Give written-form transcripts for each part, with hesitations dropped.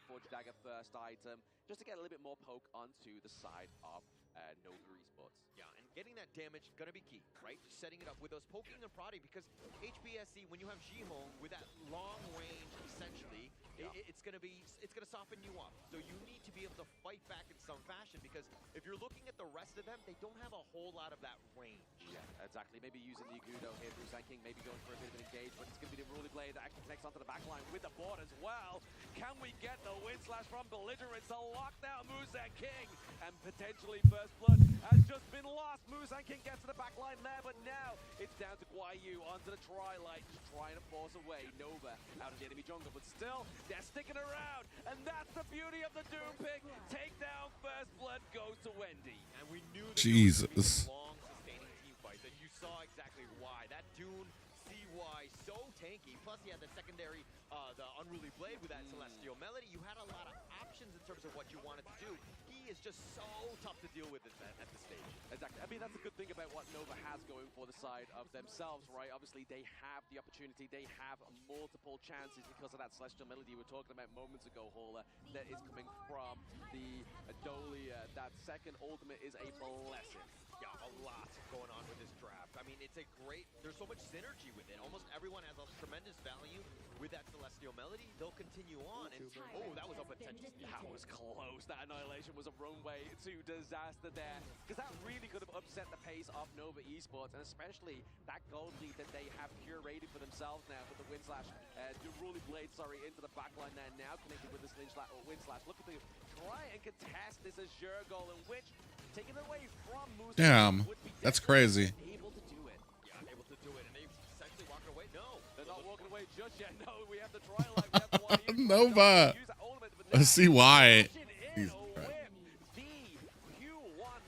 Forge Dagger first item, just to get a little bit more poke onto the side of Nova Esports. Yeah, and getting that damage gonna be key, right? Just setting it up with those poking and prodding, because HBSC, when you have Jihong with that long range, essentially, it's gonna soften you up. So you need to be able to fight back in some fashion, because if you're looking at the rest of them, they don't have a whole lot of that range. Yeah, exactly. Maybe using the Agudo here, Musan King maybe going for a bit of an engage, but it's gonna be the Ruly Blade that actually connects onto the backline with the board as well. Can we get the win slash from Belligerent to lock down Musan King? And potentially first blood has just been lost. Musan King gets to the back line there, but now it's down to Guayu onto the Tri-Light, just trying to force away Nova out of the enemy jungle, but still, they're sticking around, and that's the beauty of the Doom pick. Takedown first blood goes to Wendy. And we knew that Jesus. Long sustaining team fights, and you saw exactly why. That Dune CY so tanky, plus he had the secondary, the Unruly Blade with that Celestial Melody. You had a lot of options in terms of what you wanted to do. He is just so tough to deal with at this stage. Exactly. I mean, that's the good thing about what Nova has going for the side of themselves, right? Obviously, they have the opportunity. They have multiple chances because of that Celestial Melody we were talking about moments ago, Hauler, that is coming from the Adolia. That second ultimate is a blessing. Yeah, a lot going on with this draft. I mean, it's a great, there's so much synergy with it. Almost everyone has a tremendous value with that Celestial Melody. They'll continue on. And oh, that was a potential. That was close. That Annihilation was a runway to disaster there. Because that really could have upset the pace of Nova Esports, and especially that gold lead that they have curated for themselves now with the the Ruly Blade, into the backline there now, connected with this Wind Slash. Look at the try and contest this Azure Golem, which taking it away from Musa. Damn, that's crazy. Able to do it. Yeah, able to do it. And they essentially walking away. No. They're not walking away just yet. No, we have the Tri-Light. We have the one Nova. Let's see why. The Q1,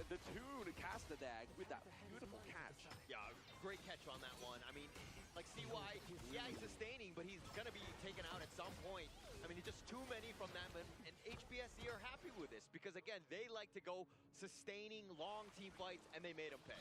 the Toon caster there with that beautiful catch. Yeah, great catch on that one. I mean, like CY, yeah, he's sustaining, but he's going to be taken out at some point. I mean, just too many from them, and HBSC are happy with this because, again, they like to go sustaining long team fights, and they made them pay.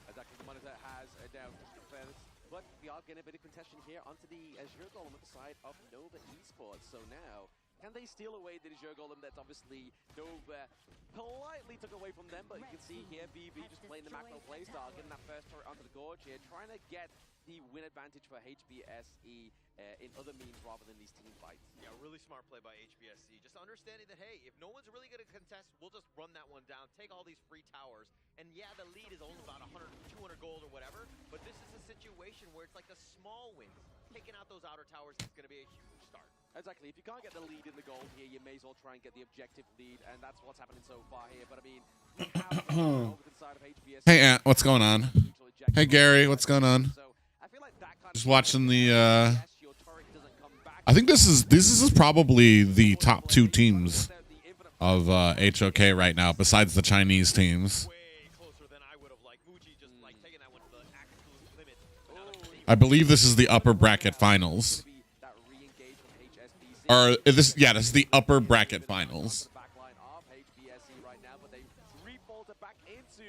Exactly, the monitor has down fairness, but we are getting a bit of contention here onto the Azure Golem at the side of Nova Esports. So now, can they steal away the Azure Golem that's obviously Nova politely took away from them? But you can see here, BB just playing the macro playstyle, getting that first turret onto the gorge here, trying to get the win advantage for HBSE in other means rather than these team fights. Yeah, really smart play by HBSC. Just understanding that, hey, if no one's really going to contest, we'll just run that one down, take all these free towers. And yeah, the lead is only about 100, 200 gold or whatever, but this is a situation where it's like the small wins. Taking out those outer towers is going to be a huge start. Exactly. If you can't get the lead in the gold here, you may as well try and get the objective lead, and that's what's happening so far here. But I mean, we have over to the side of HBSC. Hey, Ant, what's going on? Hey, Gary, what's going on? Just watching the. I think this is probably the top two teams of HOK right now, besides the Chinese teams. I believe this is the upper bracket finals. Or this is the upper bracket finals.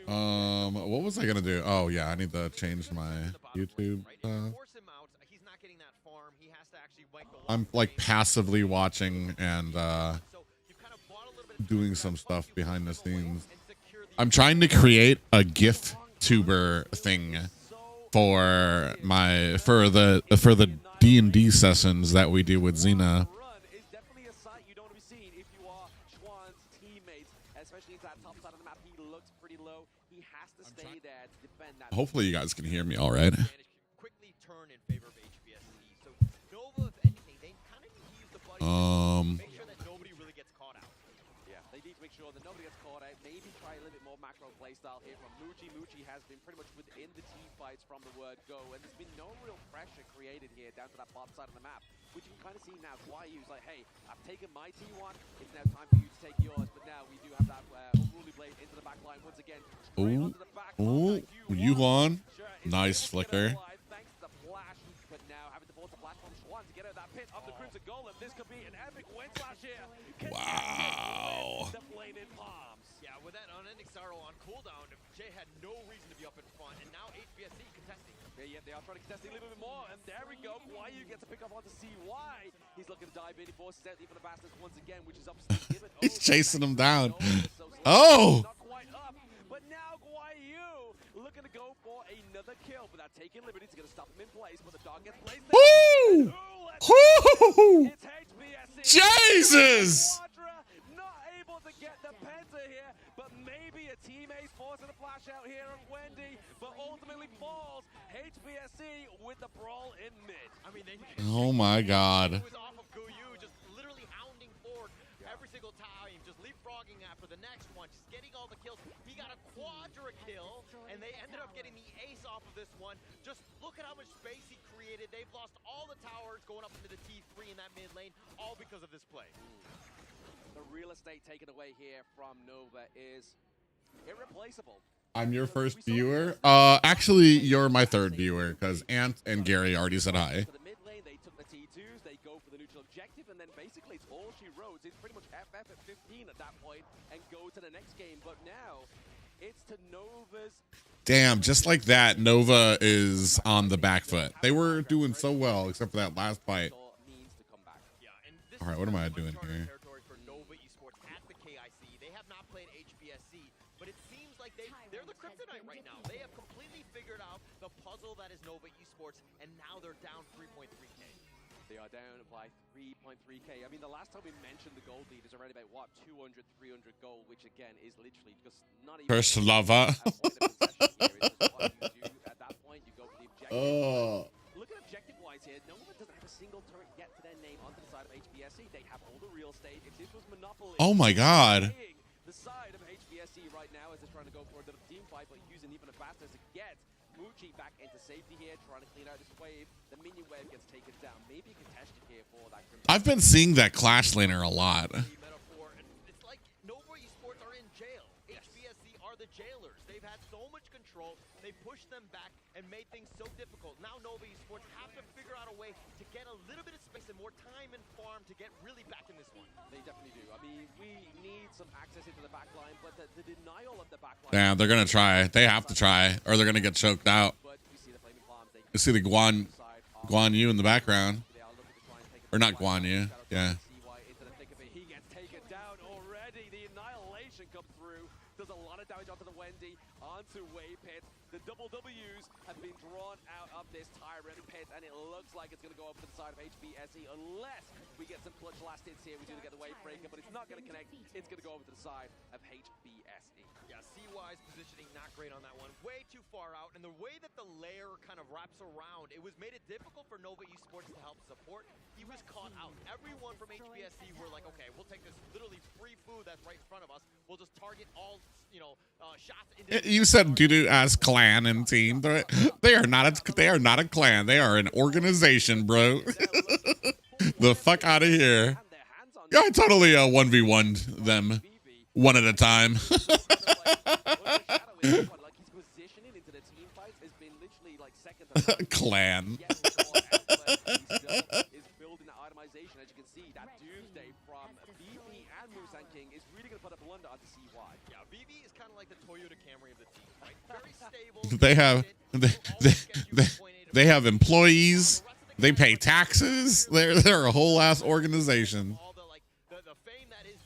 What was I gonna do? Oh yeah, I need to change my YouTube. I'm like passively watching and doing some stuff behind the scenes. I'm trying to create a GIF tuber thing for the D&D sessions that we do with Xena. Hopefully you guys can hear me all right. Make sure that nobody really gets caught out. Yeah, they need to make sure that nobody gets caught out. Maybe try a little bit more macro playstyle here from Muji. Muji has been pretty much within the team fights from the word go, and there's been no real pressure created here down to that bottom side of the map, which you can kind of see now. Yu's like, hey, I've taken my T1, it's now time for you to take yours, but now we do have that Unruly Blade into the back line once again. Ooh, Yuan. Nice flicker. This could be an epic win slash here. Wow. The flaming palms. Yeah, with that unending sorrow on cooldown, Jay had no reason to be up in front, and now HBSC contesting. Yeah, they are trying to contest a little bit more, and there we go. Guayu gets a pick up onto CY. He's looking to dive in. He forces out even the Bastards once again, which is up to given. He's chasing him down. Oh! Not quite up, but now Guayu looking to go for another kill, but that taking liberty to stop him in place, but the dog gets placed there. Woo! Woo! It's HBSC. Jesus! Not able to get the penta here, but maybe a teammate forcing a flash out here of Wendy, but ultimately falls. HBSC with the brawl in mid. I mean, oh my God. He was off of Guayu, just literally hounding forward every single time, just leapfrogging after the next one, just getting all the kills. He got a quadra kill, and they ended up getting the ace off of this one. Just look at how much space he created. They've lost all the towers going up into the T3 in that mid lane, all because of this play. The real estate taken away here from Nova is irreplaceable. I'm your first viewer. Actually, you're my third viewer because Ant and Gary already said hi. For the mid lane, they took the T2s, they go for the neutral objective, and then basically it's all she wrote. It's pretty much FF at 15 at that point and go to the next game. But now it's to Nova's. Damn, just like that, Nova is on the back foot. They were doing so well except for that last fight. All right, what am I doing here? For Nova Esports at the KIC. They have not played HBSC, but it seems like they're the kryptonite right now. They have completely figured out the puzzle that is Nova Esports, and now they're down 3.3K. They are down by 3.3K. I mean, the last time we mentioned the gold lead is around about, what, 200, 300 gold, which again is literally just not even... First lava. At that point, you go for the objective. Oh. Look at objective-wise here. Nova doesn't have a single turret yet to their name onto the side of HBSC. They have all the real estate. If this was Monopoly... Oh my God. The side of HBSC right now as they're trying to go for another team fight, but using even a faster to get Muchi back into safety here, trying to clean out this wave. The minion wave gets taken down. Maybe a contested here for that. I've been seeing that Clash laner a lot. It's like Nova Esports are in jail. HBSC are the jailers. They've had so much control. They pushed them back and made things so difficult. Now Nova Esports have to figure out a way to get a little bit of space and more time and farm to get really back in this one. They definitely do. I mean, we need some access into the back line, but the denial of the back line... Yeah, they're going to try. They have to try, or they're going to get choked out. But you see the flaming palms. You see the Guan Yu in the background. Or not Guan Yu. Yeah. He gets taken down already. The annihilation comes through. Does a lot of damage onto the Wendy, onto Wave Pit. The double W's have been drawn out of this Tyrant Pit, and it looks like it's going to go over to the side of HBSE unless we get some clutch last hits here. We do get the Wave Breaker, but it's not going to connect. It's going to go over to the side of HBSE. Yeah, CY's positioning not great on that one. Way too far out, and the way that the layer kind of wraps around, it was made it difficult for Nova Esports to help support. He was caught out. Everyone from HBSC were like, okay, we'll take this literally free food that's right in front of us. We'll just target all, shots. You said doo-doo as clan and team. They are not a clan. They are an organization, bro. The fuck out of here. Yeah, I totally 1v1'd them one at a time. Clan. Is building that itemization, as you can see. That Doomsday from VV and Musan King is really going to put a blunder onto CY. Yeah, VV is kind of like the Toyota Camry of the team, right? Very stable. They have employees. They pay taxes. They're a whole ass organization. All the fame that is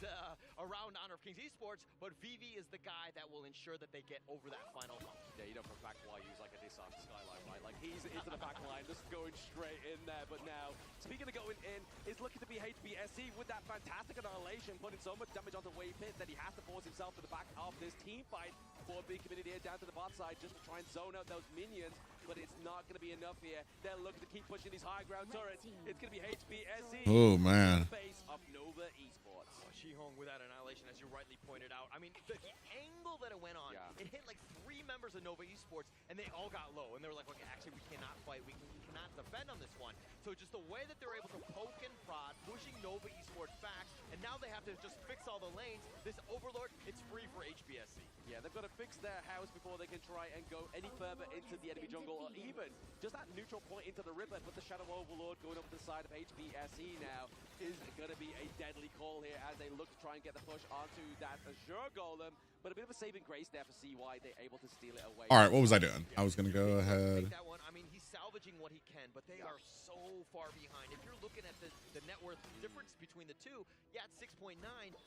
around Honor of Kings Esports, but VV is the guy that will ensure that they get over that final hump. Yeah, you know for a fact why he's like a Nissan Skyline, right? Like he's into the back line, just going straight in there. But now, speaking of going in, it's looking to be HBSC with that fantastic annihilation, putting so much damage onto Wave Pit that he has to force himself to the back of this team fight for big community here down to the bot side just to try and zone out those minions. But it's not going to be enough here. They're looking to keep pushing these high ground turrets. It's going to be HBSC. Oh man. Face of Nova Esports. Shihong with that annihilation, as you rightly pointed out. I mean, the angle that it went on, it hit like 3 members of Nova Esports, and they all got low. And they were like, okay, actually, we cannot fight. We cannot defend on this one. So just the way that they're able to poke and prod, pushing Nova Esports back, and now they have to just fix all the lanes. This Overlord, it's free for HBSC. Yeah, they've got to fix their house before they can try and go any further into the enemy jungle, or even just that neutral point into the river. But the Shadow Overlord going up to the side of HBSE now. is going to be a deadly call here as they look to try and get the push onto that Azure Golem. But a bit of a saving grace there for CY. They're able to steal it away. All right, what was I doing? I was going to go ahead. That one, I mean, he's salvaging what he can, but they are so far behind. If you're looking at the net worth difference between the two, yeah, it's 6.9,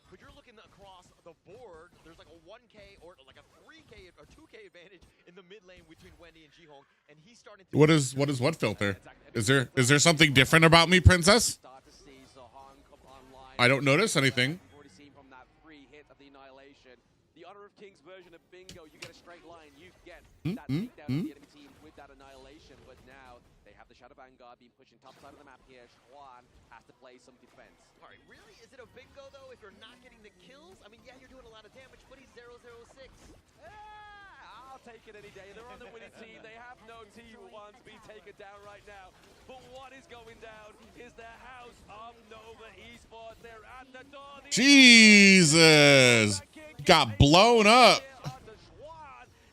but you're looking across the board, there's like a 1K or like a 3K or 2K advantage in the mid lane between Wendy and Jihong, and he's starting to... What is what filter? Is there something different about me, princess? I don't notice anything. We've already seen from that free hit of the Annihilation. The Honor of Kings version of Bingo, you get a straight line, you get that takedown of the enemy team with that Annihilation, but now they have the Shadow Vanguard being pushing top side of the map here. Juan has to play some defense. All right, really? Is it a Bingo, though, if you're not getting the kills? I mean, yeah, you're doing a lot of damage, but he's 0-0-6. I'll take it any day. They're on the winning team. They have no T1s being taken down right now. But what is going down is the house of Nova Esports. They're at the door. Jesus! Got blown up.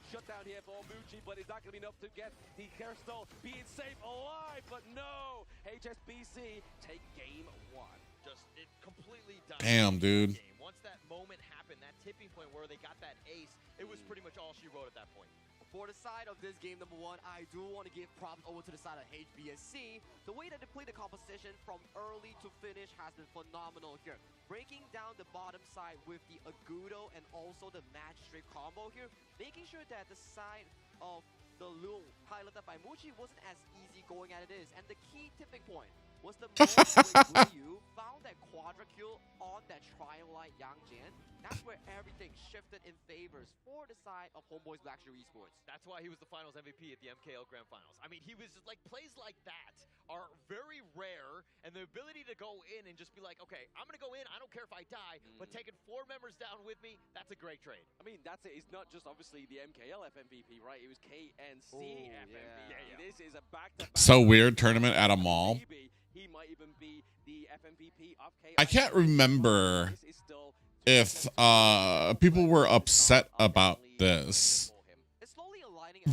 Shut down here for Mucci, but it's not going to be enough to get the Crystal being safe alive. But no, HSBC take game one. Just it completely done. Damn, dude. Once that moment happened, that tipping point where they got that ace, it was pretty much all she wrote at that point. For the side of this game, number one, I do want to give props over to the side of HBSC. The way that they play the composition from early to finish has been phenomenal here. Breaking down the bottom side with the Agudo and also the match straight combo here, making sure that the side of the Loom piloted by Mucci wasn't as easy going as it is. And the key tipping point was the moment when Ryu found that quadra kill on that Trial-Light Yang Jian. That's where everything shifted in favors for the side of Homeboys Blackshear Esports. That's why he was the finals MVP at the MKL Grand Finals. I mean, he was just like, plays like that are very rare, and the ability to go in and just be like, okay, I'm going to go in, I don't care if I die, but taking 4 members down with me, that's a great trade. I mean, that's it. It's not just obviously the MKL FMVP, right? It was KNC FMVP. Yeah. This is a back-to-back. So weird tournament at a mall. He might even be the FMVP of KNC. I can't remember if people were upset about this.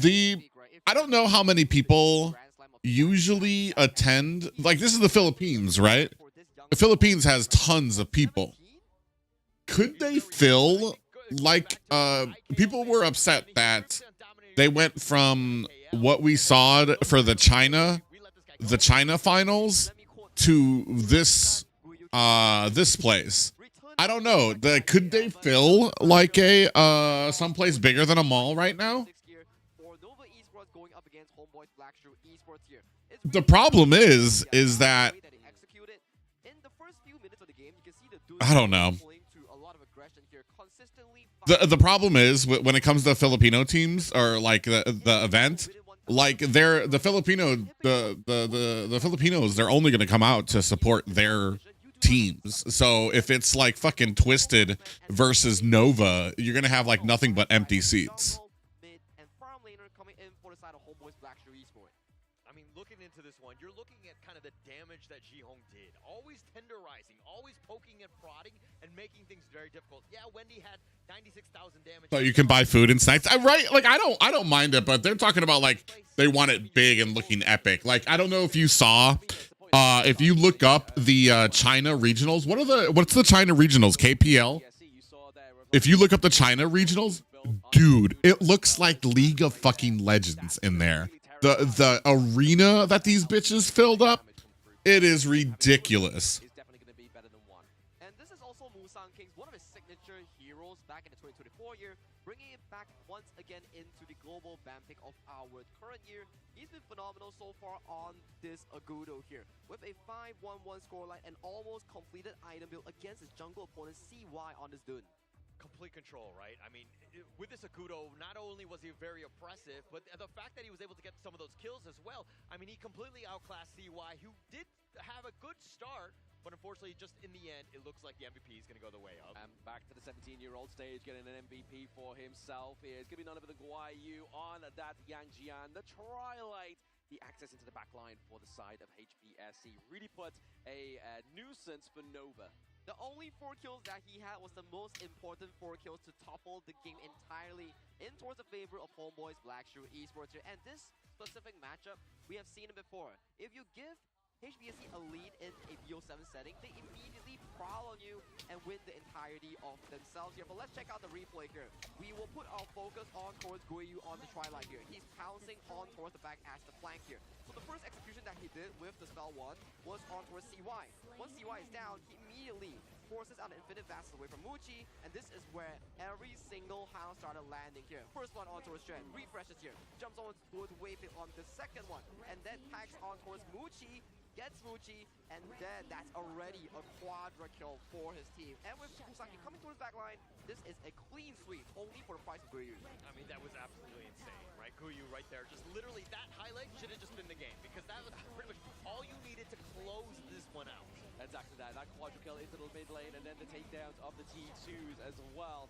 I don't know how many people usually attend. Like, this is the Philippines, right? The Philippines has tons of people. Could they fill, like, people were upset that they went from what we saw for the China finals to this place. I don't know. Could they fill like a someplace bigger than a mall right now? The problem is that I don't know. The problem is when it comes to Filipino teams or like the event, like the Filipinos, they're only going to come out to support their teams. So if it's like fucking Twisted versus Nova, you're going to have like nothing but empty seats. I mean, looking into this one, you're looking at kind of the damage that Jihong did. Always tenderizing, always poking and prodding and making things very difficult. Yeah, Wendy had 96,000 damage. So you can buy food and snacks. Right? Like I don't mind it, but they're talking about like they want it big and looking epic. Like I don't know if you saw if you look up the China regionals, what's the China regionals? KPL? If you look up the China regionals, dude, it looks like League of fucking Legends in there. The arena that these bitches filled up, it is ridiculous. And this is also Musang Kings, one of his signature heroes back in the 2024 year, bringing it back once again into the global ban pick of our current year. He's been phenomenal so far on this Agudo here, with a 5-1-1 scoreline and almost completed item build against his jungle opponent CY on this dude. Complete control, right? I mean, with this Agudo, not only was he very oppressive, but the fact that he was able to get some of those kills as well. I mean, he completely outclassed CY, who did have a good start, but unfortunately, just in the end, it looks like the MVP is going to go the way of. And back to the 17-year-old stage, getting an MVP for himself here. It's going to be none other than Guai Yu on that Yang Jian. The Trial-Light, the access into the backline for the side of HBSC really put a nuisance for Nova. The only 4 kills that he had was the most important 4 kills to topple the game entirely in towards the favor of Homeboys Blackshear Esports here. And this specific matchup, we have seen it before. If you give HBSC Elite in a BO7 setting, they immediately prowl on you and win the entirety of themselves here. But let's check out the replay here. We will put our focus on towards Guiyu on the tri-line here. He's pouncing on towards the back as the flank here. So the first execution that he did with the spell 1 was on towards CY. Once CY is down, he immediately forces out an Infinite Vassal away from Muchi, and this is where every single hound started landing here. First one on towards Jen, refreshes here, jumps on towards Wave on the second one, and then tags on towards Muchi, gets Muchi, and then that's already a quadra kill for his team. And with Kusaki coming towards backline, this is a clean sweep, only for the price of Guiyu. I mean, that was absolutely insane, right? Guiyu right there, just literally that highlight should have just been the game, because that was pretty much all you needed to close this one out. Exactly that quadra kill into the mid lane, and then the takedowns of the T2s as well.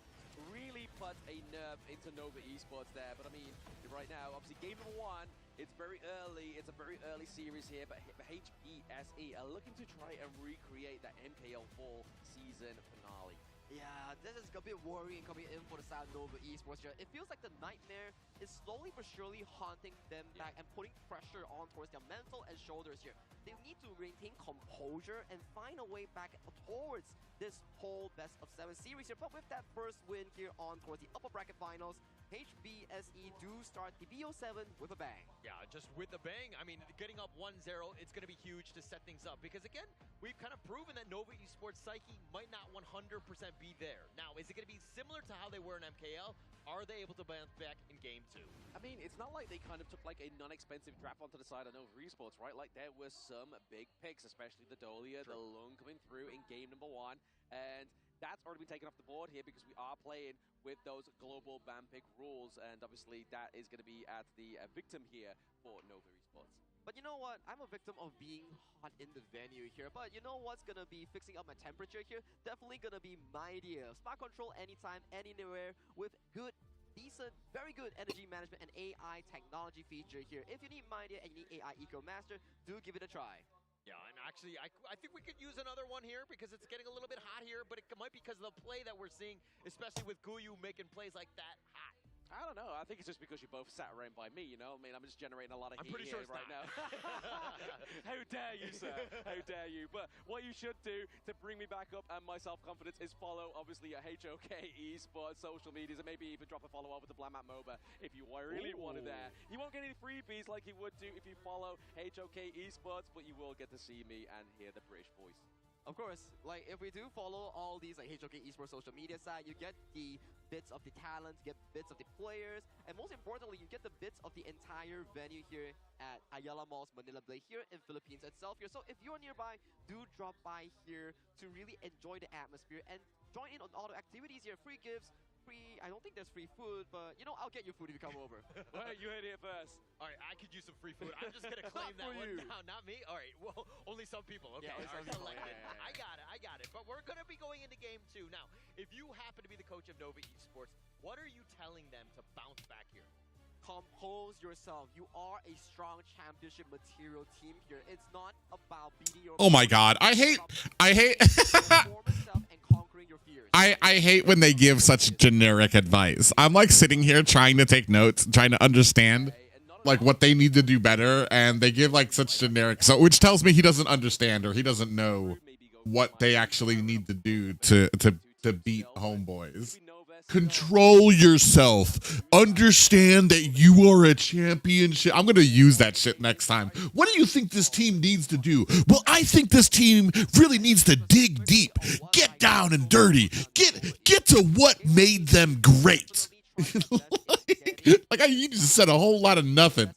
Really put a nerve into Nova Esports there. But I mean, right now, obviously game number 1, it's very early. It's a very early series here, but HBSE are looking to try and recreate that MKL Fall season finale. Yeah, this is a bit worrying coming in for the side of Nova Esports here. It feels like the nightmare is slowly but surely haunting them back and putting pressure on towards their mental and shoulders here. They need to maintain composure and find a way back towards this whole best of 7 series here. But with that first win here on towards the upper bracket finals, HBSE do start the BO7 with a bang. Yeah, just with a bang. I mean, getting up 1-0, it's going to be huge to set things up. Because again, we've kind of proven that Nova Esports Psyche might not 100% be there. Now, is it going to be similar to how they were in MKL? Are they able to bounce back in game 2? I mean, it's not like they kind of took like a non-expensive draft onto the side of Nova Esports, right? Like there were some big picks, especially the Dolia, the Lung coming through in game number 1. And that's already been taken off the board here because we are playing with those global ban pick rules, and obviously that is going to be at the victim here for Nova Esports. But you know what? I'm a victim of being hot in the venue here. But you know what's going to be fixing up my temperature here? Definitely going to be Mightier. Smart control anytime, anywhere with good, decent, very good energy management and AI technology feature here. If you need Mightier and you need AI Eco Master, do give it a try. Yeah, and actually, I think we could use another one here because it's getting a little bit hot here, but it might be because of the play that we're seeing, especially with Guiyu making plays like that hot. I don't know. I think it's just because you both sat around by me, you know? I mean, I'm just generating a lot of heat pretty sure here right now. How dare you, sir? How dare you? But what you should do to bring me back up and my self-confidence is follow, obviously, a HOK Esports social medias, and maybe even drop a follow over to Blamat MOBA if you really want it there. You won't get any freebies like you would do if you follow HOK Esports, but you will get to see me and hear the British voice. Of course, like if we do follow all these like HOK Esports social media side, you get the bits of the talents, you get bits of the players, and most importantly, you get the bits of the entire venue here at Ayala Mall's Manila Blade here in Philippines itself here. So if you're nearby, do drop by here to really enjoy the atmosphere and join in on all the activities here. Free gifts, free, I don't think there's free food, but you know, I'll get you food if you come over. Well, you heard it first. All right, I could use some free food. I'm just going to claim that one now, not me. All right, well, only some people. Okay, Yeah, are some people, selected. yeah. I got it. But we're going to be going into game 2. Now, if you happen to be the coach of Nova Esports, what are you telling them to bounce back here? Compose yourself. You are a strong championship material team here. It's not about beating your Oh my God. I hate and conquering your fears. I hate when they give such generic advice. I'm like sitting here trying to take notes, trying to understand like what they need to do better, and they give like such generic, so which tells me he doesn't understand or he doesn't know what they actually need to do to beat homeboys. Control yourself. Understand that you are a championship. I'm going to use that shit next time. What do you think this team needs to do? Well, I think this team really needs to dig deep. Get down and dirty. Get to what made them great. like you just said a whole lot of nothing.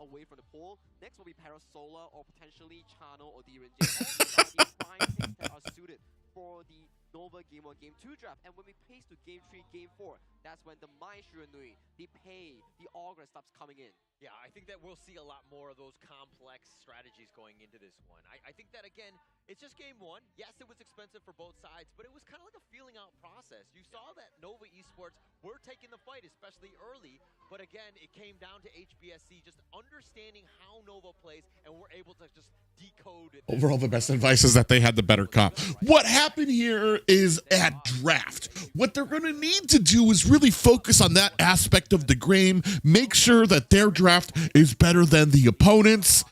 Away from the pool. Next will be Parasola or potentially Chano or D-Rinjay. All these are the 5 picks that are suited for the Nova Game 1, Game 2 draft. And when we pace to Game 3, Game 4, that's when the Maestro Nui, the Pei, the Augur stops coming in. Yeah, I think that we'll see a lot more of those complex strategies going into this one. I think that, again, it's just game 1. Yes, it was expensive for both sides, but it was kind of like a feeling out process. You saw that Nova Esports were taking the fight, especially early, but again, it came down to HBSC just understanding how Nova plays, and we're able to just decode it. Overall, the best advice is that they had the better comp. What happened here is at draft, what they're going to need to do is really focus on that aspect of the game, make sure that their draft is better than the opponents.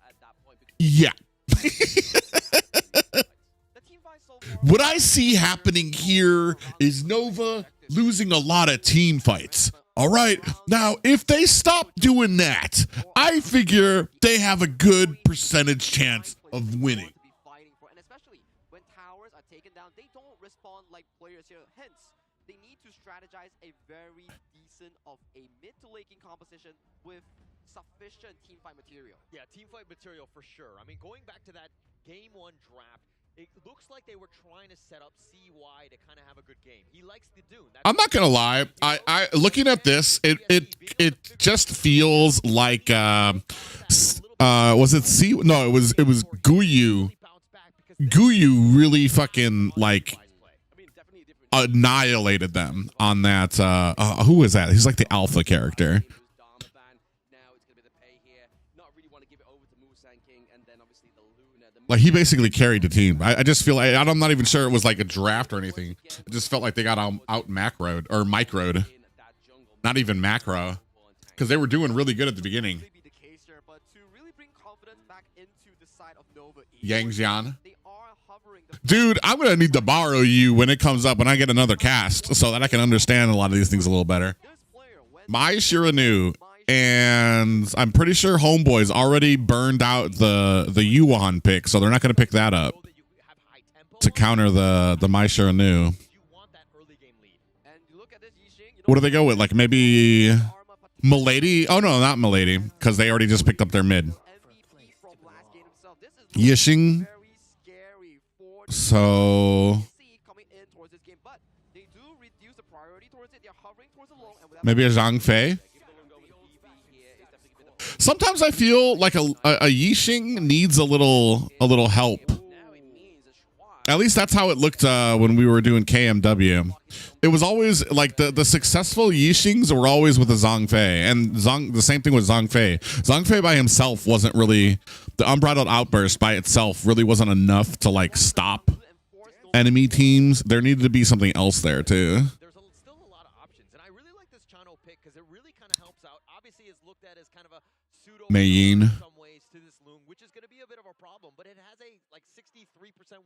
Yeah. What I see happening here is Nova losing a lot of team fights. All right. Now, if they stop doing that, I figure they have a good percentage chance of winning. And especially when towers are taken down, they don't respond like players here. Hence, they need to strategize a very decent of a mid to late game composition with sufficient team fight material. Yeah, team fight material for sure. I mean, going back to that game 1 draft, it looks like they were trying to set up CY to kind of have a good game. He likes the Dune. I'm not gonna lie. I looking at this, it just feels like was it C? No, it was Guyu. Guyu really fucking like annihilated them on that. Who is that? He's like the alpha character. Like, he basically carried the team. I just feel like, I'm not even sure it was like a draft or anything. It just felt like they got out macroed or microed. Not even macro. Because they were doing really good at the beginning. Yang Xian. Dude, I'm going to need to borrow you when it comes up when I get another cast so that I can understand a lot of these things a little better. Mai Shiranu. And I'm pretty sure Homeboy's already burned out the Yuan pick, so they're not going to pick that up to counter the Mai Shiranu. What do they go with? Like maybe Milady? Oh, no, not Milady, because they already just picked up their mid. Yixing. So maybe a Zhang Fei? Sometimes I feel like a Yixing needs a little help. At least that's how it looked when we were doing KMW. It was always like the successful Yixings were always with a Zhang Fei, and the same thing with Zhang Fei. Zhang Fei by himself wasn't really, the Unbridled Outburst by itself really wasn't enough to like stop enemy teams. There needed to be something else there too. Mayin. Which is going to be a bit of a problem, but it has a like 63%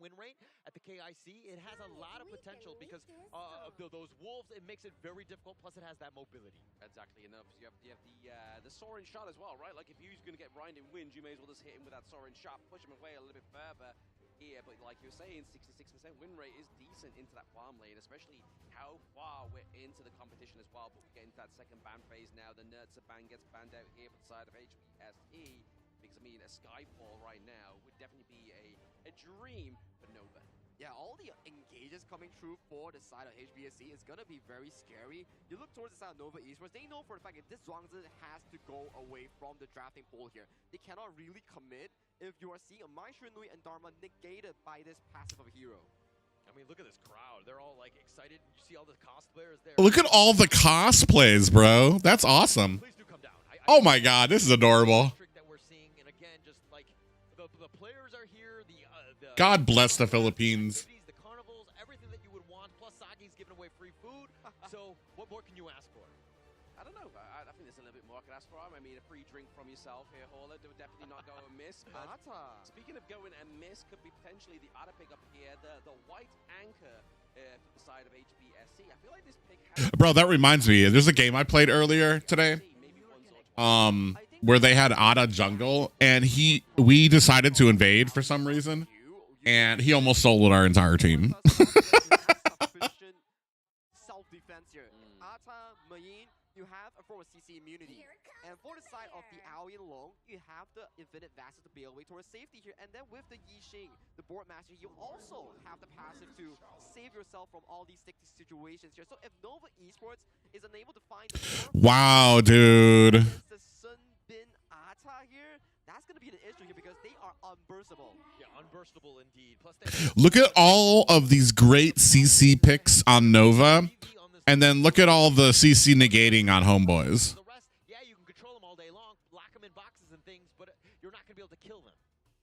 win rate at the KIC. It has a lot of potential because of those wolves. It makes it very difficult. Plus, it has that mobility. Exactly enough. You have the soaring shot as well, right? Like if you're going to get Ryan in wins, you may as well just hit him with that soaring shot, push him away a little bit further here. But like you're saying, 66% win rate is decent into that farm lane, especially how far we're into the competition as well. But we get into that second ban phase now. The Nurtser ban gets banned out here for the side of HBSE. Because, I mean, a Skyfall right now would definitely be a dream for Nova. Yeah, all the engages coming through for the side of HBSC is going to be very scary. You look towards the side of Nova Esports, they know for the fact that this Zhuangzi has to go away from the drafting pool here. They cannot really commit if you are seeing a Mai Shiranu and Dharma negated by this passive of a hero. I mean, look at this crowd. They're all, like, excited. You see all the cosplayers there. Look at all the cosplays, bro. That's awesome. Please do come down. Oh, my God. This is adorable. God bless the Philippines. The carnivals, everything that you would want, plus Sagi's giving away free food. So what more can you ask for? I don't know. I think there's a little bit more I could ask for. I mean, a free drink from yourself here, Hauler. It would definitely not go amiss. Speaking of going amiss, could be potentially the other pick up here, the white anchor for the side of HBSC. I feel like this pick has... Bro, that reminds me. There's a game I played earlier today. Where they had Ada jungle, and we decided to invade for some reason. And he almost soloed our entire team. Self-defense here. Ata, Mayin, you have a form of CC immunity. And for the side of the Aoi and Long, you have the Infinite Vassal to bail away towards safety here. And then with the Yixing, the Board Master, you also have the passive to save yourself from all these sticky situations here. So if Nova Esports is unable to find the wow, dude. the Sun Bin Ata here, that's going to be an issue here because they are unburstable. Yeah, unburstable indeed. Plus look at all of these great CC picks on Nova, and then look at all the CC negating on Homeboys. The rest, yeah, you can control them all day long, lock them in boxes and things, but you're not going to be able to kill them.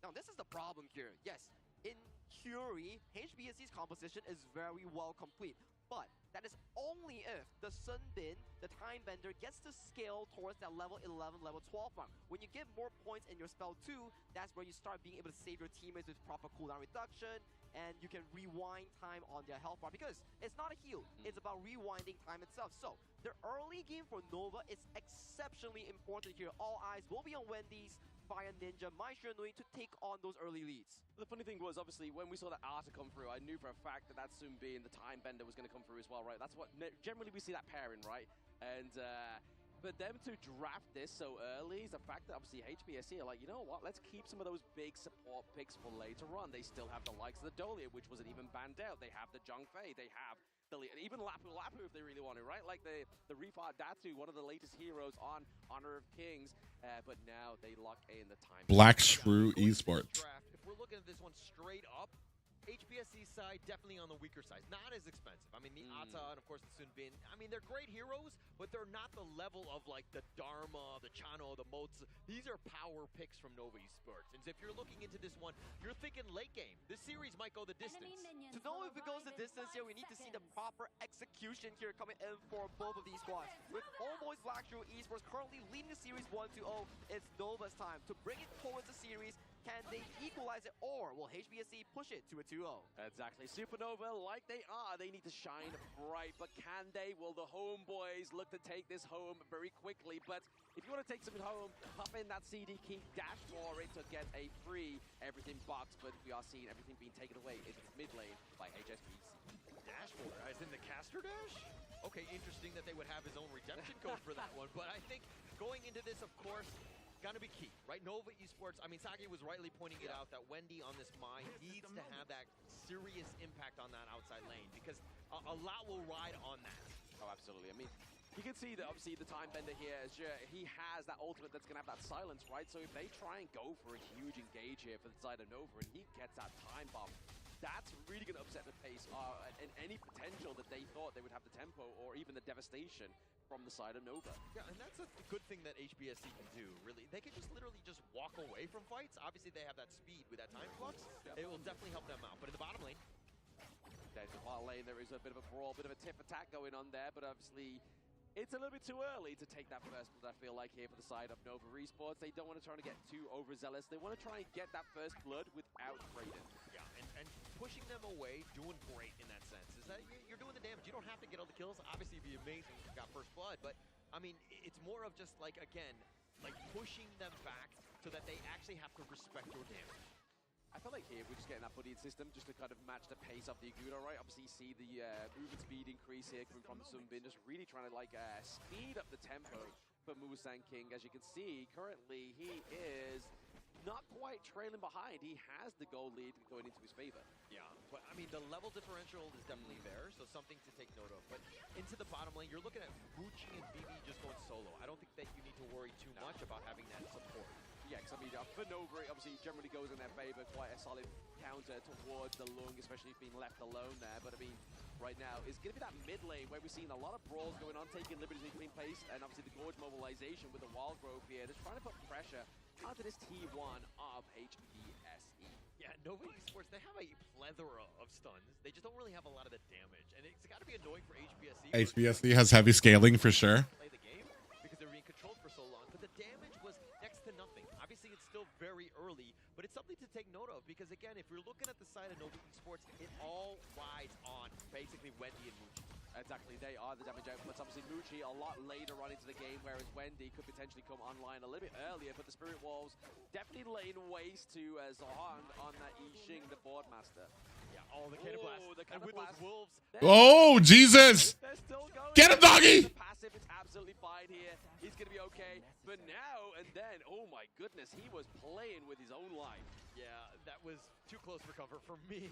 Now, this is the problem here. Yes, in theory, HBSC's composition is very well complete, but that is only if the Sunbin, the Time Bender, gets to scale towards that level 11, level 12 mark. When you get more points in your spell 2, that's where you start being able to save your teammates with proper cooldown reduction, and you can rewind time on their health bar, because it's not a heal, it's about rewinding time itself. So the early game for Nova is exceptionally important here. All eyes will be on Wendy's, Fire Ninja, Maestro Nui to take on those early leads. The funny thing was, obviously, when we saw that Arta come through, I knew for a fact that that Sunbi and the Time Bender was going to come through as well, right? That's what generally we see that pairing, right? And for them to draft this so early is the fact that obviously HBSC are like, you know what? Let's keep some of those big support picks for later on. They still have the likes of the Dolia, which wasn't even banned out. They have the Zhongfei. They have even Lapu Lapu if they really want to, right? Like the Rifat Datu, one of the latest heroes on Honor of Kings. But now they lock in the time. Black Shrew Esports. If we're looking at this one straight up, HBSC side definitely on the weaker side. Not as expensive. I mean, the Ata and of course the Sunbin. I mean, they're great heroes, but they're not the level of like the Dharma, the Chano, the Mots. These are power picks from Nova Esports. And if you're looking into this one, you're thinking late game. This series might go the distance. To know if it goes the distance here, we need to see the proper execution here coming in for both of these squads. With Homeboys Black Shrew Esports currently leading the series 1-0, it's Nova's time to bring it towards the series. Can they equalize it, or will HBSC push it to a 2-0? Exactly. Supernova, like they are, they need to shine bright. But can they? Will the Homeboys look to take this home very quickly? But if you want to take something home, pop in that CD key, dash for it to get a free everything box. But we are seeing everything being taken away in mid lane by HSBC. Dash for guys in the caster dash? Okay, interesting that they would have his own redemption code for that one. But I think going into this, of course, gonna be key, right? Nova Esports, I mean, Saki was rightly pointing it out that Wendy on this mine needs to have that serious impact on that outside lane, because a lot will ride on that. Oh, absolutely. I mean, you can see that obviously the Time Bender here, he has that ultimate that's gonna have that silence, right? So if they try and go for a huge engage here for the side of Nova and he gets that time bomb, that's really going to upset the pace and any potential that they thought they would have the tempo or even the devastation from the side of Nova. Yeah, and that's a good thing that HBSC can do, really. They can just literally just walk away from fights. Obviously, they have that speed with that time flux. It will definitely help them out. But in the bottom lane... Okay, in the bottom lane, there is a bit of a brawl, bit of a tip attack going on there, but obviously... it's a little bit too early to take that first blood, I feel like, here for the side of Nova Esports. They don't want to try to get too overzealous. They want to try and get that first blood without Kraden. Yeah, and pushing them away, doing great in that sense. Is that you're doing the damage. You don't have to get all the kills. Obviously, it'd be amazing if you got first blood, but, I mean, it's more of just, like, again, like pushing them back so that they actually have to respect your damage. I feel like here we're just getting that buddying system just to kind of match the pace of the Agudo, right? Obviously, you see the movement speed increase here coming from the Sunbin, just really trying to like speed up the tempo for Musang King. As you can see, currently he is not quite trailing behind. He has the goal lead going into his favor. Yeah, but I mean, the level differential is definitely there, so something to take note of. But into the bottom lane, you're looking at Muchi and BB just going solo. I don't think that you need to worry too much about having that support. Yeah, because I mean, for Nova, obviously, generally goes in their favor. Quite a solid counter towards the Lung, especially being left alone there. But I mean, right now, it's going to be that mid lane where we're seeing a lot of brawls going on, taking liberties between pace, and obviously the Gorge mobilization with the Wild Growth here. Just trying to put pressure onto this T1 of HBSE. Yeah, Nova Esports, they have a plethora of stuns. They just don't really have a lot of the damage. And it's got to be annoying for HBSE. HBSC has heavy scaling for sure. Play the game because they're being controlled for so long. But the damage was next to nothing. Obviously, it's still very early, but it's something to take note of because, again, if you're looking at the side of Nova Esports, it all rides on basically Wendy and Muchi. Exactly, they are the damage outputs. Obviously, Muchi a lot later on into the game, whereas Wendy could potentially come online a little bit earlier, but the Spirit Wolves definitely laying waste to Zohan on that I Ching, the Boardmaster. Yeah, the Cannon Blast. The Cannon with Blast. those wolves. Oh, Jesus! They're still going. Get him, doggy! The passive, it's absolutely fine here. He's going to be okay. But now and then, oh my goodness, he was playing with his own life. Yeah, that was too close for comfort for me.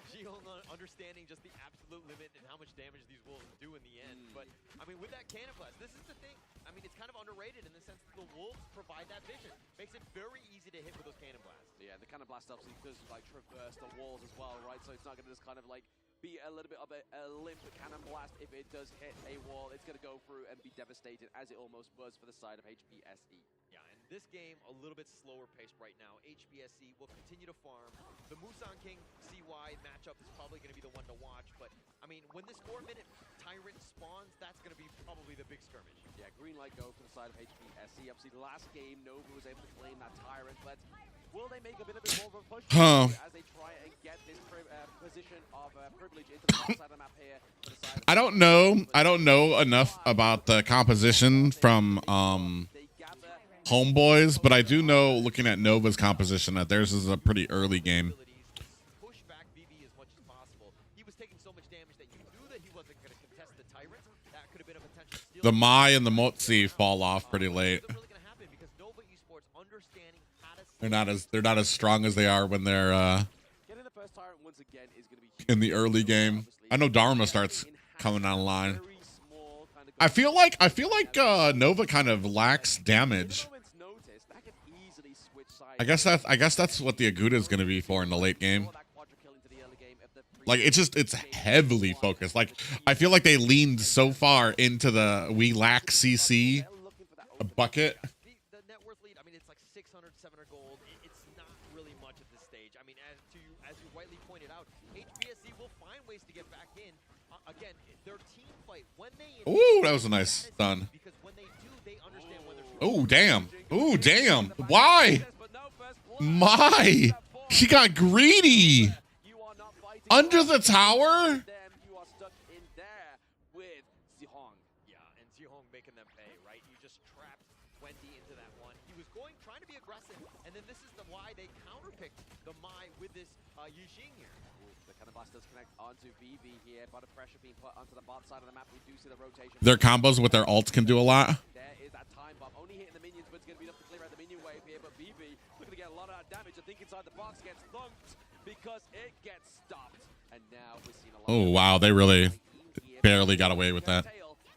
Ji-Hong understanding just the absolute limit and how much damage these wolves do in the end. But, I mean, with that Cannon Blast, this is the thing. I mean, it's kind of underrated in the sense that the wolves provide that vision. Makes it very easy to hit with those Cannon Blasts. Yeah, the Cannon Blast obviously does, like, traverse the walls as well, right? So it's not going to just kind of, like, be a little bit of a limp Cannon Blast. If it does hit a wall, it's going to go through and be devastated, as it almost was for the side of HBSE. Yeah, and This game a little bit slower paced right now. HBSC will continue to farm. The Musan King CY matchup is probably going to be the one to watch, but I mean, when this 4-minute Tyrant spawns, that's going to be probably the big skirmish. Yeah, green light go from the side of HBSC. Obviously, the last game, Nova was able to claim that Tyrant, but will they make a bit more of a push as they try and get this position of privilege into the top side of the map here? I don't know. I don't know enough about the composition from Homeboys, but I do know, looking at Nova's composition, that theirs is a pretty early game. Push back VV as much as possible. He was taking so much damage that you knew that he wasn't going to contest the Tyrant. That could have been a potential steal. The Mai and the Motzi fall off pretty late. Really going to happen because Nova Esports understanding how to They're not as strong as they are when they're getting the first Tyrant once again is going to be in the early game. I know Dharma starts coming online. I feel like Nova kind of lacks damage. I guess that's what the Aguda is going to be for in the late game. Like it's heavily focused. Like I feel like they leaned so far into the we lack CC bucket. The net worth lead, I mean, it's like 600, 700 gold. It's not really much at this stage. I mean, as you rightly pointed out, HBSC will find ways to get back in. Again, their team fight when they. Ooh, that was a nice stun. Because when they do, they understand when Oh damn! Oh damn! Why? My, she got greedy. Under the tower. You are stuck in there with Zihong. Yeah, and Zihong making them pay, right? You just trapped 20 into that one. He was trying to be aggressive, and then this is why they counterpicked the Mai with this Yijing here. The kind of blast does connect onto VV here, but the pressure being put onto the bot side of the map. We do see the rotation. Their combos with their ults can do a lot. There is that time bomb, only hitting the minions, but it's going to be enough to clear out the minion wave here. But VV looking to get a lot of that damage. I think inside the box gets thunked because it gets stopped. And now we're seeing a lot. Oh wow, they really barely got away with that.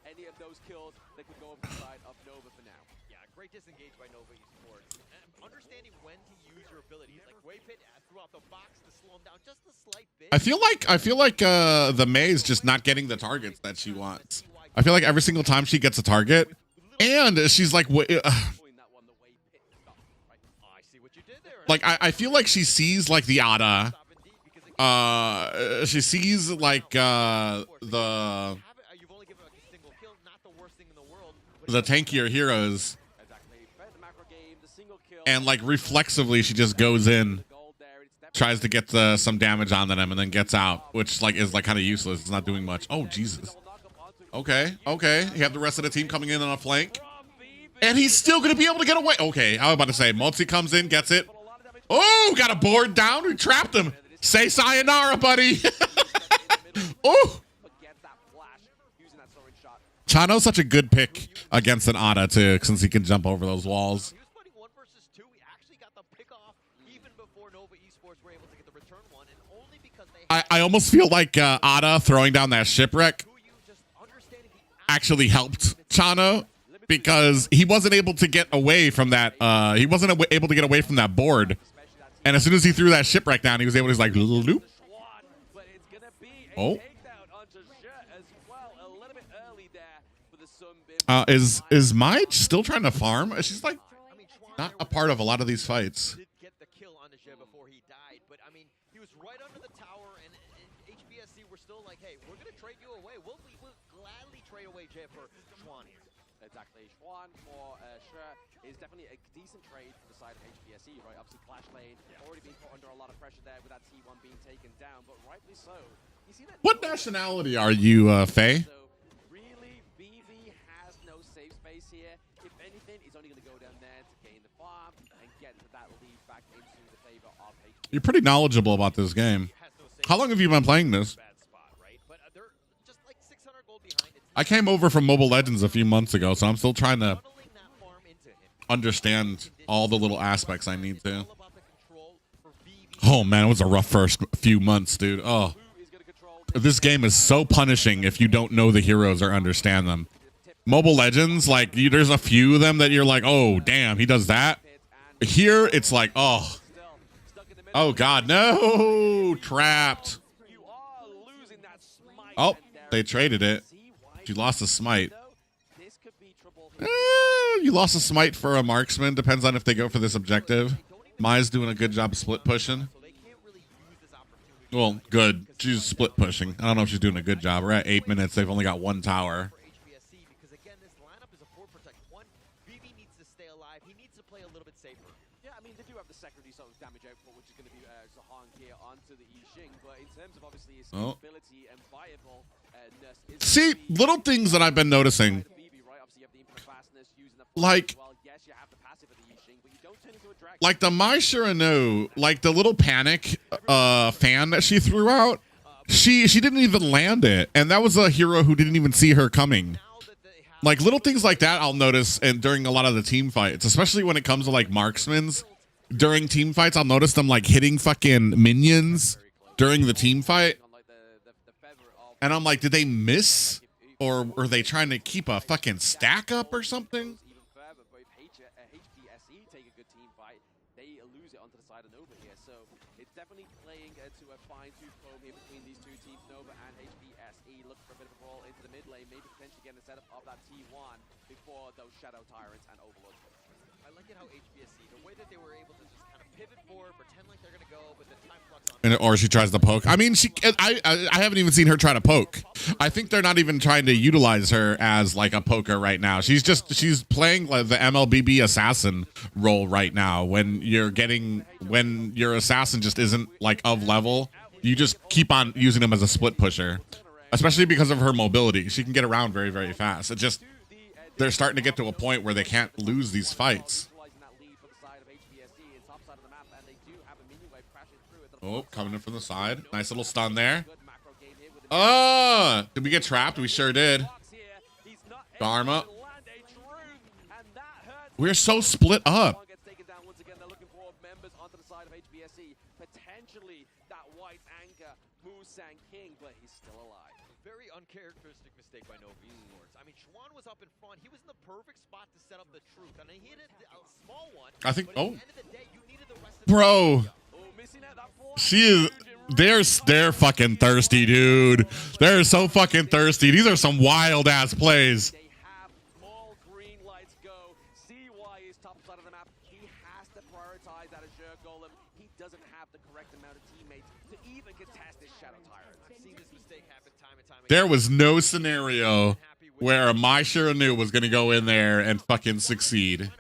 Any of those kills that could go over the side of Nova for now. Yeah, great disengage by Nova Esports. Understanding when to use your abilities, like Wave Hit throughout the box to slow him down just a slight bit. I feel like the May's just not getting the targets that she wants. I feel like every single time she gets a target, and she's like, like I feel like she sees like the Ada. She sees like the tankier heroes, and like reflexively she just goes in, tries to get some damage on them, and then gets out, which like is like kind of useless. It's not doing much. Oh Jesus. Okay. You have the rest of the team coming in on a flank, and he's still gonna be able to get away. Okay, I was about to say Multi comes in, gets it. Oh, got a board down. We trapped him. Say sayonara, buddy. Oh. Chano's such a good pick against an Ada too, since he can jump over those walls. He was fighting 1 versus 2. He actually got the pick off even before Nova Esports were able to get the return one, and only because they I almost feel like Ada throwing down that shipwreck actually helped Chano, because he wasn't able to get away from that. He wasn't able to get away from that board. And as soon as he threw that shipwreck down, he was able to just like loop. Oh. Is Mai still trying to farm? She's like not a part of a lot of these fights. Did get the kill on the Jeb before he died, but I mean, he was right under the tower, and HBSC were still like, hey, we're gonna trade you away. We'll gladly trade away Jeb for Schwan here. Exactly. Schwan for Sure is definitely a decent trade for the side of HBSC, right? Obviously, Clash Lane already being put under a lot of pressure there with that T1 being taken down, but rightly so. You see that? What nationality are you, Faye? So, really, BV has no safe space here. If anything, he's only going to go down there to gain the farm and get that lead back into the favor of HBSC. You're pretty knowledgeable about this game. How long have you been playing this? I came over from Mobile Legends a few months ago, so I'm still trying to understand all the little aspects I need to. Oh man, it was a rough first few months, dude. Oh, this game is so punishing if you don't know the heroes or understand them. Mobile Legends, like there's a few of them that you're like, oh damn, he does that. Here it's like, oh god, no, trapped. Oh, they traded it. She lost the smite. you lost a smite for a marksman. Depends on if they go for this objective. Mai's doing a good job of split pushing. Well, good. She's split pushing. I don't know if she's doing a good job. We're at 8 minutes. They've only got one tower. Because again, this lineup is a 4 protect. One, BB needs to stay alive. He needs to play a little bit safer. Yeah, I mean, they do have the secondary sort of damage output, which is going to be Zahang here onto the Yixing, but in terms of obviously his ability and viableness... See, little things that I've been noticing. Like... Like the Mai Shirano, like the little panic fan that she threw out, she didn't even land it, and that was a hero who didn't even see her coming. Like little things like that I'll notice, and during a lot of the team fights, especially when it comes to like marksmans, during team fights I'll notice them like hitting fucking minions during the team fight, and I'm like, did they miss, or were they trying to keep a fucking stack up or something? Definitely playing to a fine-tooth comb here between these two teams. Nova and HBSE looking for a bit of a brawl into the mid lane, maybe potentially getting a setup of that T1 before those Shadow Tyrants and Overlords. I like it how HBSE, the way that they were able to just kind of pivot forward, pretend like they're going to go, but the time flux on. Or she tries to poke. I mean, I haven't even seen her try to poke. I think they're not even trying to utilize her as like a poker right now. She's playing like the MLBB assassin role right now. When your assassin just isn't like of level, you just keep on using them as a split pusher, especially because of her mobility. She can get around very, very fast. It just, they're starting to get to a point where they can't lose these fights. Oh, coming in from the side. Nice little stun there. Oh, did we get trapped? We sure did. Dharma. We're so split up. Very uncharacteristic mistake by Nova Esports. I mean, Chuan was up in front. He was in the perfect spot to set up the truth. And he hit a small one. I think, but at the end of the day, you needed the rest of bro. They're fucking thirsty, dude. They're so fucking thirsty. These are some wild ass plays. They have all green lights go. CY is top side of the map. He has to prioritize that Azure Golem. He doesn't have the correct amount of teammates to even contest this Shadow Tyrant. I've seen this mistake happen time and time again. There was no scenario where Mai Shiranu was gonna go in there and fucking succeed.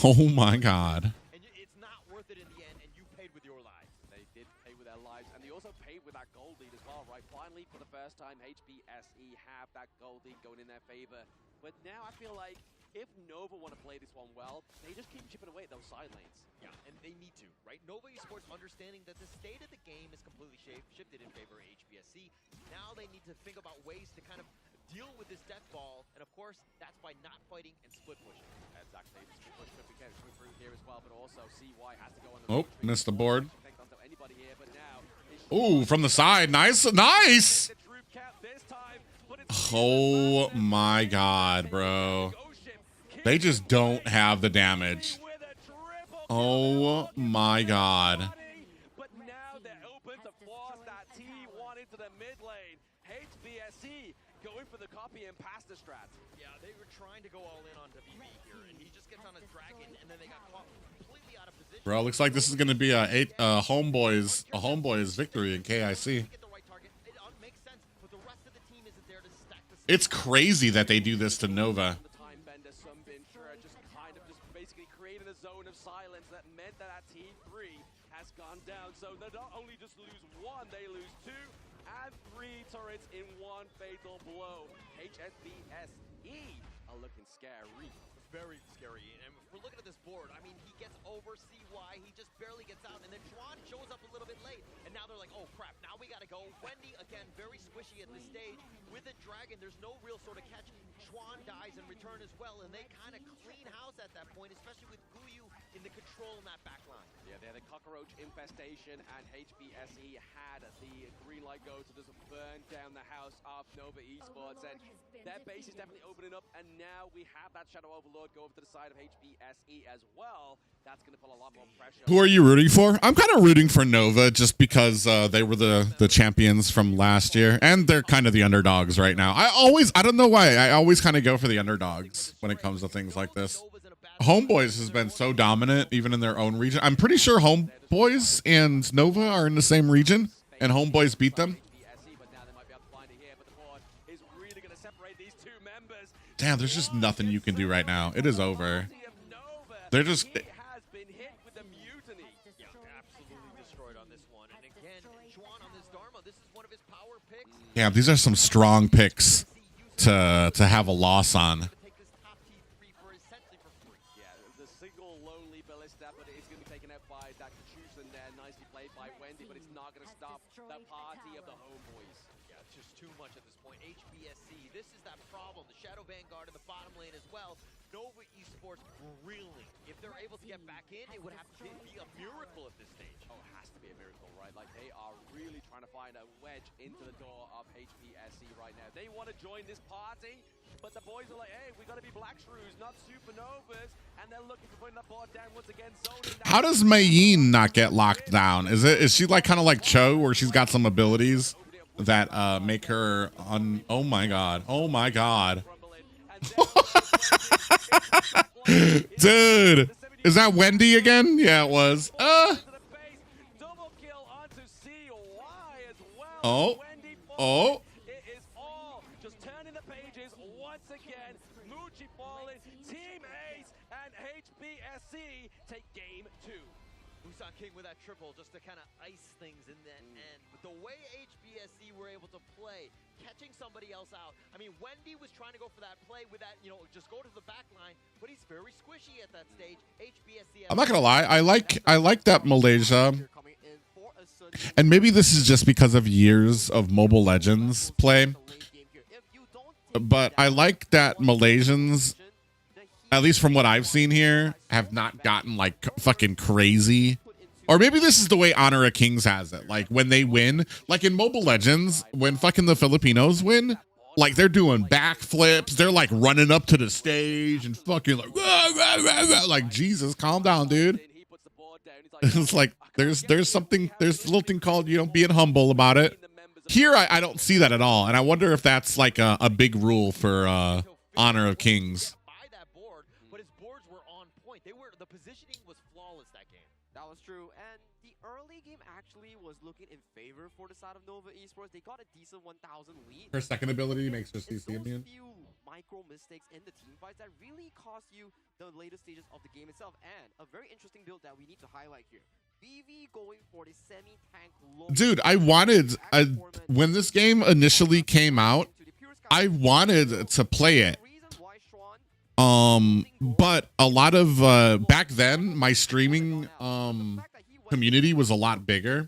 Oh my god. And it's not worth it in the end, and you paid with your lives. They did pay with their lives, and they also paid with that gold lead as well, right? Finally, for the first time, HBSE have that gold lead going in their favor. But now I feel like if Nova want to play this one well, they just keep chipping away at those side lanes. Yeah, and they need to, right? Nova Esports understanding that the state of the game is completely shifted in favor of HBSE. Now they need to think about ways to kind of deal with this death ball, and of course, that's by not fighting and split pushing. Exactly, split push could be getting through here as well, but also CY has to go on the missed the board. Here, but now ooh, from the side, nice, nice. Oh my god, bro. They just don't have the damage. Oh my god. But now they're open to force that T1 into the mid lane. HBSE going for the copy and pasta strat. Yeah, they were trying to go all in on WB here, and he just gets on his dragon, and then they got caught completely out of position. Bro, looks like this is gonna be a homeboys victory in KIC. It's crazy that they do this to Nova. Basically created a zone of silence that meant that T3 has gone down. So they not only just lose one, they lose two and three turrets in one fatal blow. HSBSE are looking scary. Very scary. And if we're looking at this board, I mean, he gets over CY, he just barely gets out, and then Chuan shows up a little bit late, and now they're like, oh crap, now we gotta go. Wendy, again, very squishy at this stage. With the dragon, there's no real sort of catch. Chuan dies in return as well, and they kind of clean house at that point, especially with Guyu in the control in that back line. Yeah, They're the cockroach infestation, and HBSE had the green light go to just burn down the house of Nova Esports, and their base is definitely opening up, and now we have that Shadow Overlord go over to the side of HBSE as well. That's going to put a lot more pressure. Who are you rooting for? I'm kind of rooting for Nova just because they were the champions from last year, and they're kind of the underdogs right now. I don't know why, I always kind of go for the underdogs when it comes to things like this. Homeboys has been so dominant even in their own region. I'm pretty sure Homeboys and Nova are in the same region, and Homeboys beat them. Damn, there's just nothing you can do right now. It is over. They're just... Damn, these are some strong picks to have a loss on. The party of the homeboys. Yeah, it's just too much at this point. HBSC, this is that problem. The Shadow Vanguard in the bottom lane as well. Nova Esports brilliant. If they're able to get back in, it would have to be a miracle at this stage. Oh, it has to be a miracle, right? Like, they are really trying to find a wedge into the door of HBSC right now. They want to join this party, but the boys are like, hey, we got to be Black Shrews, not Supernovas, and they're looking to put that board down once again. How does Mayeen not get locked down? Is she like kind of like Cho, where she's got some abilities that make her on? Oh my god! Oh my god! Dude, is that Wendy again? Yeah, it was. Oh. Oh. It is all just turning the pages once again. Mucci falling, Team Ace and HBSC take game 2. Busan King with that triple just to kind of ice things in that end. But the way HBSC were able to play, catching somebody else out. I mean, Wendy was trying to go for that play with that, you know, just go to the back line, but he's very squishy at that stage. HBSC. I'm not gonna lie, I like that Malaysia. And maybe this is just because of years of Mobile Legends play, but I like that Malaysians, at least from what I've seen here, have not gotten like fucking crazy. Or maybe this is the way Honor of Kings has it. Like when they win, like in Mobile Legends, when fucking the Filipinos win, like they're doing backflips, they're like running up to the stage and fucking like, rah, rah, rah, rah. Like, Jesus, calm down, dude. It's like there's a little thing called, you know, being humble about it. Here I don't see that at all, and I wonder if that's like a big rule for Honor of Kings. But his boards were on point. The positioning was flawless that game. That was true, and the early game actually was looking in favor for the side of Nova Esports. They got a decent 1,000 lead. Her second ability makes her CC immune. Few micro mistakes in the team fights that really cost you the later stages of the game itself, and a very interesting build that we need to highlight here. BV going for the semi-tank low. Dude, I wanted when this game initially came out, I wanted to play it. But a lot of back then my streaming community was a lot bigger,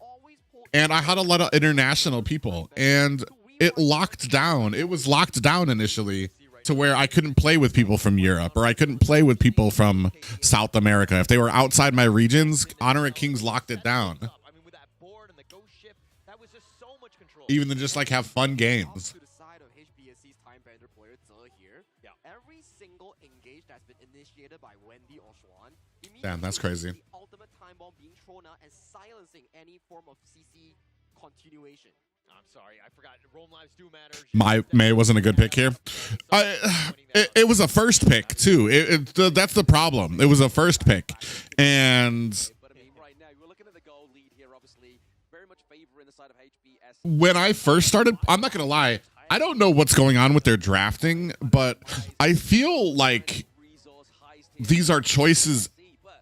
and I had a lot of international people, and it locked down. It was locked down initially to where I couldn't play with people from Europe, or I couldn't play with people from South America. If they were outside my regions, Honor of Kings locked it down. I mean, with that board and the ghost shift, that was just so much control. Even to just like have fun games. To the side of HBSC's time bender player here. Yeah. Every single engage that's been initiated by Wendy or Swan. Damn, that's crazy. The ultimate time bomb being thrown out and silencing any form of CC continuation. I'm sorry, I forgot. Roam lives do matter. May wasn't a good pick here. It was a first pick too. That's the problem. It was a first pick, and but I mean, right now you're looking at the goal lead here, obviously very much favoring the side of HBS. When I first started, I'm not gonna lie, I don't know what's going on with their drafting, but I feel like these are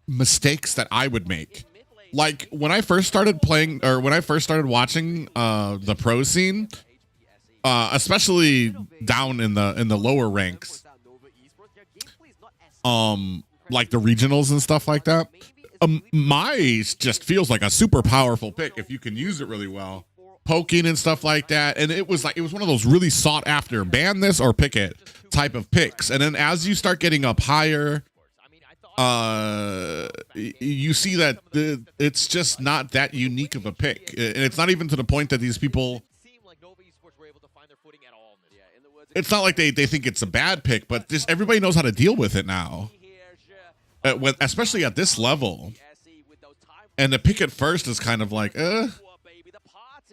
mistakes that I would make. Like when I first started playing, or when I first started watching the pro scene, especially down in the lower ranks, like the regionals and stuff like that, Mai just feels like a super powerful pick if you can use it really well, poking and stuff like that. And it was one of those really sought after ban this or pick it type of picks. And then as you start getting up higher, you see that it's just not that unique of a pick, and it's not even to the point that these people. It's not like they think it's a bad pick, but just everybody knows how to deal with it now, especially at this level. And the pick at first is kind of like,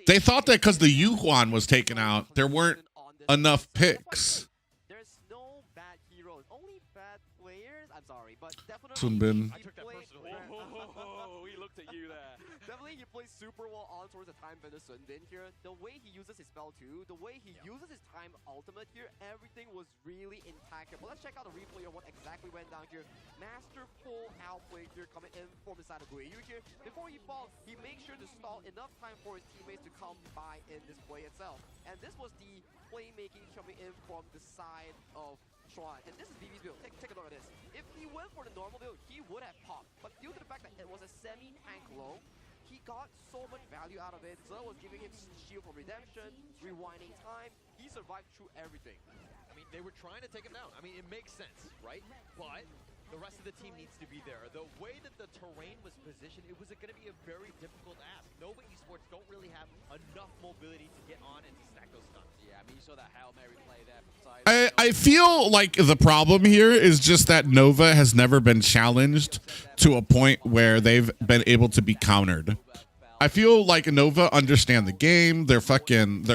They thought that because the Yuhuan was taken out, there weren't enough picks. There's no bad heroes, only bad players. I'm sorry, but definitely. Sunbin. I took that personally. Oh, he looked at you there. Definitely, he plays super well on towards the time bender Sunbin here. The way he uses his spell too, the way he uses his time ultimate here, everything was really intact. But let's check out the replay of what exactly went down here. Masterful outplay here coming in from the side of Guiyu here. Before he falls, he makes sure to stall enough time for his teammates to come by in this play itself. And this was the playmaking coming in from the side of Shuan. And this is BB's build. Take a look at this. If he went for the normal build, he would have popped. But due to the fact that it was a semi-tank low, he got so much value out of it. So it was giving him shield from redemption, rewinding time. He survived through everything. I mean, they were trying to take him down. I mean, it makes sense, right? But the rest of the team needs to be there. The way that the terrain was positioned, it was going to be a very difficult ask. Nova Esports don't really have enough mobility to get on and to stack those stunts. Yeah, I mean, you saw that Hail Mary play there from side. I feel like the problem here is just that Nova has never been challenged to a point where they've been able to be countered. I feel like Nova understand the game. Their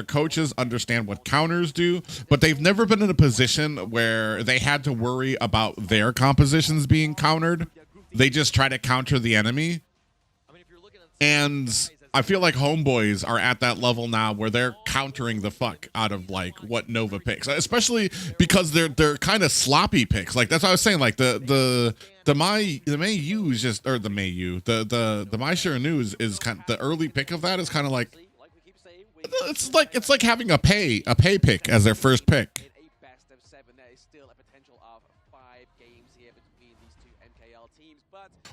coaches understand what counters do, but they've never been in a position where they had to worry about their compositions being countered. They just try to counter the enemy. And I feel like Homeboys are at that level now where they're countering the fuck out of like what Nova picks, especially because they're kind of sloppy picks. Like that's what I was saying. Like the Mayu is just, or the Mayu, the My Sure News is kind of, the early pick of that is kind of like, it's like having a pay pick as their first pick.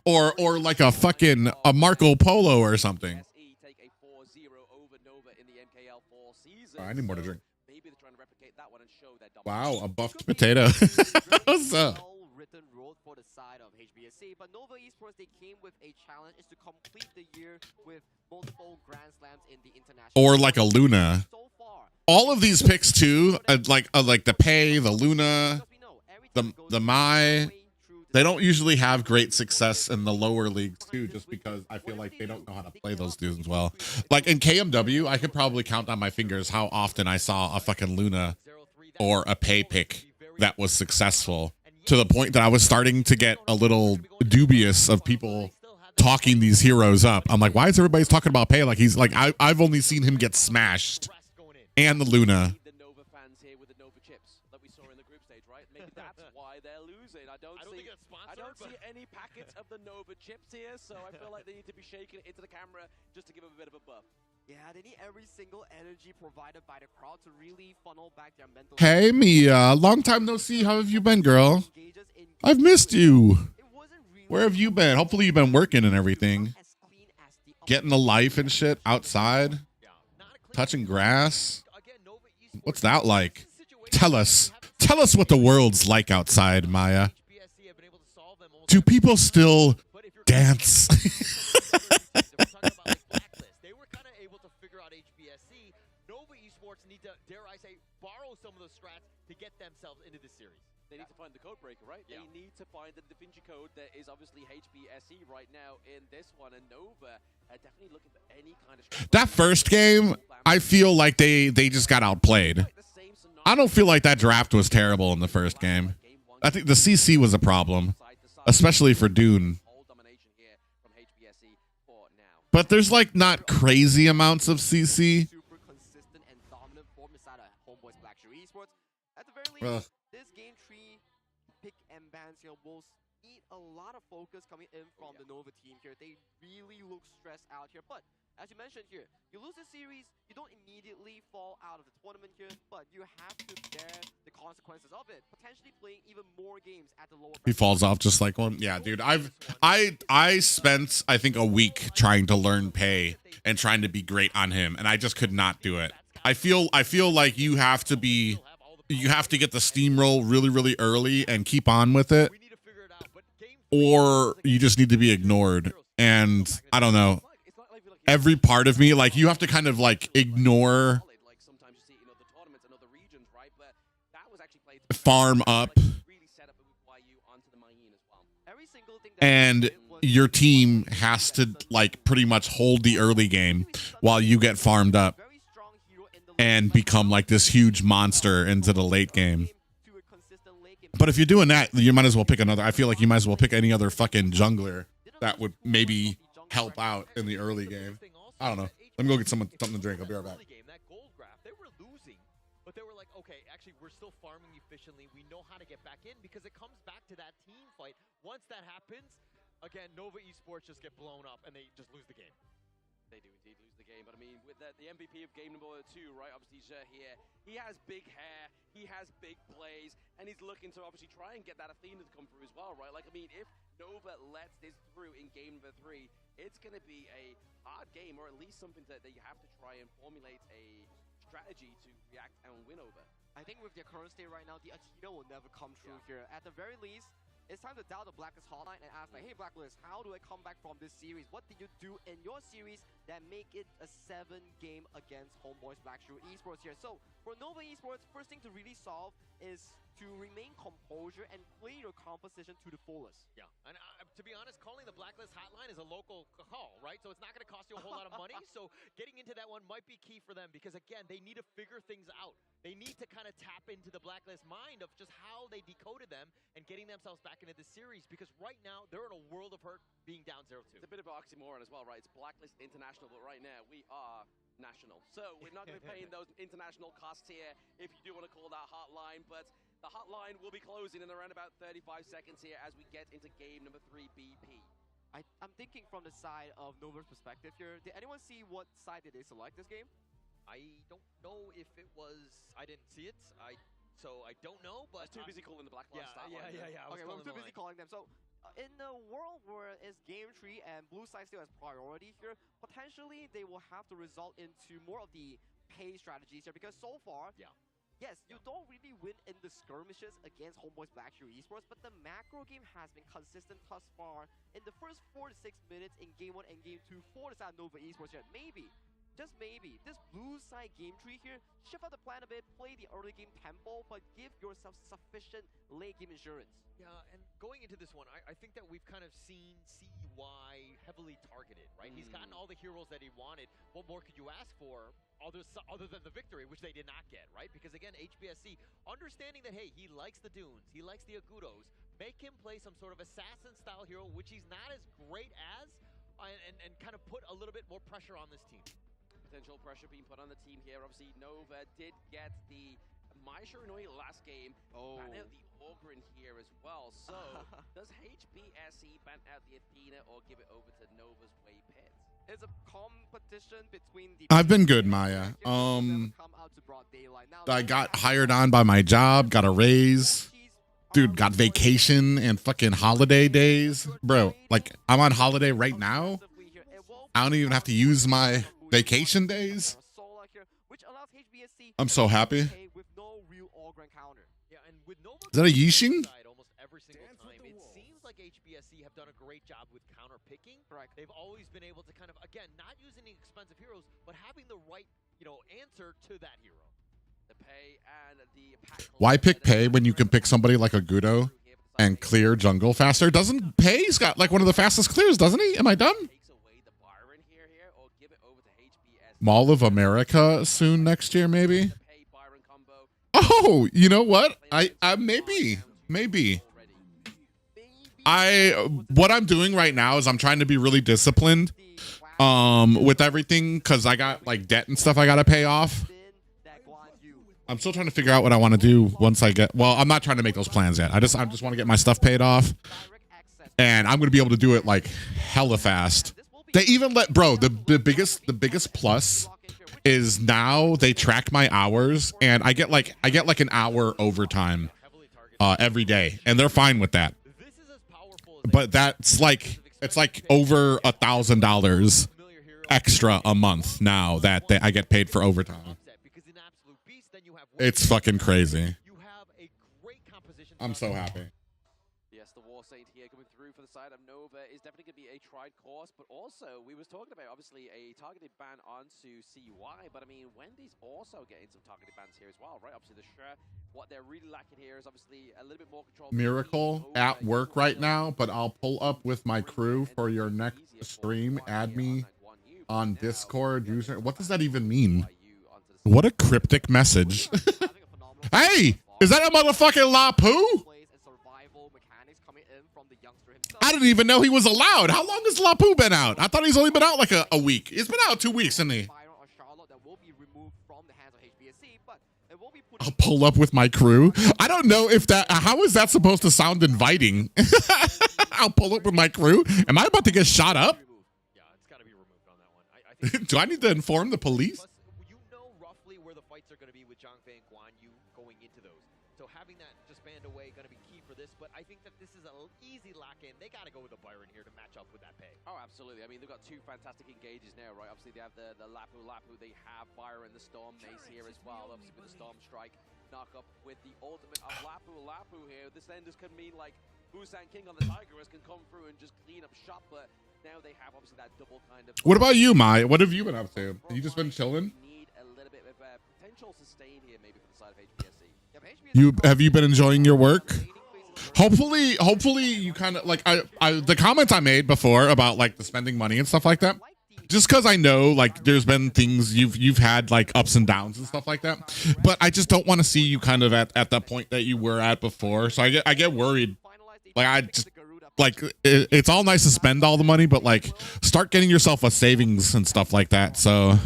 Or like a fucking a Marco Polo or something. I need more to drink. Wow, a buffed potato. What's up? Written road for the side of HBSC, but Nova Esports, they came with a challenge is to complete the year with multiple Grand Slams in the international. Or like a Luna. So far, all of these picks too, like the Pei, the Luna, the Mai. They don't usually have great success in the lower leagues too, just because I feel like they don't know how to play those dudes well. Like in KMW, I could probably count on my fingers how often I saw a fucking Luna or a Pei pick that was successful, to the point that I was starting to get a little dubious of people talking these heroes up. I'm like, why is everybody talking about Pei? Like he's like, I've only seen him get smashed. And the Luna. I don't see any packets of the Nova chips here, so I feel like they need to be shaking it into the camera just to give them a bit of a buff. Yeah, they need every single energy provided by the crowd to really funnel back their mental. Hey, Mia. Long time no see. How have you been, girl? I've missed you. Where have you been? Hopefully you've been working and everything. Getting a life and shit outside. Touching grass. What's that like? Tell us. Tell us what the world's like outside, Maya. Do people still dance? They were kind of able to figure out HBSC. Nova Esports need to, dare I say, borrow some of those strats to get themselves into the series. They need to find the code breaker, right? Yeah. They need to find the Da Vinci code. There is obviously HBSE right now in this one, and Nova are definitely looking for any kind of... That first game, I feel like they just got outplayed. I don't feel like that draft was terrible in the first game. I think the CC was a problem, especially for Dune. But there's like not crazy amounts of CC. Super consistent and dominant form inside of Homeboys Black Shoe Esports. At the very least, this game tree pick and bans here will eat a lot of focus coming in from the Nova team here. They really look stressed out here. But as you mentioned here, you lose the series, you don't immediately fall out of the tournament here, but you have to bear the consequences of it, potentially playing even more games at the lower. He falls off just like one. Yeah, dude. I spent I think a week trying to learn Pei and trying to be great on him, and I just could not do it. I feel like you have to get the steamroll really early and keep on with it. We need to figure it out, but game or you just need to be ignored. And I don't know. Every part of me, like, you have to kind of like ignore, farm up, and your team has to like pretty much hold the early game while you get farmed up and become like this huge monster into the late game. But if you're doing that, you might as well pick another. I feel like you might as well pick any other fucking jungler that would maybe help out in the early game. I don't know. Let me go get something to drink. I'll be right back. That gold graph, they were losing, but they were like, okay, actually, we're still farming efficiently. We know how to get back in because it comes back to that team fight. Once that happens, again, Nova Esports just get blown up and they just lose the game. They do indeed lose the game, but I mean, with the MVP of game number 2, right, obviously Zhe here, he has big hair, he has big plays, and he's looking to obviously try and get that Athena to come through as well, right? Like, I mean, if Nova lets this through in game number 3, it's going to be a hard game, or at least something that you have to try and formulate a strategy to react and win over. I think with their current state right now, the Athena will never come true here. At the very least, it's time to dial the Blacklist hotline and ask, like, hey, Blacklist, how do I come back from this series? What did you do in your series that make it a 7-game against Homeboys Blackshoe Esports here? So, for Nova Esports, first thing to really solve is to remain composure and play your composition to the fullest. Yeah, and to be honest, calling the Blacklist hotline is a local call, right? So it's not going to cost you a whole lot of money. So getting into that one might be key for them because, again, they need to figure things out. They need to kind of tap into the Blacklist mind of just how they decoded them and getting themselves back into the series because right now they're in a world of hurt being down 0-2. It's a bit of an oxymoron as well, right? It's Blacklist International, but right now we are national. So we're not going to be paying those international costs here if you do want to call that hotline, but the hotline will be closing in around about 35 seconds here as we get into game number 3 BP. I'm thinking from the side of Nova's perspective here. Did anyone see what side did they select this game? I don't know if it was. I didn't see it. So I don't know. But too busy calling the Blacklist. Yeah. Okay, we're too busy calling them. So in a world where it's game 3 and blue side still has priority here, potentially they will have to result into more of the pay strategies here because so far, yes, you don't really win in the skirmishes against Homeboys Blackshoe Esports, but the macro game has been consistent thus far in the first 4 to 6 minutes in game 1 and game 2 for the side of Nova Esports here. Maybe, just maybe, this blue side game 3 here, shift out the plan a bit, play the early game tempo, but give yourself sufficient late game insurance. Yeah, and going into this one, I think that we've kind of seen CY heavily targeted, right? He's gotten all the heroes that he wanted. What more could you ask for other than the victory, which they did not get, right? Because again, HBSC, understanding that, hey, he likes the Dunes, he likes the Agudos, make him play some sort of assassin-style hero, which he's not as great as, and kind of put a little bit more pressure on this team. Potential pressure being put on the team here. Obviously, Nova did get the Maishiranui last game. Ban out the Ogren here as well. So, does HBSC ban out the Athena or give it over to Nova's Way Pit? It's a competition between the... I've been good, Maya. I got hired on by my job, got a raise. Dude, got vacation and fucking holiday days. Bro, like, I'm on holiday right now. I don't even have to use my vacation days. I'm so happy. Is that a Yixing? It seems like HBSC have done a great job with counter picking. They've always been able to kind of, again, not using the expensive heroes, but having the right, answer to that hero. The pay and the pack. Why pick pay when you can pick somebody like a Gudo and clear jungle faster? Doesn't Pay's got like one of the fastest clears, doesn't he? Am I dumb? Mall of America soon next year, maybe. Oh, you know what? I maybe. What I'm doing right now is I'm trying to be really disciplined with everything because I got like debt and stuff I gotta pay off. I'm still trying to figure out what I want to do once I get. Well, I'm not trying to make those plans yet. I just want to get my stuff paid off, and I'm gonna be able to do it like hella fast. They even let, bro, the biggest plus is now they track my hours and I get like an hour overtime every day and they're fine with that. But that's like, it's like over $1,000 extra a month now that I get paid for overtime. It's fucking crazy. I'm so happy. Yes, the War Saint here coming through for the side of Nova is definitely going to be a tried course, but also we was talking about obviously a targeted ban onto CY, but I mean Wendy's also getting some targeted bans here as well, right? Obviously the Shre, what they're really lacking here is obviously a little bit more control. Miracle at work right now, but I'll pull up with my crew for your next stream. Add me on Discord user. What does that even mean? What a cryptic message. Hey, is that a motherfucking Lapu? I didn't even know he was allowed. How long has Lapu been out? I thought he's only been out like a week. He's been out 2 weeks, hasn't he? I'll pull up with my crew. I don't know if that, how is that supposed to sound inviting? I'll pull up with my crew. Am I about to get shot up? Yeah, it's got to be removed on that one. I think Do I need to inform the police? Plus, you know roughly where the fights are going to be with Zhangfei and Guan Yu going into those. So having that just banned away going to be key for this, but I think that this is an easy lock-in. They got to go with a Byron here to match up with that pay. Oh, absolutely. I mean, they've got two fantastic engages now, right? Obviously, they have the Lapu. They have Byron, the Storm Mace here as well. Obviously, with the Storm Strike knock-up with the ultimate of Lapu here. This then just can mean, like, Busan King on the Tigress can come through and just clean up shop, but now they have, obviously, that double kind of... What about you, Mai? What have you been up to? You just been chilling? Need a little bit of potential sustain here, maybe, for the side of HBSC. Have you been enjoying your work? Hopefully you kind of like the comments I made before about like the spending money and stuff like that. Just because I know like there's been things you've had like ups and downs and stuff like that, but I just don't want to see you kind of at that point that you were at before. So I get worried. Like I just like it's all nice to spend all the money, but like start getting yourself a savings and stuff like that. So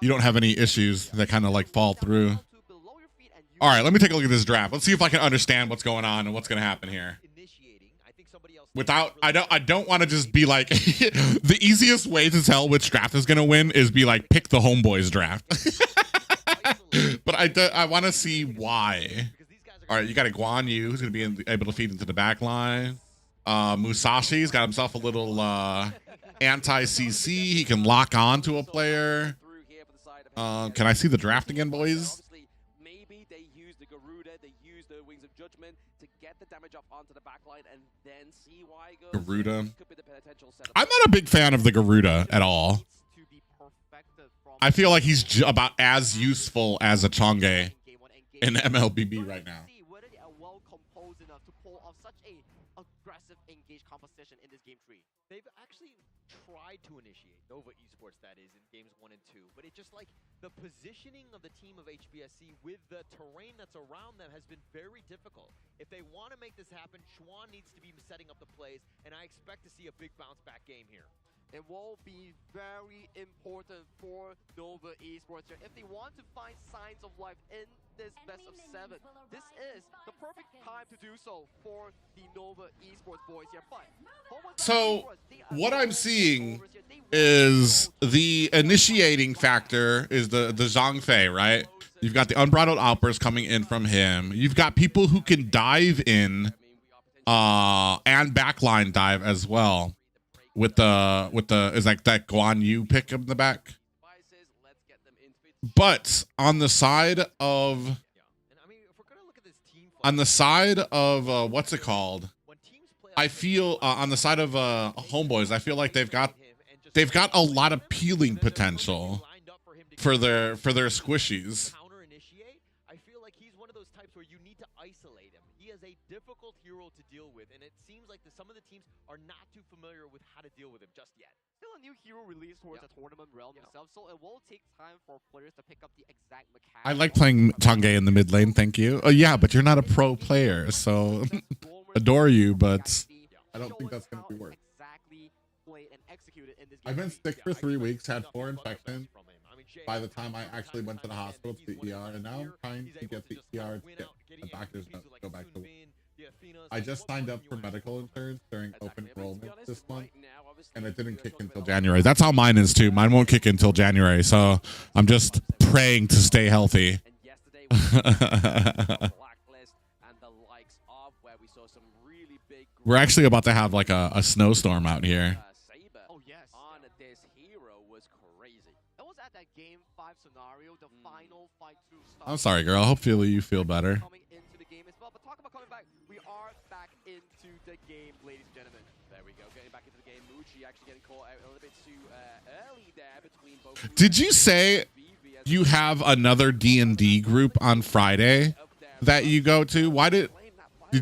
you don't have any issues that kind of like fall through. All right, let me take a look at this draft. Let's see if I can understand what's going on and what's going to happen here. Without, I don't want to just be like, the easiest way to tell which draft is going to win is be like, pick the homeboys draft. But I want to see why. All right, you got a Guan Yu who's going to be able to feed into the back line. Musashi's got himself a little anti-CC. He can lock on to a player. Can I see the draft again, boys? Damage up onto the backline and then see why Garuda. I'm not a big fan of the Garuda at all. I feel like he's about as useful as a Chang'e in MLBB right now. They've actually tried to initiate Nova Esports, that is, in games 1 and 2, but it just like the positioning of the team of HBSC with the terrain that's around them has been very difficult. If they want to make this happen, Chuan needs to be setting up the plays, and I expect to see a big bounce back game here. It will be very important for Nova Esports here. If they want to find signs of life in this best of 7, this is the perfect time to do so for the Nova Esports boys here. But so what I'm seeing is the initiating factor is the Zhang Fei, right? You've got the unbridled outburst coming in from him. You've got people who can dive in and backline dive as well. With the is like that Guan Yu pick in the back. But on the side of what's it called? I feel on the side of homeboys, I feel like they've got a lot of peeling potential for their squishies. I feel like he's one of those types where you need to isolate him. He is a difficult hero to deal with, and it seems like some of the teams are not too familiar with how to deal with him just yet. Still a new hero released towards the tournament realm itself, so it will take time for players to pick up the exact mechanics. I like playing Chang'e in the mid lane, thank you. Oh yeah, but you're not a pro player, so adore you, but I don't think that's going to be worth. I've been sick for 3 weeks, had 4 infections. By the time I actually went to the hospital to the ER, and now I'm trying to get the ER to get the doctor's note to go back to work. I just signed up for medical insurance during open enrollment this month, and it didn't kick until January. That's how mine is too. Mine won't kick until January, so I'm just praying to stay healthy. We're actually about to have like a snowstorm out here. I'm sorry, girl. Hopefully you feel better. well. But talk about coming back, we are back into the game, ladies and gentlemen. There we go, getting back into the game. Mucci actually getting caught out a little bit too early there between both. Did you say you have another D&D group on Friday that you go to? Why did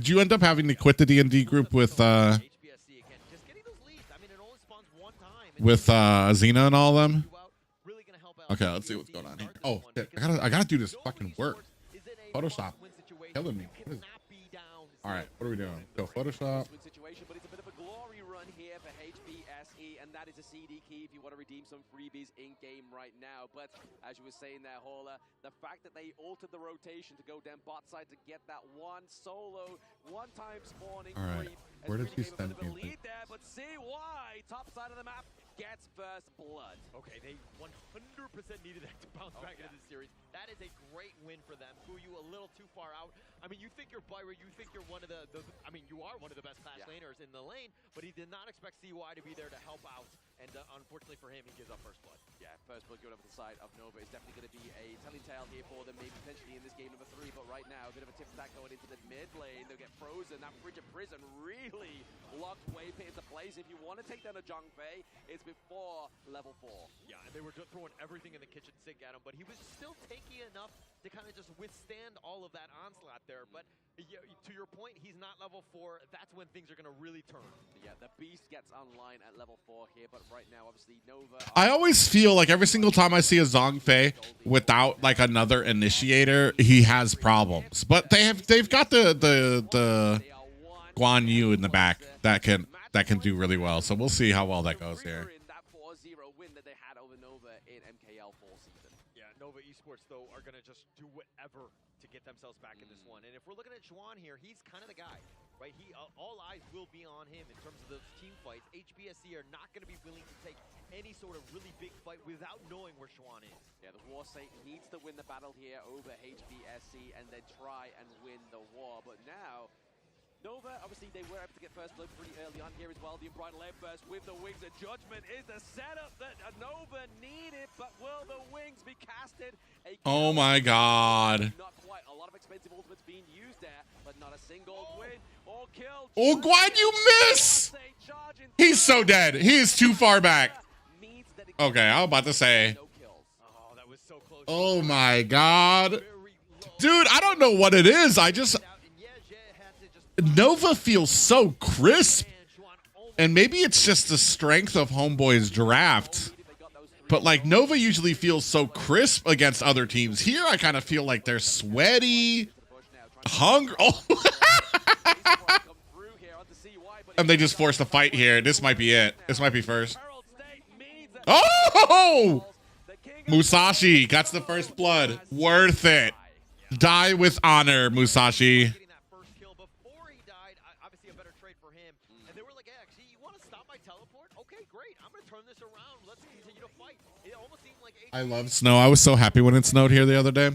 you end up having to quit the D&D group with Xena and all of them? Okay, let's see what's going on here. Oh, shit. I gotta do this fucking work. Photoshop killing me. All right, what are we doing? Go Photoshop. That is a CD key if you want to redeem some freebies in game right now. But as you were saying there, Hauler, the fact that they altered the rotation to go down bot side to get that one solo, one-time spawning. All right, where did he send me? Lead there, but see why top side of the map gets first blood. Okay, they 100% needed that to bounce back into the series. That is a great win for them. You a little too far out. I mean, you think you're Byra, you think you're one of the I mean, you are one of the best class laners in the lane, but he did not expect CY to be there to help out. And unfortunately for him, he gives up first blood. Yeah, first blood going over the side of Nova is definitely going to be a telling tale here for them, maybe potentially in this game number 3. But right now, a bit of a tip stack going into the mid lane. They'll get frozen. That Frigid Prison really locked way into place. If you want to take down a Zhongfei, it's before level 4. Yeah, and they were just throwing everything in the kitchen sink at him, but he was still tanky enough to kind of just withstand all of that onslaught there. But yeah, to your point, he's not level 4. That's when things are going to really turn. Yeah, the Beast gets online at level 4 here, but right now, obviously, Nova. I always feel like every single time I see a Zhongfei without like another initiator, he has problems. But they've got the Guan Yu in the back that can do really well. So we'll see how well that goes here. Nova Esports, though, are going to just do whatever to get themselves back in this one. And if we're looking at Juan here, he's kind of the guy, right? All eyes will be on him in terms of those team fights. HBSC are not going to be willing to take any sort of really big fight without knowing where Juan is. Yeah, the War Saint needs to win the battle here over HBSC and then try and win the war. But now, Nova, obviously, they were able to get first blood pretty early on here as well. The Unbridled Air Burst with the Wings of Judgment is the setup that Nova needed, but will the Wings be casted? Oh my God. Not quite. A lot of expensive ultimates being used there, but not a single win or kill. Oh, Guan, you miss! He's so dead. He is too far back. Okay, I was about to say. Oh, that was so close. Oh my God. Dude, I don't know what it is. Nova feels so crisp. And maybe it's just the strength of Homeboy's draft. But like Nova usually feels so crisp against other teams. Here I kind of feel like they're sweaty, hungry. Oh. And they just forced a fight here. This might be it. This might be first. Oh! Musashi gets the first blood. Worth it. Die with honor, Musashi. I love snow. I was so happy when it snowed here the other day.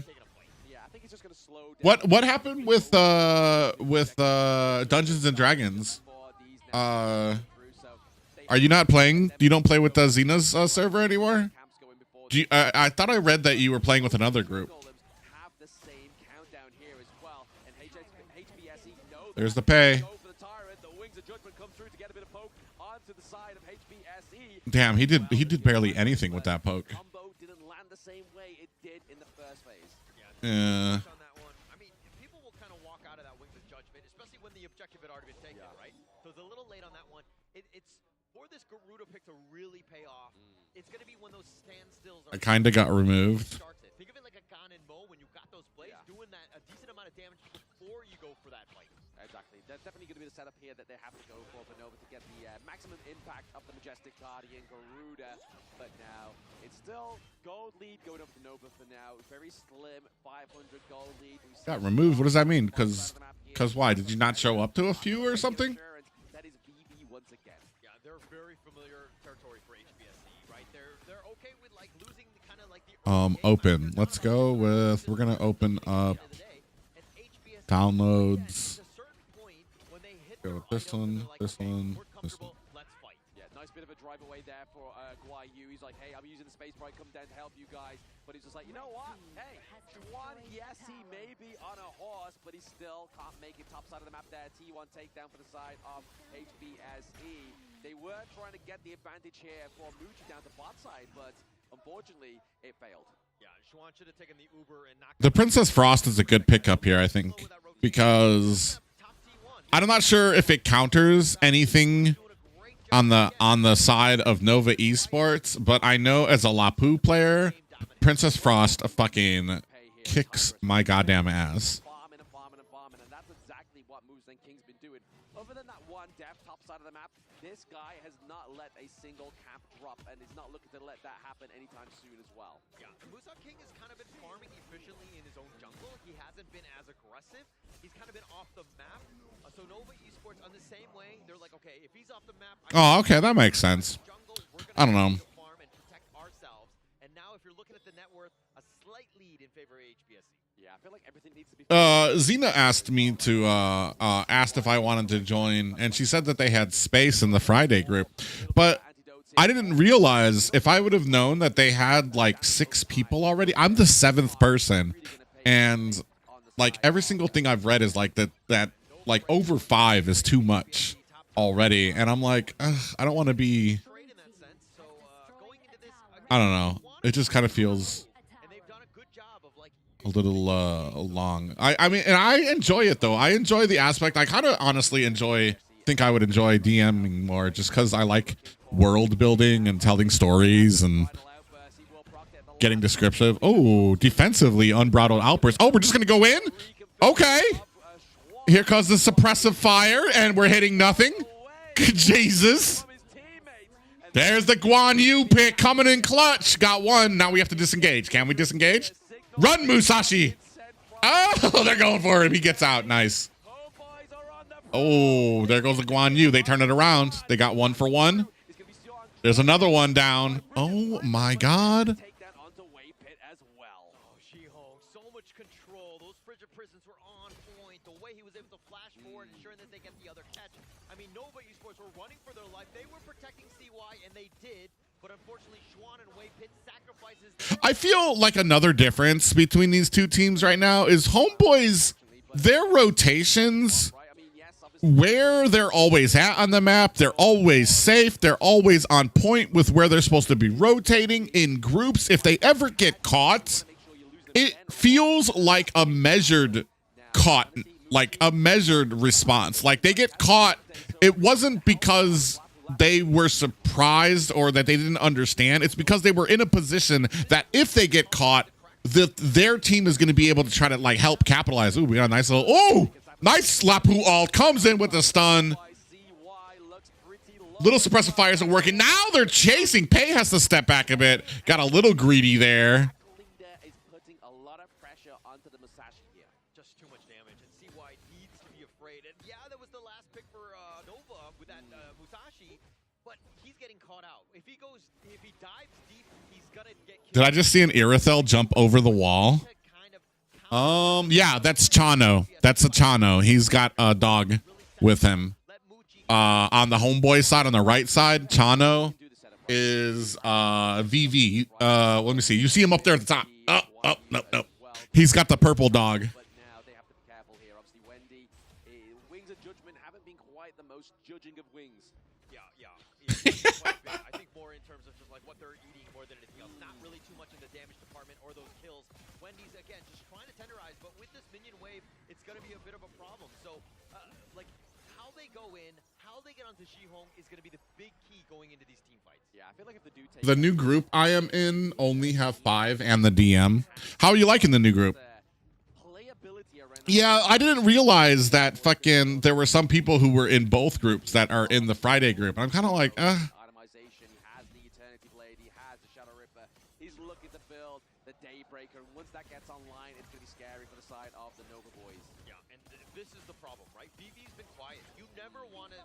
What happened with Dungeons and Dragons? Are you not playing? You don't play with the Xena's server anymore? I thought I read that you were playing with another group. There's the pay. Damn, he did barely anything with that poke. Yeah. I mean, people will kind of walk out of that Wings of Judgment, especially when the objective had already been taken, right? So it's a little late on that one. It's for this Garuda pick to really pay off. It's going to be when those standstills are. I kind of got removed. Think of it like a Gon and Mo when you got those plays, doing that a decent amount of damage before you go for that fight. Exactly. That's definitely going to be the setup here that they have to go for Nova to get the maximum impact of the Majestic Guardian Garuda. But now, it's still gold lead going over to Nova for now. Very slim 500 gold lead. Got removed? What does that mean? Because why? Did you not show up to a few or something? That is VB once again. Yeah, they're very familiar territory for HBSC, right? They're okay with like losing kind of like the open. Let's go with, we're going to open up downloads. Go with this one, this one, this one. Nice bit of a drive away there for Guayu. He's like, hey, I'm using the space probably come down to help you guys. But he's just like, you know what? Hey, Juan, yes, he may be on a horse, but he still can't make it top side of the map there. T1 takedown for the side of HBSE. They were trying to get the advantage here for Muji down to bot side, but unfortunately, it failed. Yeah, Juan should have taken the Uber and knocked The Princess Frost is a good pickup here, I think, because I'm not sure if it counters anything on the side of Nova Esports, but I know as a Lapu player, Princess Frost fucking kicks my goddamn ass. Farming and that's exactly what Moves and King's been doing. Other than that one death top side of the map, this guy has not let a single camp drop and is not looking to let that happen anytime soon as well. Yeah, Musa King has kind of been farming efficiently in his own jungle. He hasn't been as aggressive. He's kind of been off the map. So Nova Esports on the same way, they're like, okay, if he's off the map, Oh, okay, that makes sense. I don't know. Farm and protect ourselves. And now if you're looking at the net worth, a slight lead in favor of HBSE. Yeah, I feel like everything needs to be... Xena asked me to asked if I wanted to join, and she said that they had space in the Friday group, but I didn't realize, if I would have known that they had like 6 people already. I'm the 7th person, and like every single thing I've read is like that like over 5 is too much already, and I'm like, I don't want to be, I don't know, it just kind of feels a little long. I mean, and I enjoy it though. I enjoy the aspect. I kind of honestly think I would enjoy DMing more, just because I like world building and telling stories and getting descriptive. Oh, defensively unbridled outburst. Oh, we're just gonna go in? Okay. Here comes the suppressive fire, and we're hitting nothing. Jesus. There's the Guan Yu pick coming in clutch. Got one. Now we have to disengage. Can we disengage? Run, Musashi. Oh, they're going for him. He gets out. Nice. Oh, there goes the Guan Yu. They turn it around. They got 1 for 1. There's another one down. Oh, my God. So much control. Those frigid prisons were on point. The way he was able to flash forward, ensuring that they get the other catch. I mean, Nova Esports were running for their life. They were protecting CY, and they did. But unfortunately, Schwan and Wei Pit sacrifices. I feel like another difference between these two teams right now is Homeboys, their rotations, where they're always at on the map, they're always safe, they're always on point with where they're supposed to be rotating in groups. If they ever get caught, it feels like a measured response. Like they get caught, it wasn't because they were surprised or that they didn't understand. It's because they were in a position that if they get caught, their team is going to be able to try to like help capitalize. Ooh, we got a nice little, oh, nice Lapu ult comes in with the stun. Little suppressive fires are working. Now they're chasing. Pei has to step back a bit. Got a little greedy there. Just too much damage, and CY needs to be afraid. And yeah, that was the last pick for Nova with that Musashi, but he's getting caught out. If he dives deep, he's gonna get killed. Did I just see an Irithel jump over the wall? Yeah, that's Chano. That's a Chano. He's got a dog with him. On the Homeboy side, on the right side, Chano is VV. Let me see. You see him up there at the top. Oh, no. He's got the purple dog. But now they have to be careful here. Obviously, Wendy, Wings of Judgment haven't been quite the most judging of Wings. Yeah. Quite a bit. I think more in terms of just like what they're eating more than anything else. Not really too much in the damage department or those kills. Wendy's, again, just trying to tenderize, but with this minion wave, it's going to be a bit of a problem. So, like, how they go in, how they get onto Shihong is going to be the big key going into these team fights. Yeah, I feel like if the dude takes The new group I am in only have 5 and the DM. How are you liking the new group? Yeah, I didn't realize that fucking there were some people who were in both groups that are in the Friday group. I'm kind of like, Itemization has the Eternity Blade, he has the Shadow Ripper, he's looking to build the Daybreaker, and once that gets online, it's going to be scary for the side of the Nova boys. Yeah, and this is the problem, right? VV's been quiet. You never want to,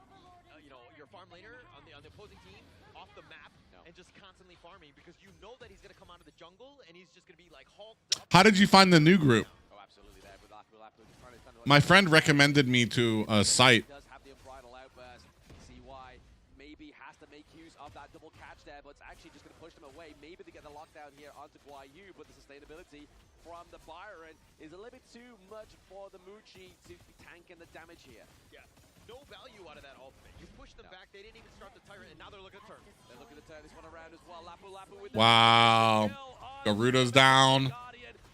your farm laner on the opposing team off the map and just constantly farming, because you know that he's going to come out of the jungle and he's just going to be like hulked up. how did you find the new group? Oh, absolutely. There, but we'll have to try to defend My friend recommended me to a site. does have the unbridled outburst. CY maybe has to make use of that double catch there, but it's actually just going to push them away. Maybe they get the lockdown here onto Guayu, but the sustainability from the Byron is a little bit too much for the Muchi to be tanking the damage here. Yeah, no value out of that ultimate. You push them back, they didn't even start the Tyrant, and now they're looking to turn. They're looking to turn this one around as well. Lapu with the Wow. Garuda's down.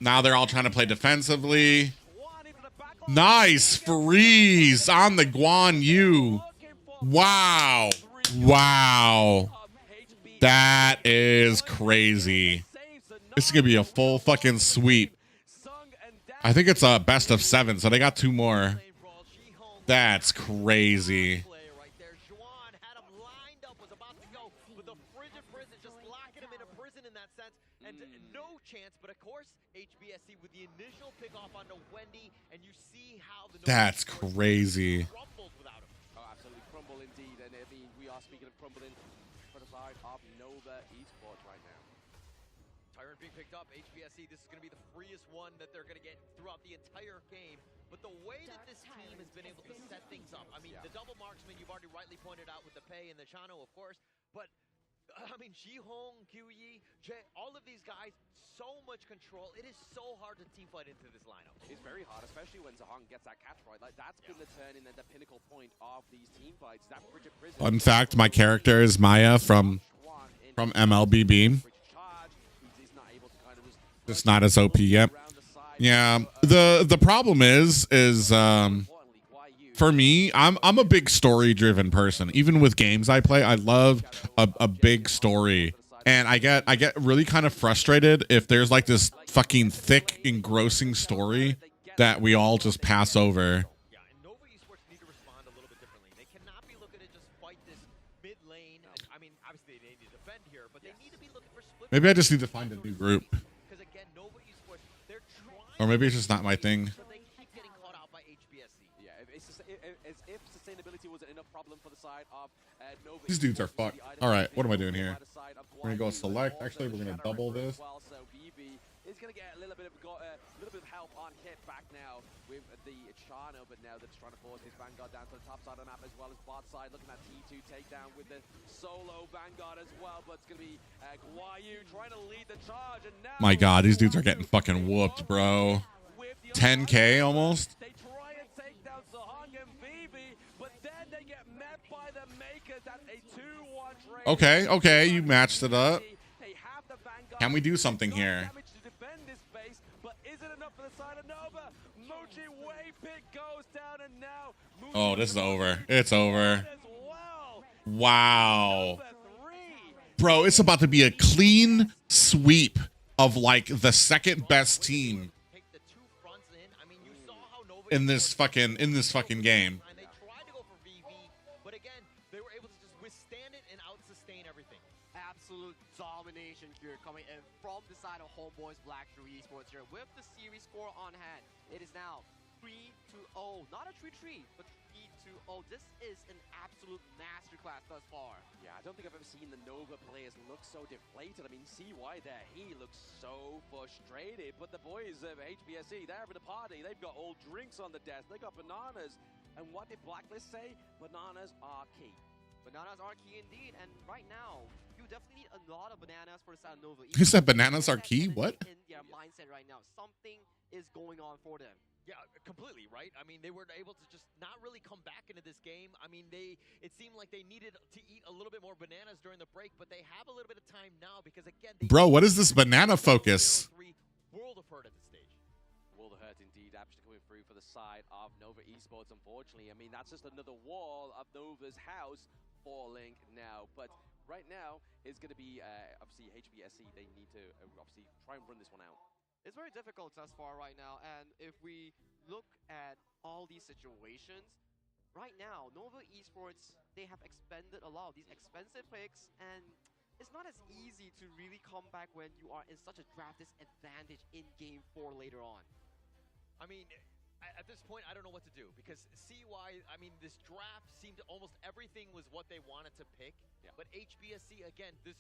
Now they're all trying to play defensively. Nice freeze on the Guan Yu. Wow. Wow. That is crazy. This is going to be a full fucking sweep. I think it's a best of 7, so they got 2 more. That's crazy. And no chance, but of course, HBSC with the initial pick off onto Wendy, and you see how the That's crazy. crumbled without him. Oh, absolutely crumble indeed. And I mean, we are speaking of crumbling for the side of Nova Esports right now. Tyrant being picked up, HBSC, this is going to be the freest one that they're going to get throughout the entire game. But the way that this team has been able to set things up, I mean, the double marksman, you've already rightly pointed out with the Pei and the Chano, of course, but I mean, Jihong, QE, Jay, all of these guys, so much control. It is so hard to team fight into this lineup. It's very hard, especially when Zahong gets that catch right. Like, that's been the turn in the pinnacle point of these team fights. That Bridget Prison. Fun fact, my character is Maya from MLBB. Just not as OP yet. Yeah. The problem is for me, I'm a big story-driven person. Even with games I play, I love a big story. And I get really kind of frustrated if there's like this fucking thick, engrossing story that we all just pass over. Yeah, and Nova Esports need to respond a little bit differently. They cannot be looking to just fight this mid lane. I mean, obviously they need to defend here, but they need to be looking for split. Maybe I just need to find a new group. Because again, Nova Esports, they're trying. Or maybe it's just not my thing. But they keep getting caught out by HBSC. Yeah, as if sustainability was enough problem for the side of Nova. These dudes are fucked. All right, what am I doing here? We're gonna go select. Actually, we're gonna double this. So BB is gonna get a little bit of help on hit back now with the Chano, but now they're just trying to force this Vanguard down to the top side of the map as well as bot side. Looking at T2 takedown with the solo Vanguard as well, but it's gonna be Guayu trying to lead the charge, and now My God, these dudes are getting fucking whooped, bro. 10K almost. They try and take down Zahong and BB, but then they get met by the Makers. That's a 2-1 trade. Okay, you matched it up. Can we do something here? Oh, this is over. It's over. Wow. Bro, it's about to be a clean sweep of like the second best team in this fucking game. And they tried to go for VV, but again, they were able to just withstand it and out-sustain everything. Absolute domination here coming in from the side of Homeboys Black Tree Esports here with the series score on hand. It is now 3-0, not a 3-3, but 3-0. This is an absolute masterclass thus far. Yeah, I don't think I've ever seen the Nova players look so deflated. I mean, see why there. He looks so frustrated. But the boys of HBSC, they're having a party. They've got all drinks on the desk. They got bananas. And what did Blacklist say? Bananas are key. Bananas are key indeed. And right now, you definitely need a lot of bananas for the side of Nova. You said bananas are key? What? In their mindset right now, something is going on for them. Yeah, completely, right? I mean, they were able to just not really come back into this game. I mean, it seemed like they needed to eat a little bit more bananas during the break, but they have a little bit of time now because, again, bro, what is this banana focus? World of Hurt at this stage. World of Hurt indeed, actually coming through for the side of Nova Esports, unfortunately. I mean, that's just another wall of Nova's house falling now. But right now, it's going to be, obviously, HBSC. They need to, obviously, try and run this one out. It's very difficult thus far right now, and if we look at all these situations, right now, Nova Esports, they have expended a lot of these expensive picks, and it's not as easy to really come back when you are in such a draft disadvantage in Game 4 later on. I mean, At this point, I don't know what to do because CY, I mean, this draft seemed almost everything was what they wanted to pick. Yeah. But HBSC, again, this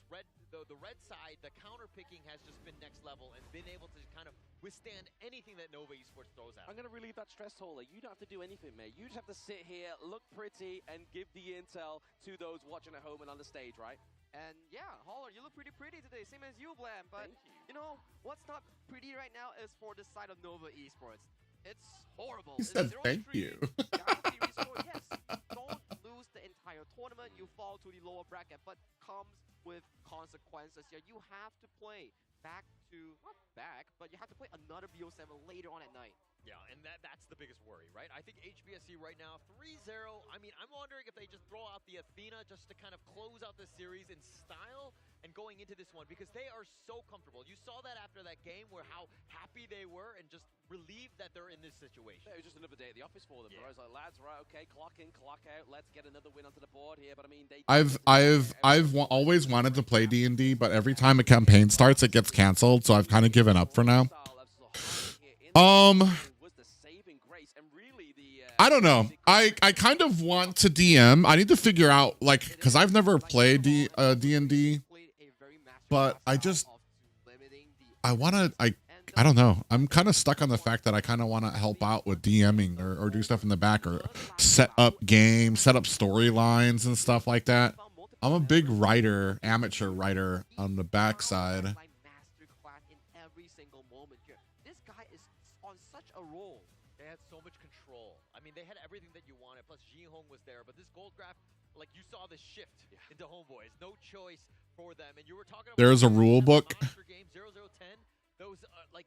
the red side, the counter picking has just been next level and been able to kind of withstand anything that Nova Esports throws at. I'm going to relieve that stress, Holler. You don't have to do anything, mate. You just have to sit here, look pretty, and give the intel to those watching at home and on the stage, right? And yeah, Holler, you look pretty today, same as you, Blam. But you know, what's not pretty right now is for the side of Nova Esports. It's horrible. He said thank you. Yes, don't lose the entire tournament. You fall to the lower bracket, but comes with consequences here. You have to play not back, but you have to play another BO7 later on at night. Yeah, and that's the biggest worry, right? I think HBSC right now, 3-0. I mean, I'm wondering if they just throw out the Athena just to kind of close out the series in style and going into this one because they are so comfortable. You saw that after that game where how happy they were and just relieved that they're in this situation. Yeah, it was just another day at the office for them. Yeah. I was like, lads, right, okay, clock in, clock out. Let's get another win onto the board here. But I mean, I've always wanted to play D&D, but every time a campaign starts, it gets canceled. So I've kind of given up for now. I don't know. I kind of want to DM. I need to figure out, like, because I've never played D&D, but I don't know. I'm kind of stuck on the fact that I kind of want to help out with DMing or do stuff in the back or set up games, set up storylines and stuff like that. I'm a big writer, amateur writer on the backside. This guy is on such a roll. They had so much control. I mean, they had everything that you wanted. Plus, Jihong was there. But this gold draft, like you saw the shift into Homeboys. No choice for them. And you were talking about there's a rule book. Game 0010. Those like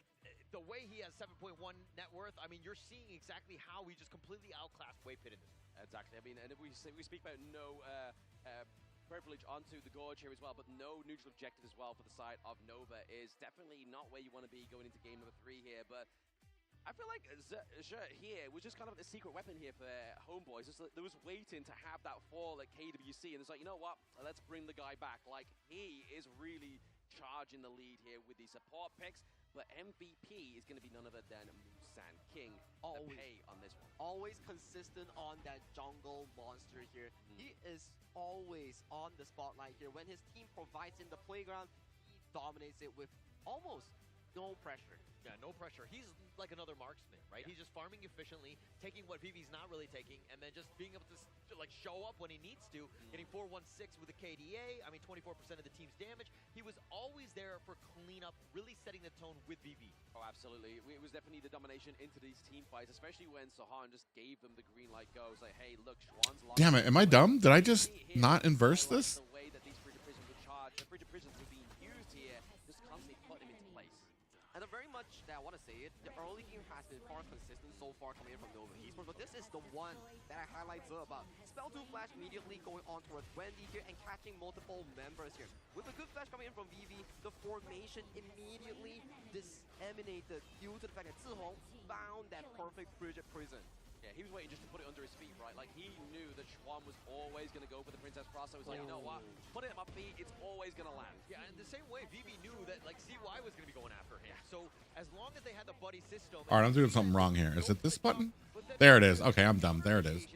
the way he has 7.1 net worth. I mean, you're seeing exactly how he just completely outclassed Waypit in this. Exactly. I mean, and if we speak about no privilege onto the gorge here as well, but no neutral objective as well for the side of Nova is definitely not where you want to be going into game number 3 here. But I feel like here was just kind of the secret weapon here for Homeboys. There was waiting to have that fall at KWC, and it's like, you know what? Let's bring the guy back. Like, he is really charging the lead here with the support picks, but MVP is going to be none other than Musan King. The pay on this one. Always consistent on that jungle monster here. He is always on the spotlight here. When his team provides him the playground, he dominates it with almost no pressure. Yeah, no pressure. He's like another marksman, right? Yeah. He's just farming efficiently, taking what VV's not really taking, and then just being able to like show up when he needs to, getting 416 with a KDA. I mean, 24% of the team's damage. He was always there for cleanup, really setting the tone with VV. Oh, absolutely. It was definitely the domination into these team fights, especially when Sohan just gave them the green light go. It's like, hey, look, Schwann's lost. Damn it, am I dumb? Did I just not inverse this? The way that these Frigid Prisons were charged, the Frigid Prisons are being used here, just constantly put him into place. And very much that I want to say it, the early game has been far consistent so far coming in from Nova Esports, but this is the one that I highlight about. Spell 2 flash immediately going on towards Wendy here and catching multiple members here. With a good flash coming in from VV, the formation immediately disseminated due to the fact that Zihong found that perfect Frigid Prison. Yeah, he was waiting just to put it under his feet, right? Like, he knew that Schwann was always going to go for the Princess Cross, so he was like, you know what? Put it at my feet, it's always going to land. Yeah, and the same way, VV knew that, like, CY was going to be going after him. So, as long as they had the buddy system... All right, I'm doing something wrong here. Is it this button? There it is. Okay, I'm dumb. There it is.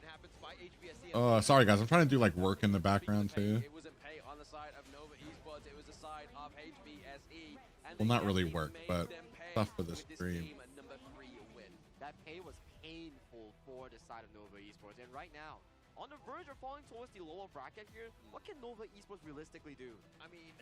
Sorry, guys. I'm trying to do, like, work in the background, too. It wasn't pay on the side of Nova Esports. It was the side of HBSE. Well, not really work, but stuff for the stream. That pay was painful for the side of Nova Esports, and right now, on the verge of falling towards the lower bracket here, what can Nova Esports realistically do? I mean,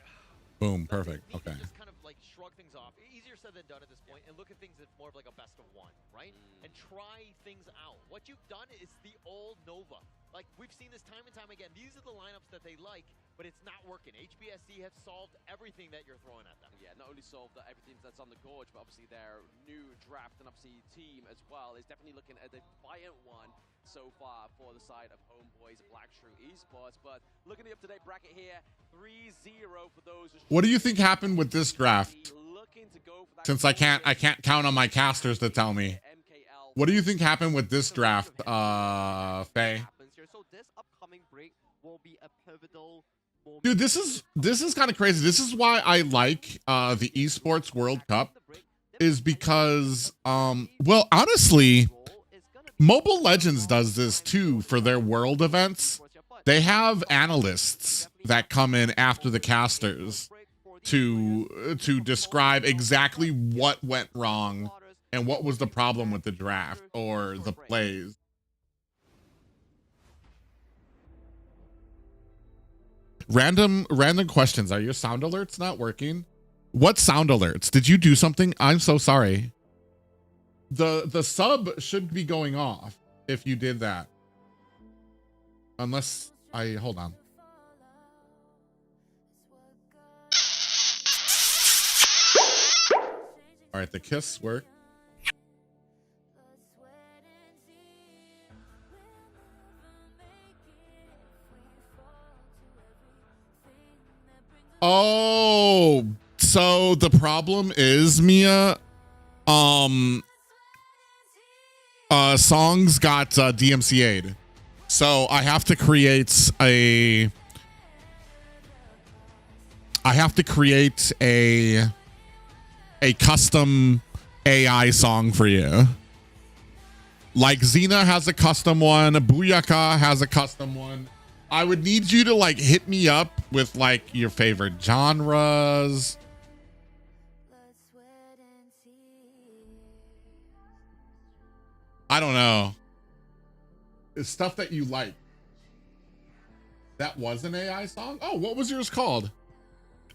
boom, perfect. Okay. Just kind of like shrug things off. Easier said than done at this point, and look at things as more of like a best of one, right? And try things out. What you've done is the old Nova. Like, we've seen this time and time again. These are the lineups that they like, but it's not working. HBSC have solved everything that you're throwing at them. Yeah, not only solved everything that's on the gorge, but obviously their new draft and obviously team as well is definitely looking at a defiant one so far for the side of Homeboys Black Shrew Esports. But looking at the up-to-date bracket here, 3-0 for those. What do you think happened with this draft? Since I can't count on my casters to tell me. What do you think happened with this draft, Faye? So this upcoming break will be a pivotal moment. Dude, this is kind of crazy. This is why I like the Esports World Cup, is because well, honestly, Mobile Legends does this too for their world events. They have analysts that come in after the casters to describe exactly what went wrong and what was the problem with the draft or the plays. Random questions. Are your sound alerts not working? What sound alerts? Did you do something? I'm so sorry. The sub should be going off if you did that. Unless I hold on. All right, the kiss work. Oh, so the problem is, Mia, songs got DMCA'd. So I have to create a custom AI song for you. Like Xena has a custom one, Booyaka has a custom one. I would need you to like hit me up with like your favorite genres. I don't know. It's stuff that you like. That was an AI song? Oh, what was yours called?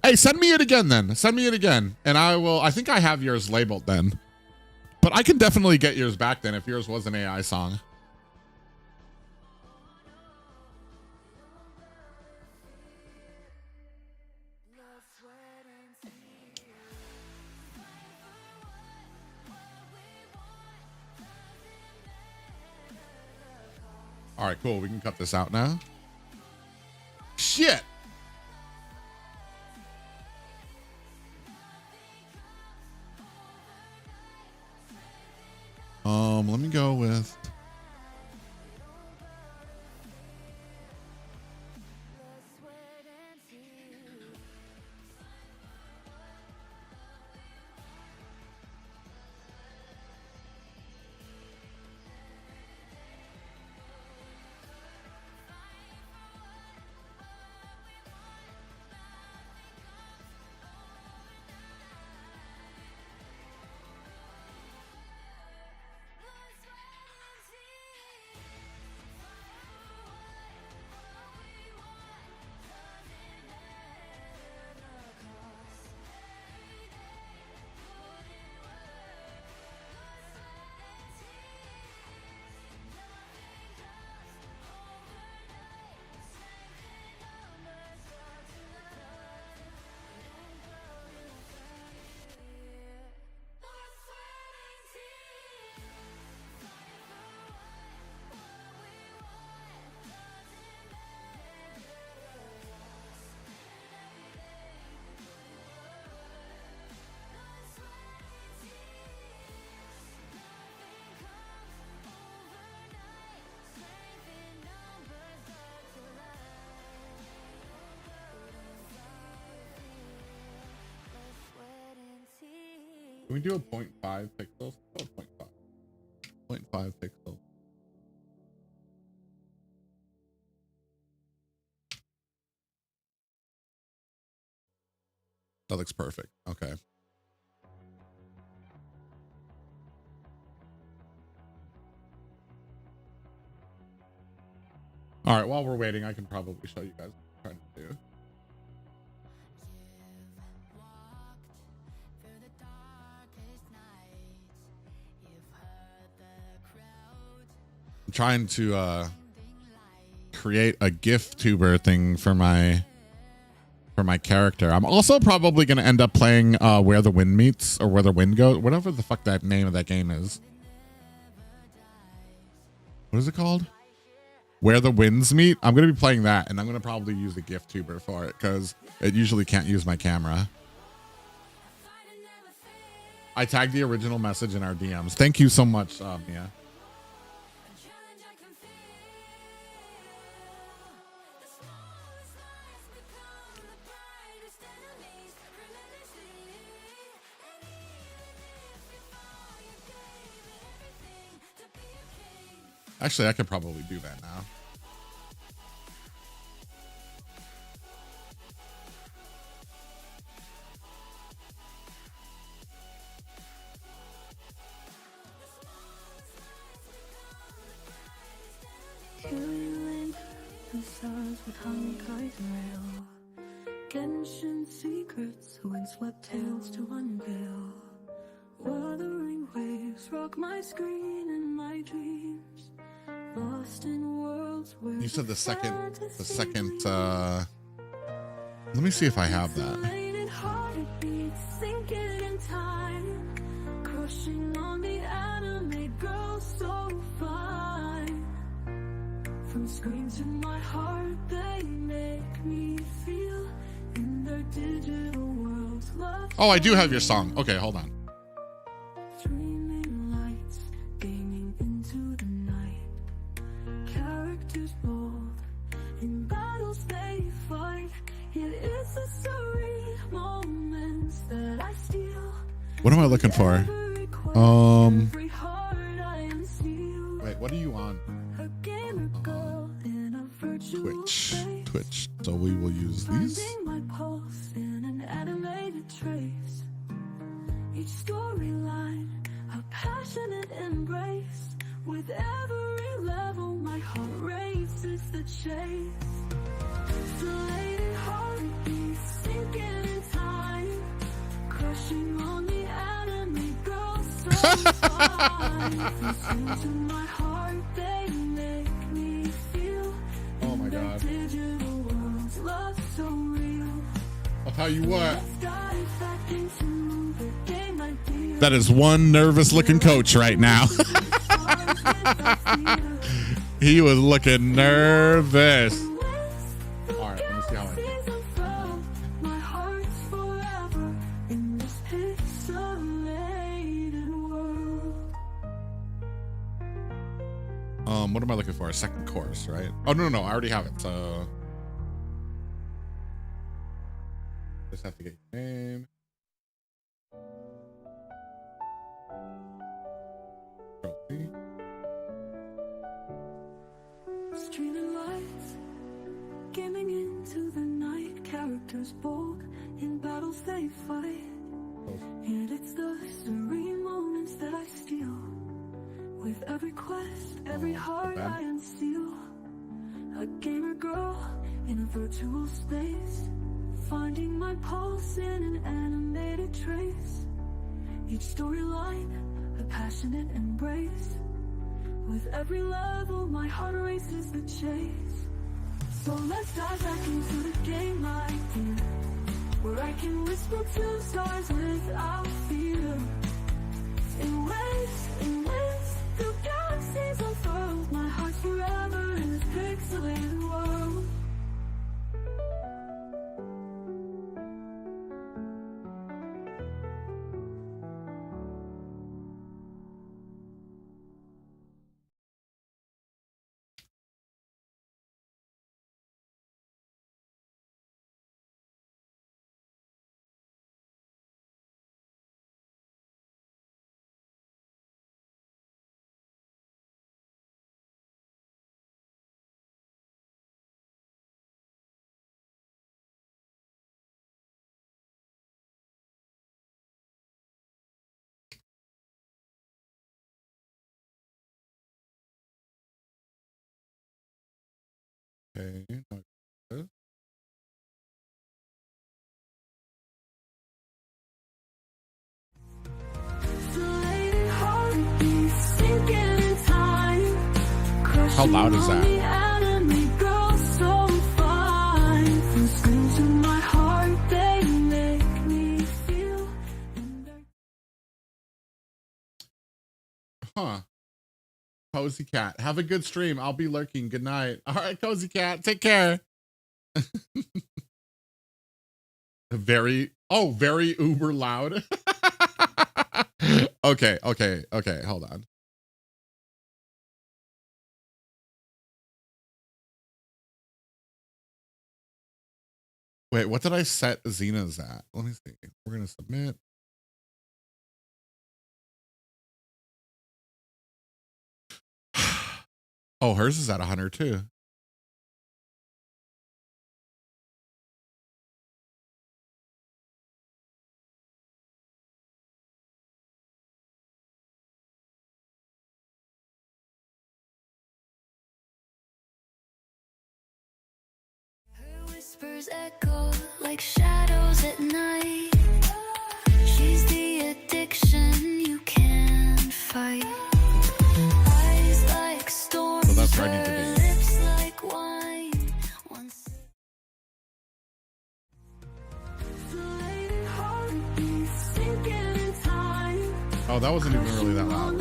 Hey, send me it again then. Send me it again. And I think I have yours labeled then. But I can definitely get yours back then if yours was an AI song. All right, cool. We can cut this out now. Shit. Let me go with Can we do a 0.5 pixels? Oh, 0.5. 0.5 pixels. That looks perfect. Okay. All right, while we're waiting, I can probably show you guys what I'm trying to do. I'm trying to create a GIF tuber thing for my character. I'm also probably going to end up playing Where the Wind Meets or Where the Wind Goes, whatever the fuck that name of that game is. What is it called? Where the Winds Meet. I'm going to be playing that, and I'm going to probably use the GIF tuber for it because it usually can't use my camera. I tagged the original message in our DMs. Thank you so much, Mia. Actually, I could probably do that now. Genshin secrets, windswept tales to unveil. Wuthering waves rock my screen and my dreams. Lost in worlds where You said the second, let me see if I have that. Sinking in time, crushing on the anime girl so fine. From screens in my heart, they make me feel in their digital worlds. Oh, I do have your song. Okay, hold on. Streaming lights, gaming into the night. Characters bold, in battles they fight. Yet it's the serene moments that I steal. What am I looking for? Wait, what are you on? Twitch. So we will use these. Each storyline, a passionate embrace. With every level, my heart races the chase. Isolated heartbeats, sinking in time, crushing on the anime girl so fine. From screams to my heart, they make me feel. Oh my God. Digital worlds, love so real. I'll tell you what. Let's dive back into the game, my dear. That is one nervous looking coach right now. He was looking nervous. All right, let me see how I do. My heart's forever in this pixelated world. What am I looking for? A second chorus, right? Oh no, I already have it. So just have to get your name. Control-C. Streaming lights, gaming into the night. Characters bold, in battles they fight. And it's the serene moments that I steal. With every quest, every heart I unseal. A gamer girl in a virtual space, finding my pulse in an animated trace. Each storyline, a passionate embrace. With every level, my heart races the chase. So let's dive back into the game, my dear, where I can whisper to stars without fear. In waves, through galaxies unfurled, my heart's forever in this pixelated world. Okay. Okay. How loud is that? Huh. Cozy Cat. Have a good stream. I'll be lurking. Good night. All right, Cozy Cat. Take care. Very uber loud. Okay. Hold on. Wait, what did I set Xena's at? Let me see. We're going to submit. Oh, hers is at 100 too. Her whispers echo like shadows at night. She's the addiction you can't fight. Eyes like storms, So that's where I need to be. her lips like wine. Once Oh, that wasn't even really that loud. We're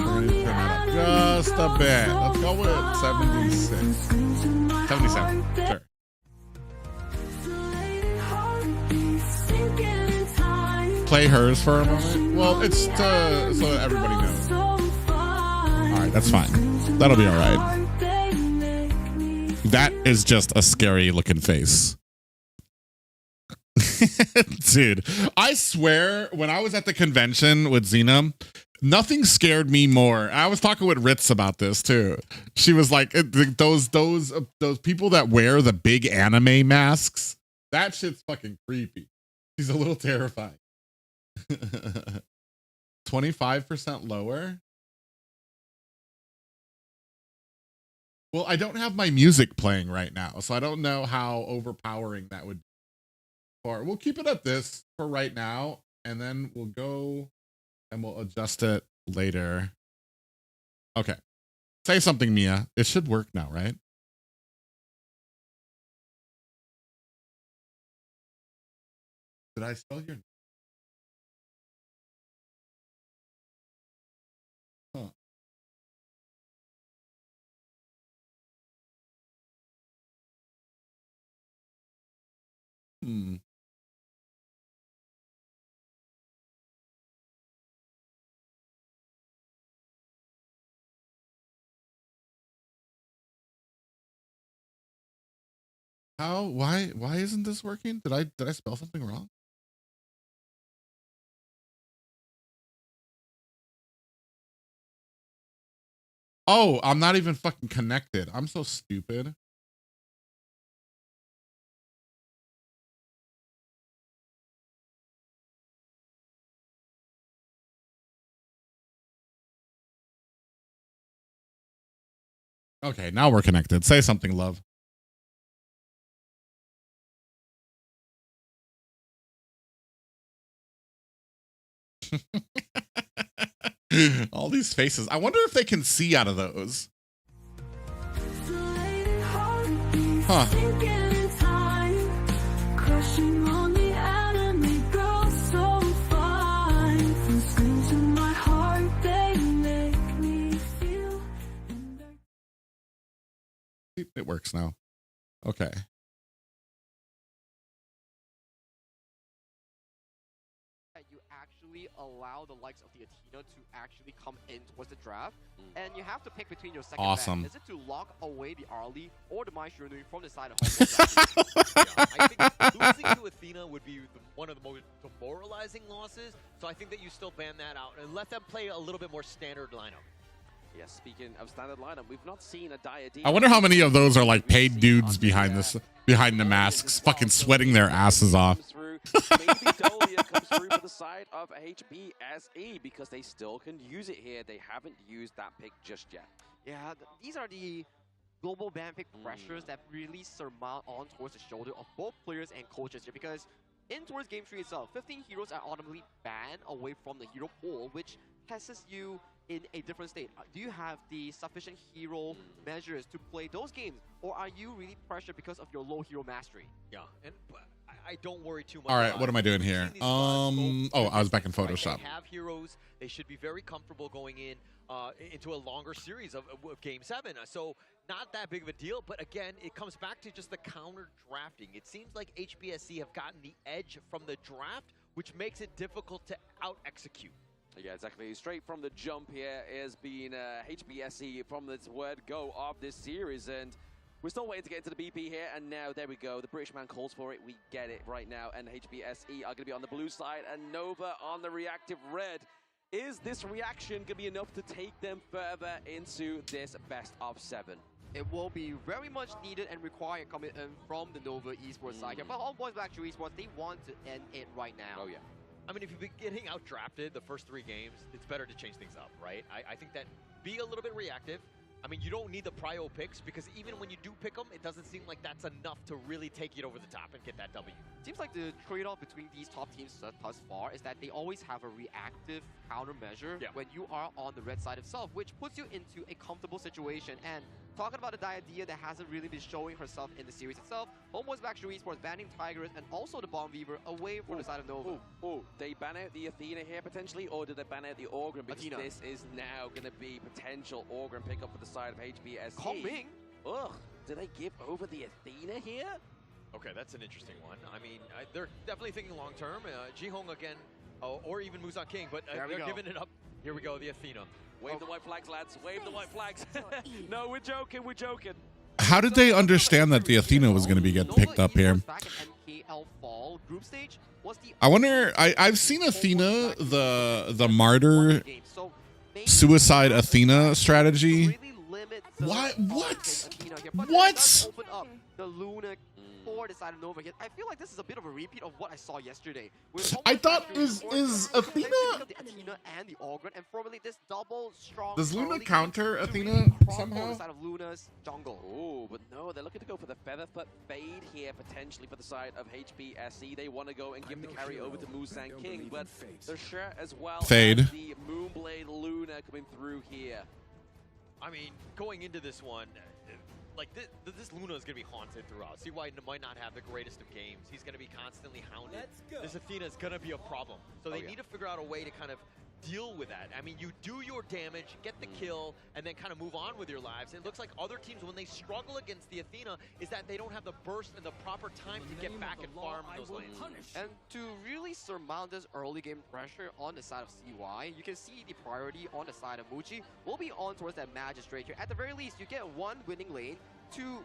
gonna turn that up just a bit. Let's go with 76. 77. Sure. Play hers for a moment. Well, it's to, so that everybody knows. All right, that's fine. That'll be all right. That is just a scary looking face. Dude, I swear, when I was at the convention with Xena, nothing scared me more. I was talking with Ritz about this too. She was like, those people that wear the big anime masks, that shit's fucking creepy. She's a little terrifying. 25% lower? Well, I don't have my music playing right now, so I don't know how overpowering that would be. Or we'll keep it at this for right now, and then we'll go and we'll adjust it later. Okay. Say something, Mia. It should work now, right? Did I spell your name? Huh. Hmm. How? Why isn't this working? Did I spell something wrong? Oh, I'm not even fucking connected. I'm so stupid. Okay, now we're connected. Say something, love. All these faces. I wonder if they can see out of those. Huh. It works now. Okay. You actually allow the likes of the Athena to actually come in towards the draft, and you have to pick between your second Awesome. bet. Is it to lock away the Arlie or the Mai Shunui from the side of home? Yeah, I think losing to Athena would be one of the most demoralizing losses, so I think that you still ban that out and let them play a little bit more standard lineup. Yes, speaking of standard lineup, we've not seen a Diadem. I wonder how many of those are like paid dudes behind this, behind the masks, fucking sweating their asses off. Maybe Dolia comes through for the side of HBSE because they still can use it here. They haven't used that pick just yet. Yeah, these are the global ban pick pressures that really surmount on towards the shoulder of both players and coaches here, because in towards game 3 itself, 15 heroes are automatically banned away from the hero pool, which places you in a different state. Do you have the sufficient hero measures to play those games, or are you really pressured because of your low hero mastery? Yeah, and I don't worry too much. All right, what am I doing here? Oh, I was back in Photoshop. They have heroes. They should be very comfortable going into a longer series of Game 7. So not that big of a deal. But again, it comes back to just the counter drafting. It seems like HBSC have gotten the edge from the draft, which makes it difficult to out-execute. Yeah, exactly. Straight from the jump here is being HBSC from the word go of this series. And We're still waiting to get into the BP here, and now, there we go. The British man calls for it. We get it right now, and HBSE are going to be on the blue side, and Nova on the reactive red. Is this reaction going to be enough to take them further into this best of 7? It will be very much needed and required coming in from the Nova Esports side here. But Homeboys Black Shoe Esports, they want to end it right now. Oh, yeah. I mean, if you've been getting out-drafted the first 3 games, it's better to change things up, right? I think that be a little bit reactive. I mean, you don't need the prio picks because even when you do pick them, it doesn't seem like that's enough to really take it over the top and get that W. Seems like the trade-off between these top teams thus far is that they always have a reactive countermeasure when you are on the red side itself, which puts you into a comfortable situation. And talking about a Diadea that hasn't really been showing herself in the series itself, Homeboys Back Shoe Esports banning Tigress and also the Bomb Weaver away from the side of Nova. They ban out the Athena here potentially, or did they ban out the Orgrim? Because Athena. This is now going to be potential Orgrim pickup for the side of HBSC. Coming. Ugh, do they give over the Athena here? Okay, that's an interesting one. I mean, they're definitely thinking long-term. Jihong again, or even Muzan King, but they're giving it up. Here we go, the Athena. Wave the white flags, lads. Wave the white flags. No, we're joking. We're joking. How did they understand that the Athena was going to be getting picked up here? I wonder. I've seen Athena, the martyr suicide Athena strategy. What? What? Open up the Luna for the side of Nova here. I feel like this is a bit of a repeat of what I saw yesterday. I thought is Athena. The Athena and the Orgrim and formulate this double strong. Does Luna early counter to Athena really crumble somehow? the side of Luna's jungle. Oh, but no, they're looking to go for the Featherfoot Fade here potentially for the side of HBSC. They want to go and give the carry over to Muzan King, but they're sure as well Fade. as the Moonblade Luna coming through here. I mean, going into this one, like this Luna is going to be haunted throughout. See why he might not have the greatest of games. He's going to be constantly hounded. This Athena is going to be a problem. So they need to figure out a way to kind of deal with that. I mean, you do your damage, get the kill, and then kind of move on with your lives. It looks like other teams, when they struggle against the Athena, is that they don't have the burst and the proper time to get back and farm those lanes. And to really surmount this early game pressure on the side of CY, you can see the priority on the side of Muchi will be on towards that Magistrate here. At the very least, you get one winning lane to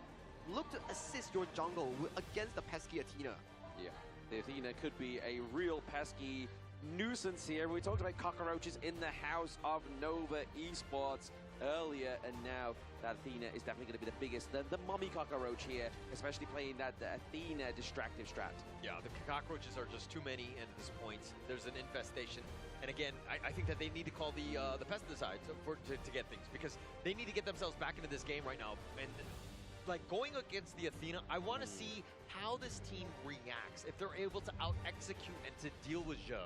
look to assist your jungle against the pesky Athena. Yeah, the Athena could be a real pesky nuisance here. We talked about cockroaches in the house of Nova Esports earlier, and now that Athena is definitely going to be the biggest, the mommy cockroach here, especially playing that Athena distractive strat. Yeah, the cockroaches are just too many at this point. There's an infestation. And again, I think that they need to call the pesticides to get things, because they need to get themselves back into this game right now. And like going against the Athena, I want to see how this team reacts, if they're able to out-execute and to deal with Zhe.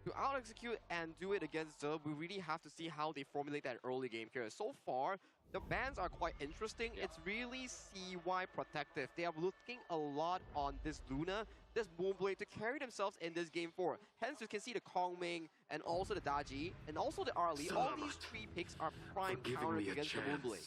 To out-execute and do it against Zhe, we really have to see how they formulate that early game here. So far, the bans are quite interesting. It's really CY protective. They are looking a lot on this Luna, this Moonblade to carry themselves in this game 4. Hence, you can see the Kongming and also the Daji and also the Arlie. All these 3 picks are prime counter against the Moonblade.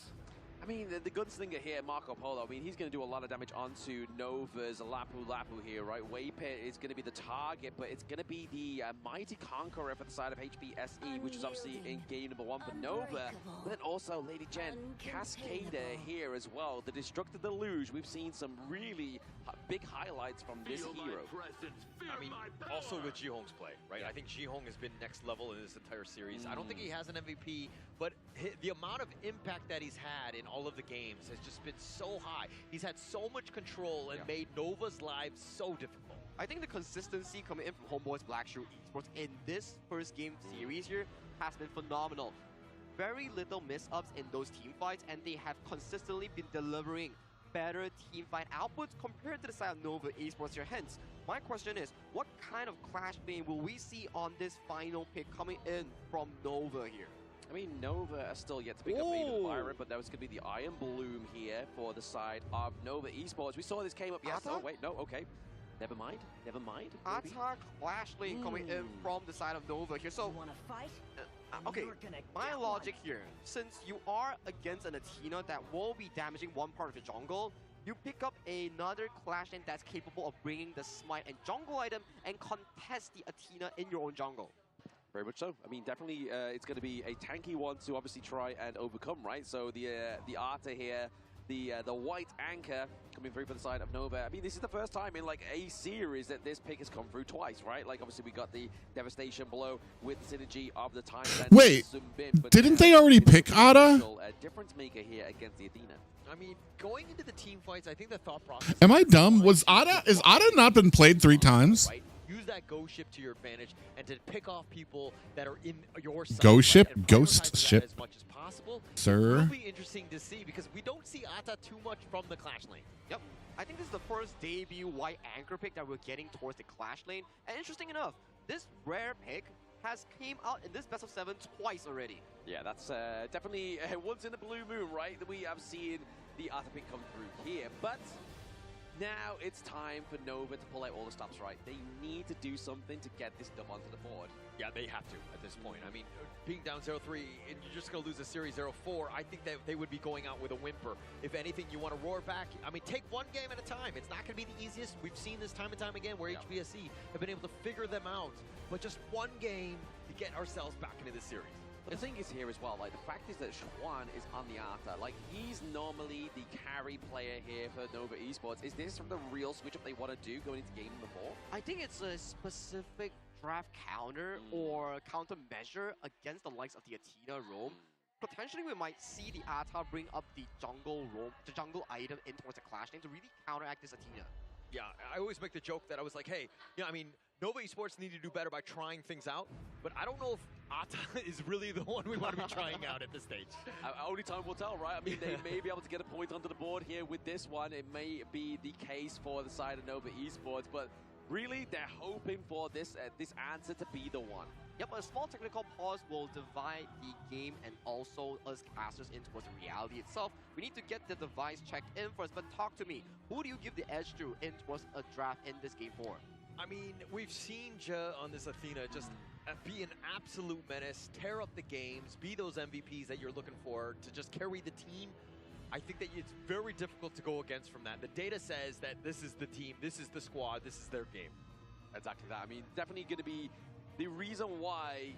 I mean, the gunslinger here, Marco Polo, I mean, he's going to do a lot of damage onto Nova's Lapu Lapu here, right? Waypit is going to be the target, but it's going to be the Mighty Conqueror for the side of HBSE, which is obviously in game number 1 for Nova. But then also, Lady Jen, Cascader here as well. The Destructive Deluge, we've seen some really big highlights from this hero. I mean, also with Jihong's play, right? I think Jihong has been next level in this entire series. I don't think he has an MVP, but the amount of impact that he's had in all of the games has just been so high. He's had so much control and made Nova's lives so difficult. I think the consistency coming in from Homeboys Black Shoe Esports in this first game series here has been phenomenal. Very little miss-ups in those team fights, and they have consistently been delivering better team fight outputs compared to the side of Nova Esports here. Hence, my question is, what kind of clash game will we see on this final pick coming in from Nova here? I mean, Nova are still yet to pick up even Byron, but that was going to be the Iron Bloom here for the side of Nova Esports. We saw this came up yesterday. Oh, wait, no, okay. Never mind. Never mind. Attack clash lane coming in from the side of Nova here. So, wanna fight? Okay, my logic here, since you are against an Athena that will be damaging one part of your jungle, you pick up another clash lane that's capable of bringing the smite and jungle item and contest the Athena in your own jungle. Very much so. I mean, definitely it's going to be a tanky one to obviously try and overcome, right? So the Arta here the white anchor coming through for the side of Nova. I mean, this is the first time in like a series that this pick has come through twice, right? Like, obviously, we got the devastation blow with the synergy of the time. Wait, didn't they already pick Ada? Difference maker here against the Athena. I mean, going into the team fights, I think the thought process... Am I dumb? Is Ada not been played 3 times? Right? Use that ghost ship to your advantage and to pick off people that are in your side. Ghost ship? And Ghost prioritize ship? that as much as possible. Sir? It'll be interesting to see because we don't see Ata too much from the Clash lane. Yep. I think this is the first debut white anchor pick that we're getting towards the Clash lane. And interesting enough, this rare pick has came out in this best of 7 twice already. Yeah, that's definitely once in a blue moon, right? That we have seen the Arthur pick come through here. But now it's time for Nova to pull out all the stops, right? They need to do something to get this dub onto the board. Yeah, they have to at this point. I mean, being down 0-3 and you're just going to lose a series 0-4, I think that they would be going out with a whimper. If anything, you want to roar back. I mean, take one game at a time. It's not going to be the easiest. We've seen this time and time again where HBSC have been able to figure them out. But just one game to get ourselves back into this series. But the thing is here as well, like the fact is that Schwan is on the Arthur. Like he's normally the carry player here for Nova Esports. Is this from the real switch up they want to do going into game number 4? I think it's a specific draft counter or countermeasure against the likes of the Athena roam. Potentially we might see the Ata bring up the jungle roam, the jungle item in towards the Clash lane to really counteract this Athena. Yeah, I always make the joke that I was like, hey, I mean, Nova Esports need to do better by trying things out, but I don't know if Ata is really the one we want to be trying out at this stage. Only time will tell, right? I mean, they may be able to get a point onto the board here with this one. It may be the case for the side of Nova Esports, but really, they're hoping for this this answer to be the one. Yep, a small technical pause will divide the game and also us casters in towards reality itself. We need to get the device checked in first, but talk to me. Who do you give the edge to in towards a draft in this game 4? I mean, we've seen Ja on this Athena just be an absolute menace, tear up the games, be those MVPs that you're looking for to just carry the team. I think that it's very difficult to go against from that. The data says that this is the team, this is the squad, this is their game. Exactly that. I mean, definitely going to be the reason why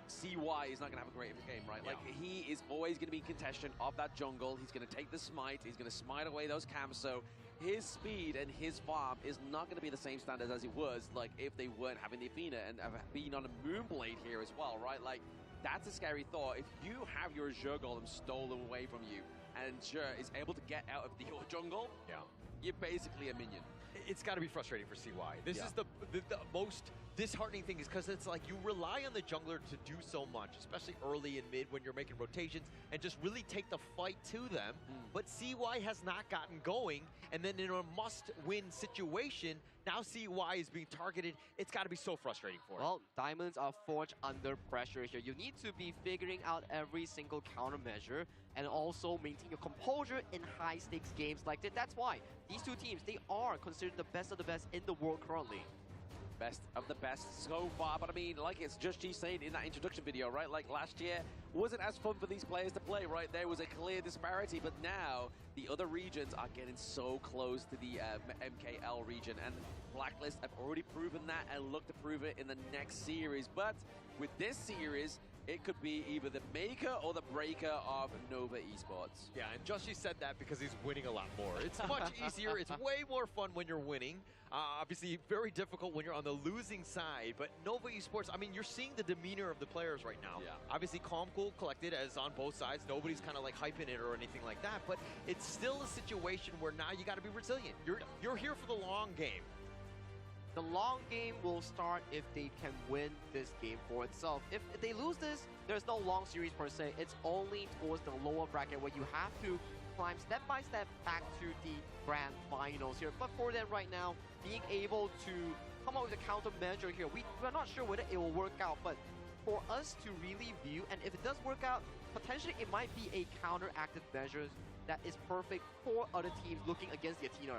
CY is not going to have a great game, right? Yeah. Like, he is always going to be in contention of that jungle. He's going to take the smite. He's going to smite away those camps. So his speed and his farm is not going to be the same standard as it was, like, if they weren't having the Athena and being on a Moonblade here as well, right? Like, that's a scary thought. If you have your Azure Golem stolen away from you and Azure is able to get out of your jungle, you're basically a minion. It's got to be frustrating for CY. This is the most disheartening thing is because it's like you rely on the jungler to do so much, especially early and mid when you're making rotations and just really take the fight to them. But CY has not gotten going, and then in a must-win situation, now CY is being targeted. It's got to be so frustrating for him. Well, diamonds are forged under pressure here. You need to be figuring out every single countermeasure and also maintain your composure in high-stakes games like that. That's why these two teams, they are considered the best of the best in the world currently. Best of the best so far, but I mean, like it's just G saying in that introduction video, right? Like last year wasn't as fun for these players to play, right? There was a clear disparity, but now the other regions are getting so close to the MKL region, and Blacklist have already proven that and look to prove it in the next series. But with this series, it could be either the maker or the breaker of Nova Esports. Yeah, and Joshi said that because he's winning a lot more. It's much easier. It's way more fun when you're winning. Obviously, very difficult when you're on the losing side. But Nova Esports, I mean, you're seeing the demeanor of the players right now. Yeah. Obviously, calm, cool, collected as on both sides. Nobody's kind of like hyping it or anything like that. But it's still a situation where now you got to be resilient. You're here for the long game. The long game will start if they can win this game for itself. If they lose this, there's no long series per se. It's only towards the lower bracket where you have to climb step by step back to the grand finals here. But for them right now, being able to come up with a countermeasure here, we're not sure whether it will work out, but for us to really view, and if it does work out, potentially it might be a counteractive measure that is perfect for other teams looking against the Athena.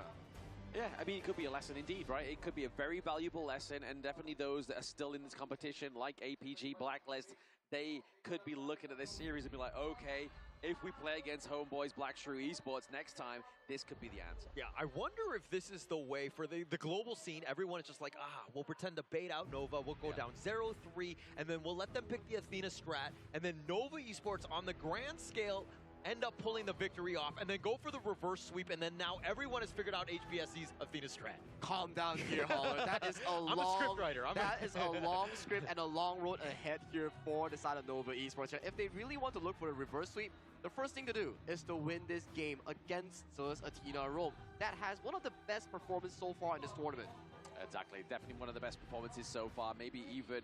Yeah, I mean, it could be a lesson indeed, right? It could be a very valuable lesson, and definitely those that are still in this competition, like APG, Blacklist, they could be looking at this series and be like, okay, if we play against Homeboys, Black Shrew Esports next time, this could be the answer. Yeah, I wonder if this is the way for the global scene. Everyone is just like, we'll pretend to bait out Nova. We'll go down 0-3, and then we'll let them pick the Athena strat, and then Nova Esports on the grand scale end up pulling the victory off, and then go for the reverse sweep, and then now everyone has figured out HBSC's Athena strat. Calm down here, Holler. That is a I'm long, a script writer. That is a long script and a long road ahead here for the side of Nova Esports. If they really want to look for a reverse sweep, the first thing to do is to win this game against Zeus Athena Rome. That has one of the best performances so far in this tournament. Exactly, definitely one of the best performances so far. Maybe even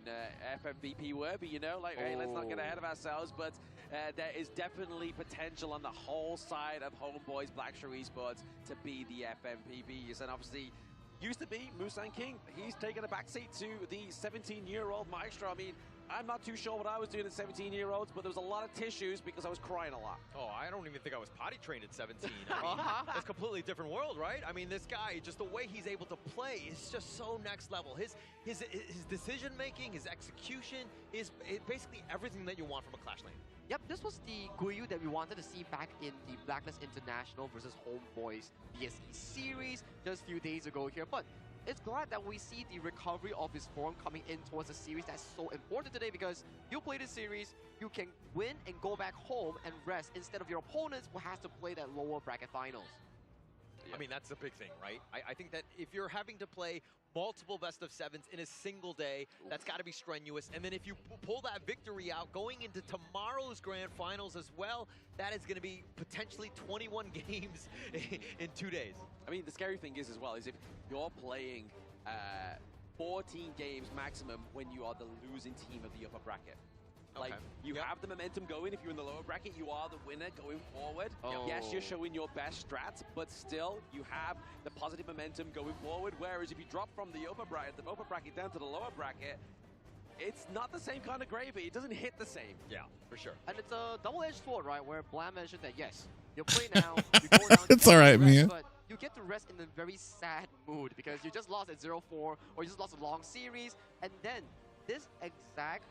FMVP worthy, you know? Like, hey, let's not get ahead of ourselves, but there is definitely potential on the whole side of Homeboys Black Shrew Esports to be the FMVPs. And obviously, used to be Musan King. He's taken a backseat to the 17-year-old Maestro. I mean, I'm not too sure what I was doing at 17-year-olds, but there was a lot of tissues because I was crying a lot. Oh, I don't even think I was potty trained at 17. I mean, that's a completely different world, right? I mean, this guy, just the way he's able to play is just so next level. His decision-making, his execution, is basically everything that you want from a Clash lane. Yep, this was the Guiyu that we wanted to see back in the Blacklist International versus Homeboys BSE series just a few days ago here. But it's glad that we see the recovery of his form coming in towards a series that's so important today, because you play this series, you can win and go back home and rest instead of your opponents who has to play that lower bracket finals. I mean, that's the big thing, right? I think that if you're having to play multiple best-of-7s in a single day, that's got to be strenuous. And then if you pull that victory out going into tomorrow's grand finals as well, that is going to be potentially 21 games in 2 days. I mean, the scary thing is as well, is if you're playing 14 games maximum when you are the losing team of the upper bracket. Like, you have the momentum going. If you're in the lower bracket, you are the winner going forward. Yes, you're showing your best strats, but still, you have the positive momentum going forward. Whereas if you drop from the upper bracket down to the lower bracket, it's not the same kind of gravy. It doesn't hit the same. Yeah, for sure. And it's a double-edged sword, right? Where Blam mentioned that, yes, you play now, you go down It's all right, rest, Mia. but you get to rest in a very sad mood because you just lost at 0-4, or you just lost a long series, and then this exact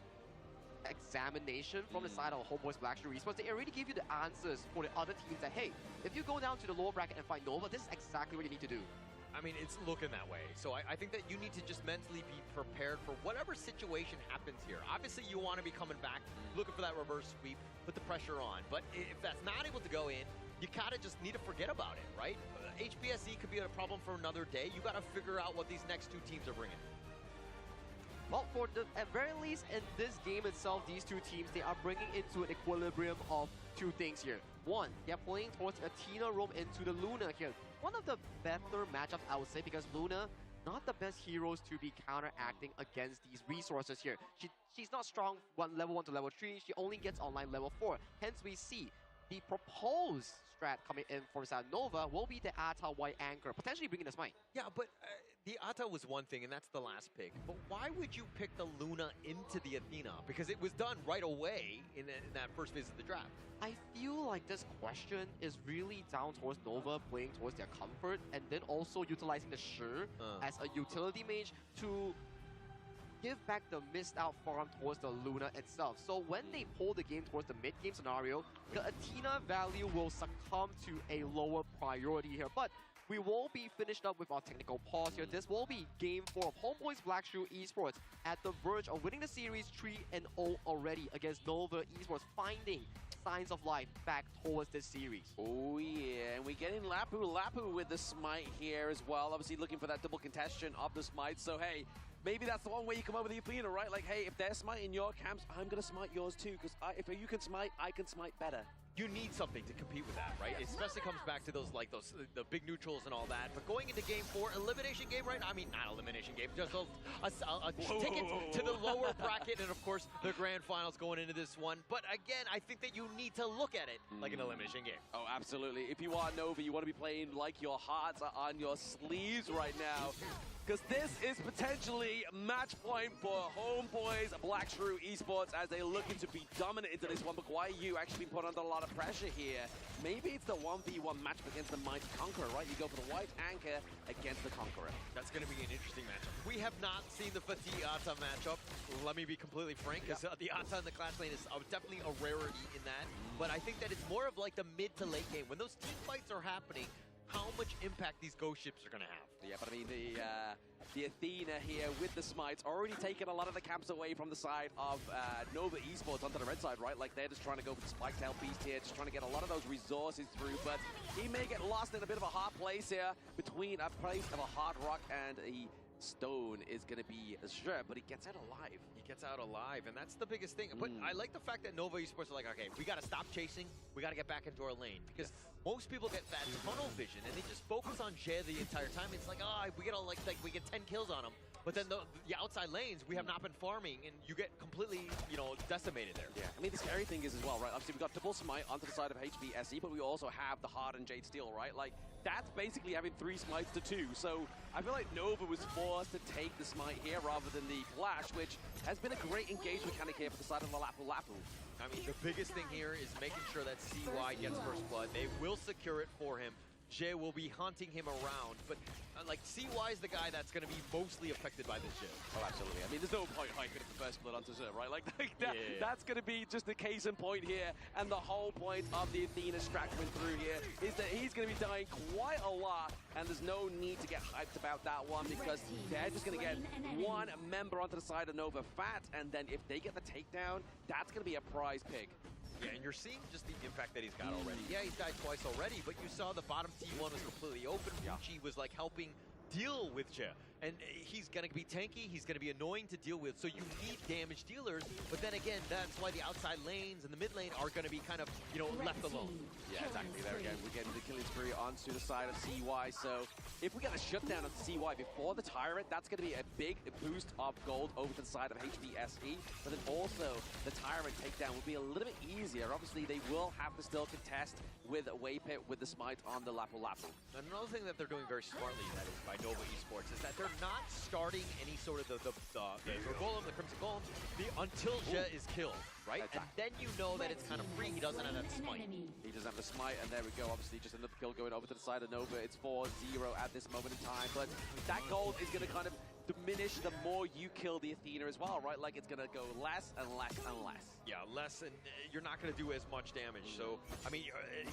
examination from the side of Homeboys Black Shrew Esports, they already give you the answers for the other teams that, hey, if you go down to the lower bracket and fight Nova, this is exactly what you need to do. I mean, it's looking that way. So I think that you need to just mentally be prepared for whatever situation happens here. Obviously, you want to be coming back, looking for that reverse sweep, put the pressure on. But if that's not able to go in, you kind of just need to forget about it, right? HBSE could be a problem for another day. You got to figure out what these next two teams are bringing. Well, for the at very least in this game itself, these two teams, they are bringing into an equilibrium of two things here. One, they're playing towards Athena Rome into the Luna here. One of the better matchups, I would say, because Luna, not the best heroes to be counteracting against these resources here. She's not strong level 1 to level 3. She only gets online level 4. Hence, we see the proposed strat coming in for Side Nova will be the Ata White Anchor, potentially bringing the Smite. Yeah, but the Ata was one thing, and that's the last pick. But why would you pick the Luna into the Athena? Because it was done right away in that first visit of the draft. I feel like this question is really down towards Nova playing towards their comfort, and then also utilizing the Shi as a utility mage to give back the missed out farm towards the Luna itself. So when they pull the game towards the mid-game scenario, the Athena value will succumb to a lower priority here. But we will be finished up with our technical pause here. This will be Game 4 of Homeboys Black Shrew Esports at the verge of winning the series 3-0 already against Nova Esports, finding signs of life back towards this series. Oh yeah, and we're getting Lapu with the Smite here as well. Obviously looking for that double contestation of the Smite. So hey, maybe that's the one way you come over the Athena, right? Like, hey, if they're smiting your camps, I'm going to smite yours too, because if you can smite, I can smite better. You need something to compete with that, right? It especially comes back to those the big neutrals and all that. But going into Game 4, elimination game, right? I mean, not elimination game, just a ticket to the lower bracket, and of course the grand finals going into this one. But again, I think that you need to look at it like an elimination game. Oh, absolutely. If you are Nova, you want to be playing like your hearts are on your sleeves right now, because this is potentially match point for Homeboys Black Shrew Esports as they looking to be dominant into this one. But KIC actually been put under a lot of pressure here. Maybe it's the 1v1 matchup against the Mighty Conqueror, right? You go for the White Anchor against the Conqueror. That's going to be an interesting matchup. We have not seen the Fatih Ata matchup. Let me be completely frank, because the Ata in the Clash lane is definitely a rarity in that. But I think that it's more of like the mid to late game. When those team fights are happening, how much impact these ghost ships are going to have. Yeah, but I mean, the Athena here with the smites already taken a lot of the camps away from the side of Nova Esports onto the red side, right? Like, they're just trying to go for the Spike Tail Beast here, just trying to get a lot of those resources through, but he may get lost in a bit of a hard place here between a place of a hard rock and a stone is going to be sure, but he gets out alive. He gets out alive, and that's the biggest thing. But I like the fact that Nova Esports are like, okay, we got to stop chasing. We got to get back into our lane, because most people get that tunnel vision and they just focus on Jay the entire time. It's like, oh, we get we get 10 kills on him, but then the outside lanes we have not been farming, and you get completely, you know, decimated there. Yeah, I mean, the scary thing is as well, right? Obviously, we've got double smite onto the side of HBSE, but we also have the hard and Jade Steel, right? Like, that's basically having 3 smites to 2. So I feel like Nova was forced to take the smite here rather than the flash, which has been a great engage mechanic here for the side of the Lapu Lapu. I mean, the biggest thing here is making sure that CY gets first blood. They will secure it for him. Jay will be hunting him around, but like, CY is the guy that's going to be mostly affected by this shit. Oh, absolutely. I mean, there's no point hiking the first blood onto Zerg, right? Like that's going to be just the case in point here, and the whole point of the Athena strat coming through here is that he's going to be dying quite a lot, and there's no need to get hyped about that one, because they're just going to get one member onto the side of Nova Fat, and then if they get the takedown, that's going to be a prize pick. Yeah, and you're seeing just the impact that he's got already. Yeah, he's died twice already, but you saw the bottom T1 was completely open. Fuchi was like helping deal with Jay. And he's going to be tanky, he's going to be annoying to deal with, so you need damage dealers, but then again, that's why the outside lanes and the mid lane are going to be kind of, you know, left alone. Yeah, exactly. There again, we're getting the killing spree onto the side of CY, so if we get a shutdown of CY before the Tyrant, that's going to be a big boost of gold over to the side of HBSE, but then also the Tyrant takedown will be a little bit easier. Obviously, they will have to still contest with Waypit with the smite on the Lapu Lapu. And another thing that they're doing very smartly, that is by Nova Esports, is that they're not starting any sort of the Golem, the Crimson Golem, until Jay is killed, right? And then you know that it's kind of free. He doesn't have that smite. He doesn't have the smite, and there we go. Obviously, just another kill going over to the side of Nova. It's 4-0 at this moment in time, but that gold is going to kind of diminish the more you kill the Athena as well, right? Like, it's going to go less and less and less. Yeah, less, and you're not going to do as much damage. So, I mean,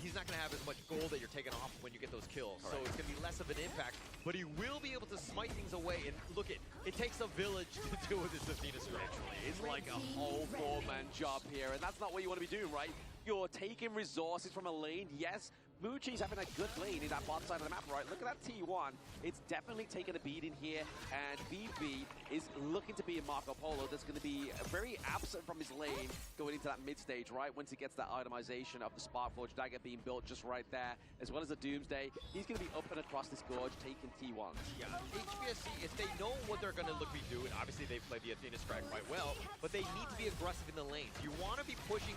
he's not going to have as much gold that you're taking off when you get those kills. Correct. So it's going to be less of an impact, but he will be able to smite things away. And look, it takes a village to deal with this Athena stretch. It's like a whole 4-man job here, and that's not what you want to be doing, right? You're taking resources from a lane, yes. Muchi's having a good lane in that bottom side of the map, right? Look at that T1. It's definitely taking a beating here, and BB is looking to be a Marco Polo that's going to be very absent from his lane going into that mid stage, right? Once he gets that itemization of the Sparkforge dagger being built just right there, as well as the Doomsday, he's going to be up and across this gorge taking T1s. Yeah, HBSC, if they know what they're going to be doing, obviously they play the Athena strat quite well, but they need to be aggressive in the lanes. You want to be pushing,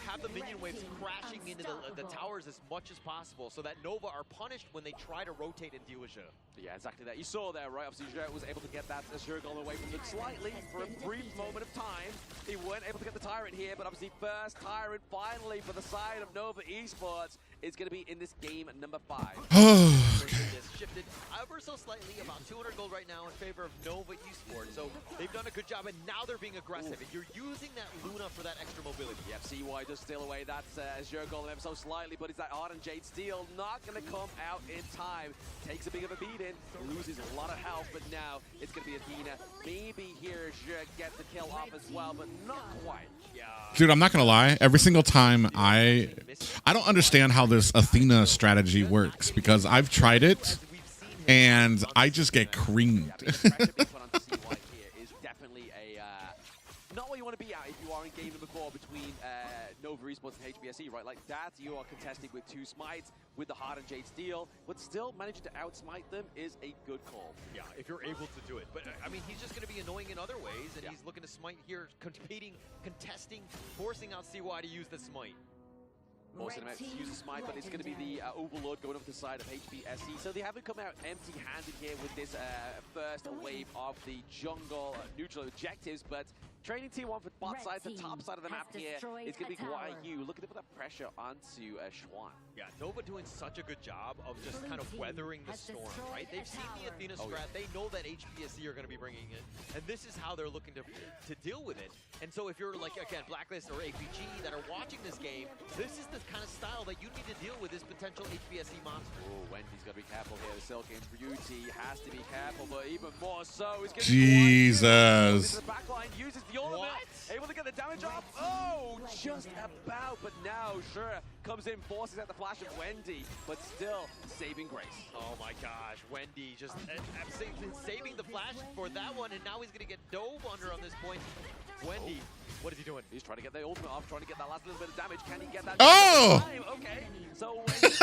have the minion waves crashing into the towers as much as possible, so that Nova are punished when they try to rotate and deal with Zhe. Yeah, exactly that. You saw there, right? Obviously, Zhe was able to get that Azure Golem away from them slightly for a brief moment of time. They weren't able to get the Tyrant here, but obviously first Tyrant finally for the side of Nova Esports is going to be in this game number 5. Shifted ever so slightly, about 200 gold right now in favor of Nova Esports. So they've done a good job, and now they're being aggressive. And you're using that Luna for that extra mobility. Yep, CY does steal away that Azure Golem ever so slightly, but it's that Ardent Jade Steel not going to come out in time. Takes a big of a beating, loses a lot of health, but now it's going to be Athena. Maybe here Azure gets the kill off as well, but not quite. Yeah. Dude, I'm not gonna lie. Every single time I don't understand how this Athena strategy works, because I've tried it and I just get creamed. Not what you want to be at if you are in game number 4 between Nova Esports and HBSE, right? Like that, you are contesting with 2 smites, with the Hard and Jade Steel, but still managing to outsmite them is a good call. Yeah, if you're able to do it. But, I mean, he's just going to be annoying in other ways, and he's looking to smite here, competing, contesting, forcing out CY to use the smite. Also to use a smite, but it's going to be the Overlord going up the side of HBSE. So they haven't come out empty-handed here with this first wave of the jungle neutral objectives, but Training T1 for bot Red side, the team top side of the map has here destroyed is going to be a tower. YU. Looking to put that pressure onto Schwan. Yeah, Nova doing such a good job of just Blue kind of team weathering the has storm, destroyed right? They've a seen the tower. Athena Oh, strat. They know that HBSC are going to be bringing it, and this is how they're looking to deal with it. And so if you're like, again, Blacklist or APG that are watching this game, this is the kind of style that you need to deal with this potential HBSC monster. Oh, Wendy's got to be careful here. The Silk Inch Beauty has to be careful, but even more so is going to Jesus. the backline uses the ornament, able to get the damage off. Oh, just about, but now sure comes in, forces out the flash of Wendy, but still saving grace. Oh my gosh, Wendy just saving the flash for that one, and now he's going to get dove under on this point. Wendy, what is he doing? He's trying to get the ultimate off, trying to get that last little bit of damage. Can he get that? Oh! Okay, so Wendy's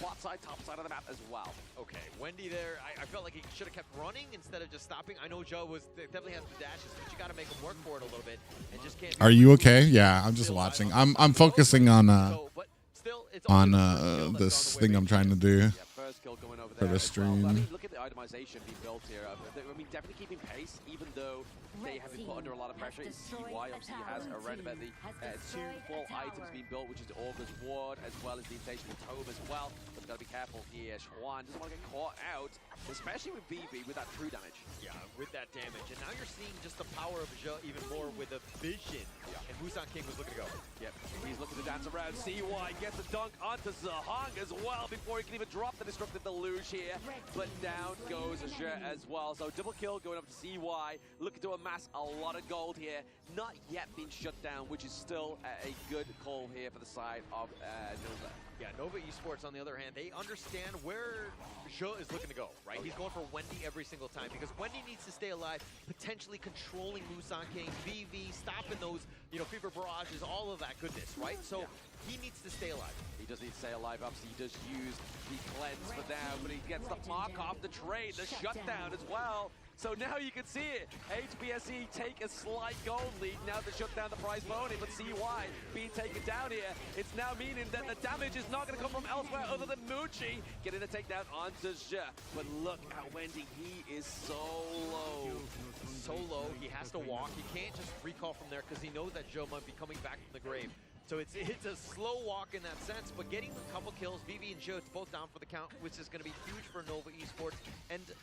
bot side, top side of the map as well. Okay, Wendy there, I felt like he should have kept running instead of just stopping. I know Joe definitely has the dashes, but you got to make him work for it a little bit and just can't. Are you okay? Yeah, I'm just watching. I'm focusing on this thing I'm trying to do Yeah, first kill going over for there the as well. stream. I mean, look at the itemization being built here. I mean, definitely keeping pace, even though they have been put under a lot of pressure. It's CY obviously has already about the two full items being built, which is the Augur's Ward as well as the Insatiable Tome as well. But got to be careful here. Schwan doesn't want to get caught out, especially with BB with that true damage. Yeah, with that damage. And now you're seeing just the power of Zhe even more with a vision. Yeah. And Musan King was looking to go. Yep, he's looking to dance around. CY gets a dunk onto Zahang as well before he can even drop the Destructive Deluge here. But down goes Zhe as well. So double kill going up to CY. Looking to amass a lot of gold here. Not yet being shut down, which is still a good call here for the side of Nova. Yeah, Nova Esports, on the other hand, they understand where Zhe is looking to go, right? He's going for Wendy every single time because Wendy needs to stay alive, potentially controlling Musan King, VV, stopping those, Fever Barrages, all of that goodness, right? So he needs to stay alive. He does need to stay alive. Obviously, he does use the cleanse for now, but he gets the mark off the trade, the shutdown as well. So now you can see it. HBSE take a slight gold lead. Now they shut down the prize pony, but CY being taken down here. It's now meaning that the damage is not going to come from elsewhere other than Mucci getting the takedown onto Zhe. But look at Wendy. He is so low. So low. He has to walk. He can't just recall from there because he knows that Zhe might be coming back from the grave. So it's a slow walk in that sense, but getting a couple kills, VV and Zhe both down for the count, which is going to be huge for Nova Esports.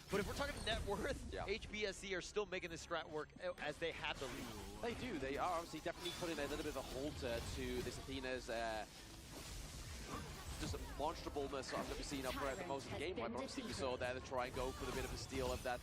But if we're talking net worth, HBSC are still making this strat work as they had the lead. They do. They are obviously definitely putting a little bit of a halter to this Athena's just monstrableness I've never seen up throughout the most of the game. But obviously we saw there to try and go for the bit of a steal of that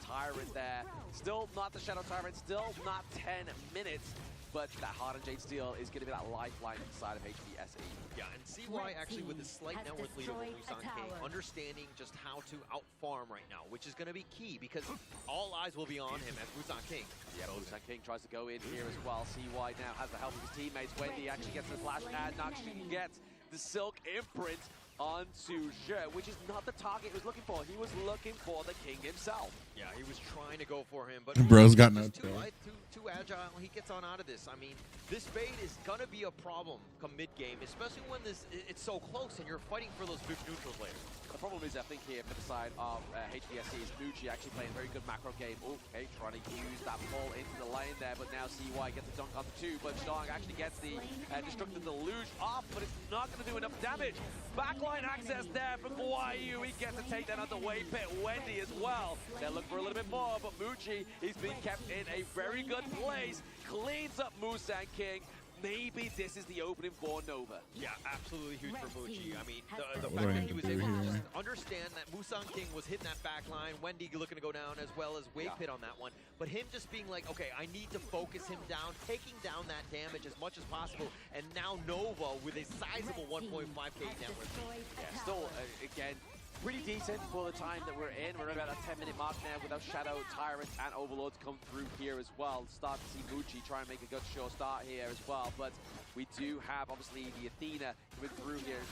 Tyrant there. Still not the Shadow Tyrant, still not 10 minutes. But that Hardened Jade Steel is going to be that lifeline inside of HBSE. Yeah, and CY actually with a slight net worth lead over Musan King, understanding just how to out-farm right now, which is going to be key because all eyes will be on him as Musan King. Yeah, Musan King tries to go in here as well. CY now has the help of his teammates. Wendy actually gets the flash and actually gets the Silk Imprint onto Zhe, which is not the target he was looking for. He was looking for the king himself. Yeah, he was trying to go for him, but Bro's got no too agile. He gets on out of this. I mean, this fade is gonna be a problem come mid-game, especially when it's so close and you're fighting for those big neutrals later. The problem is, I think here for the side of HBSC is Mucci actually playing a very good macro game. Okay, trying to use that pull into the lane there, but now CY gets a dunk on the two, but Zhang actually gets the Destructive Deluge off, but it's not going to do enough damage. Backline access there for YU. He gets to take that on the way pit. Wendy as well. They're looking for a little bit more, but Mucci is being kept in a very good place. Cleans up Musan King. Maybe this is the opening for Nova. Yeah, absolutely huge for Mucci. I mean, the fact that he was able to just understand that Musan King was hitting that back line, Wendy looking to go down as well as Wave Pit on that one. But him just being like, okay, I need to focus him down, taking down that damage as much as possible. And now Nova with a sizable 1.5k net worth. Yeah, still, again, pretty decent for the time that we're in. We're about a 10-minute mark now without Shadow, Tyrant, and Overlords come through here as well. Start to see Mucci try and make a good sure start here as well. But we do have, obviously, the Athena coming through here.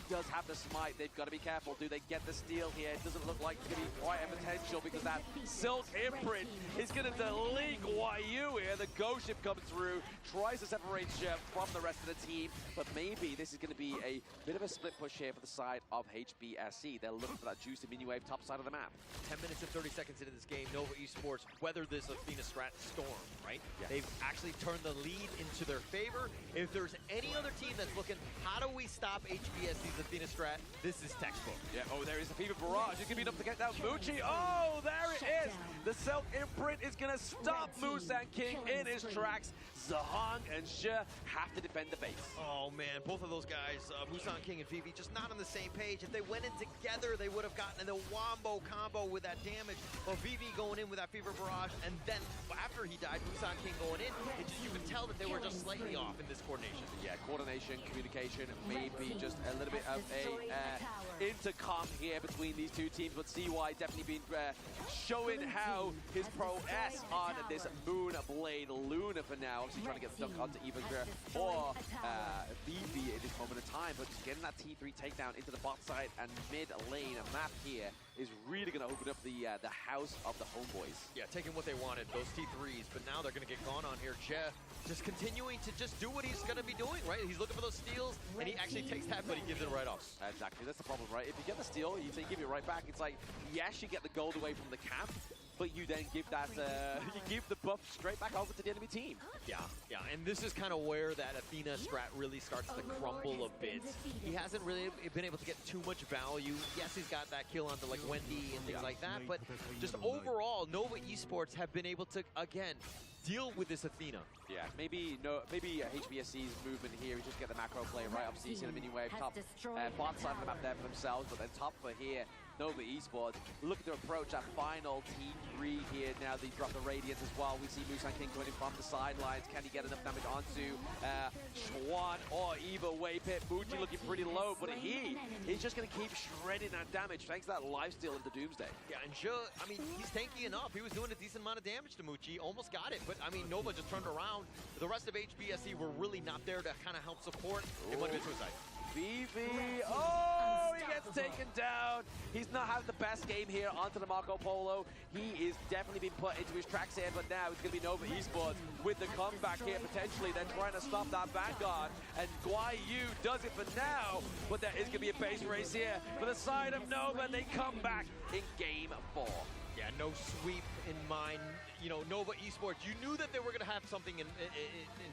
does have the smite. They've got to be careful. Do they get the steal here? It doesn't look like it's going to be quite a potential because that Silk imprint is going to delete YU here. The ghost ship comes through, tries to separate Shep from the rest of the team, but maybe this is going to be a bit of a split push here for the side of HBSC. They're looking for that juicy mini wave top side of the map. 10 minutes and 30 seconds into this game, Nova Esports weathered this Athena strat storm, right? Yeah. They've actually turned the lead into their favor. If there's any other team that's looking, how do we stop HBSC's Athena strat? This is textbook. Yeah, oh, there is a Fever Barrage. It's going to be enough to get down Muchi. Oh, there it is. The Silk imprint is going to stop Musan King in his tracks. Zahang and She have to defend the base. Oh man, both of those guys, Musan King and Vivi, just not on the same page. If they went in together, they would have gotten the wombo combo with that damage. But Vivi going in with that Fever Barrage, and then after he died, Musan King going in, you could tell that they were just slightly off in this coordination. Yeah, coordination, communication, maybe just a little bit of a intercom here between these two teams, but CY definitely been showing how his prowess on this Moon Blade Luna for now. Obviously trying to get stuck onto either or VV at this moment in time, but just getting that T3 takedown into the bot side and mid lane map here is really going to open up the house of the homeboys. Yeah, taking what they wanted, those T3s, but now they're going to get gone on here. Je just continuing to just do what he's going to be doing, right? He's looking for those steals, and he actually takes that, but he gives it right off. Exactly, that's the problem, right? If you get the steal, you give it right back. It's like, yes, you get the gold away from the camp, but you then give that, you give the buff straight back over to the enemy team. Yeah, and this is kind of where that Athena strat really starts to crumble a bit. He hasn't really been able to get too much value. Yes, he's got that kill onto like Wendy and things like that, but just overall, Nova Esports have been able to, again, deal with this Athena. Yeah, maybe HBSC's movement here is just get the macro play right. Obviously, you see the mini wave top bot side of the map there for themselves, but then top for here. Nova Esports looking to approach that final T3 here. Now they drop the Radiance as well. We see Musan King going in from the sidelines. Can he get enough damage onto Schwan or either way Pit? Muji looking pretty low, but he is just going to keep shredding that damage thanks to that lifesteal into Doomsday. Yeah, and Je, I mean, he's tanky enough. He was doing a decent amount of damage to Muchi. Almost got it, but I mean, Nova just turned around. The rest of HBSC were really not there to kind of help support. It might have been suicide. VV, oh, he gets taken down. He's not having the best game here onto the Marco Polo. He is definitely being put into his tracks here, but now it's going to be Nova Esports with the comeback here potentially. They're trying to stop that Vanguard, and Guai Yu does it for now, but there is going to be a base race here. For the side of Nova, they come back in game 4. Yeah, no sweep in mind. You know, Nova Esports, you knew that they were going to have something in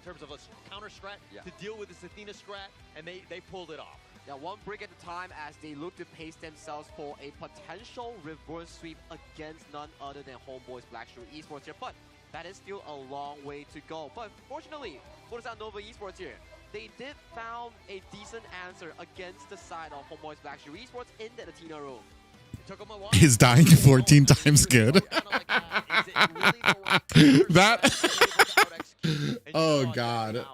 terms of a counter strat to deal with this Athena strat, and they pulled it off. Yeah, one brick at a time as they look to pace themselves for a potential reverse sweep against none other than Homeboys Blackstreet Esports here. But that is still a long way to go. But fortunately, for the Nova Esports here, they did found a decent answer against the side of Homeboys Blackstreet Esports in the Athena room. Is dying 14 times good? Oh god.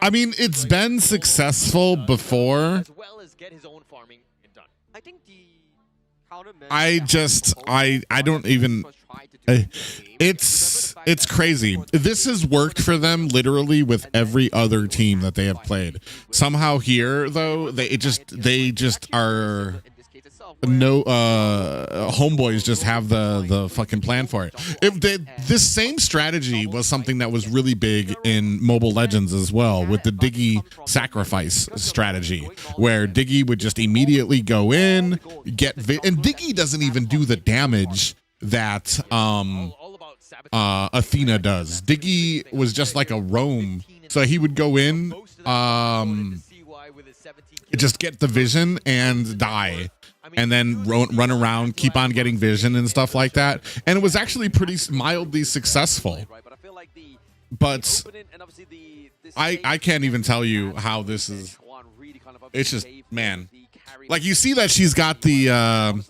I mean, it's been successful before. As well as get his own farming done. I think the counter I don't even it's crazy. This has worked for them literally with every other team that they have played. Somehow here though, they just are no homeboys just have the fucking plan for it. If this same strategy was something that was really big in Mobile Legends as well, with the Diggy sacrifice strategy, where Diggy would just immediately go in, get and Diggy doesn't even do the damage that Athena does. Diggy was just like a roam, so he would go in, just get the vision and die, and then run around, keep on getting vision and stuff like that. And it was actually pretty mildly successful. But I can't even tell you how this is. It's just, man. Like, you see that she's got the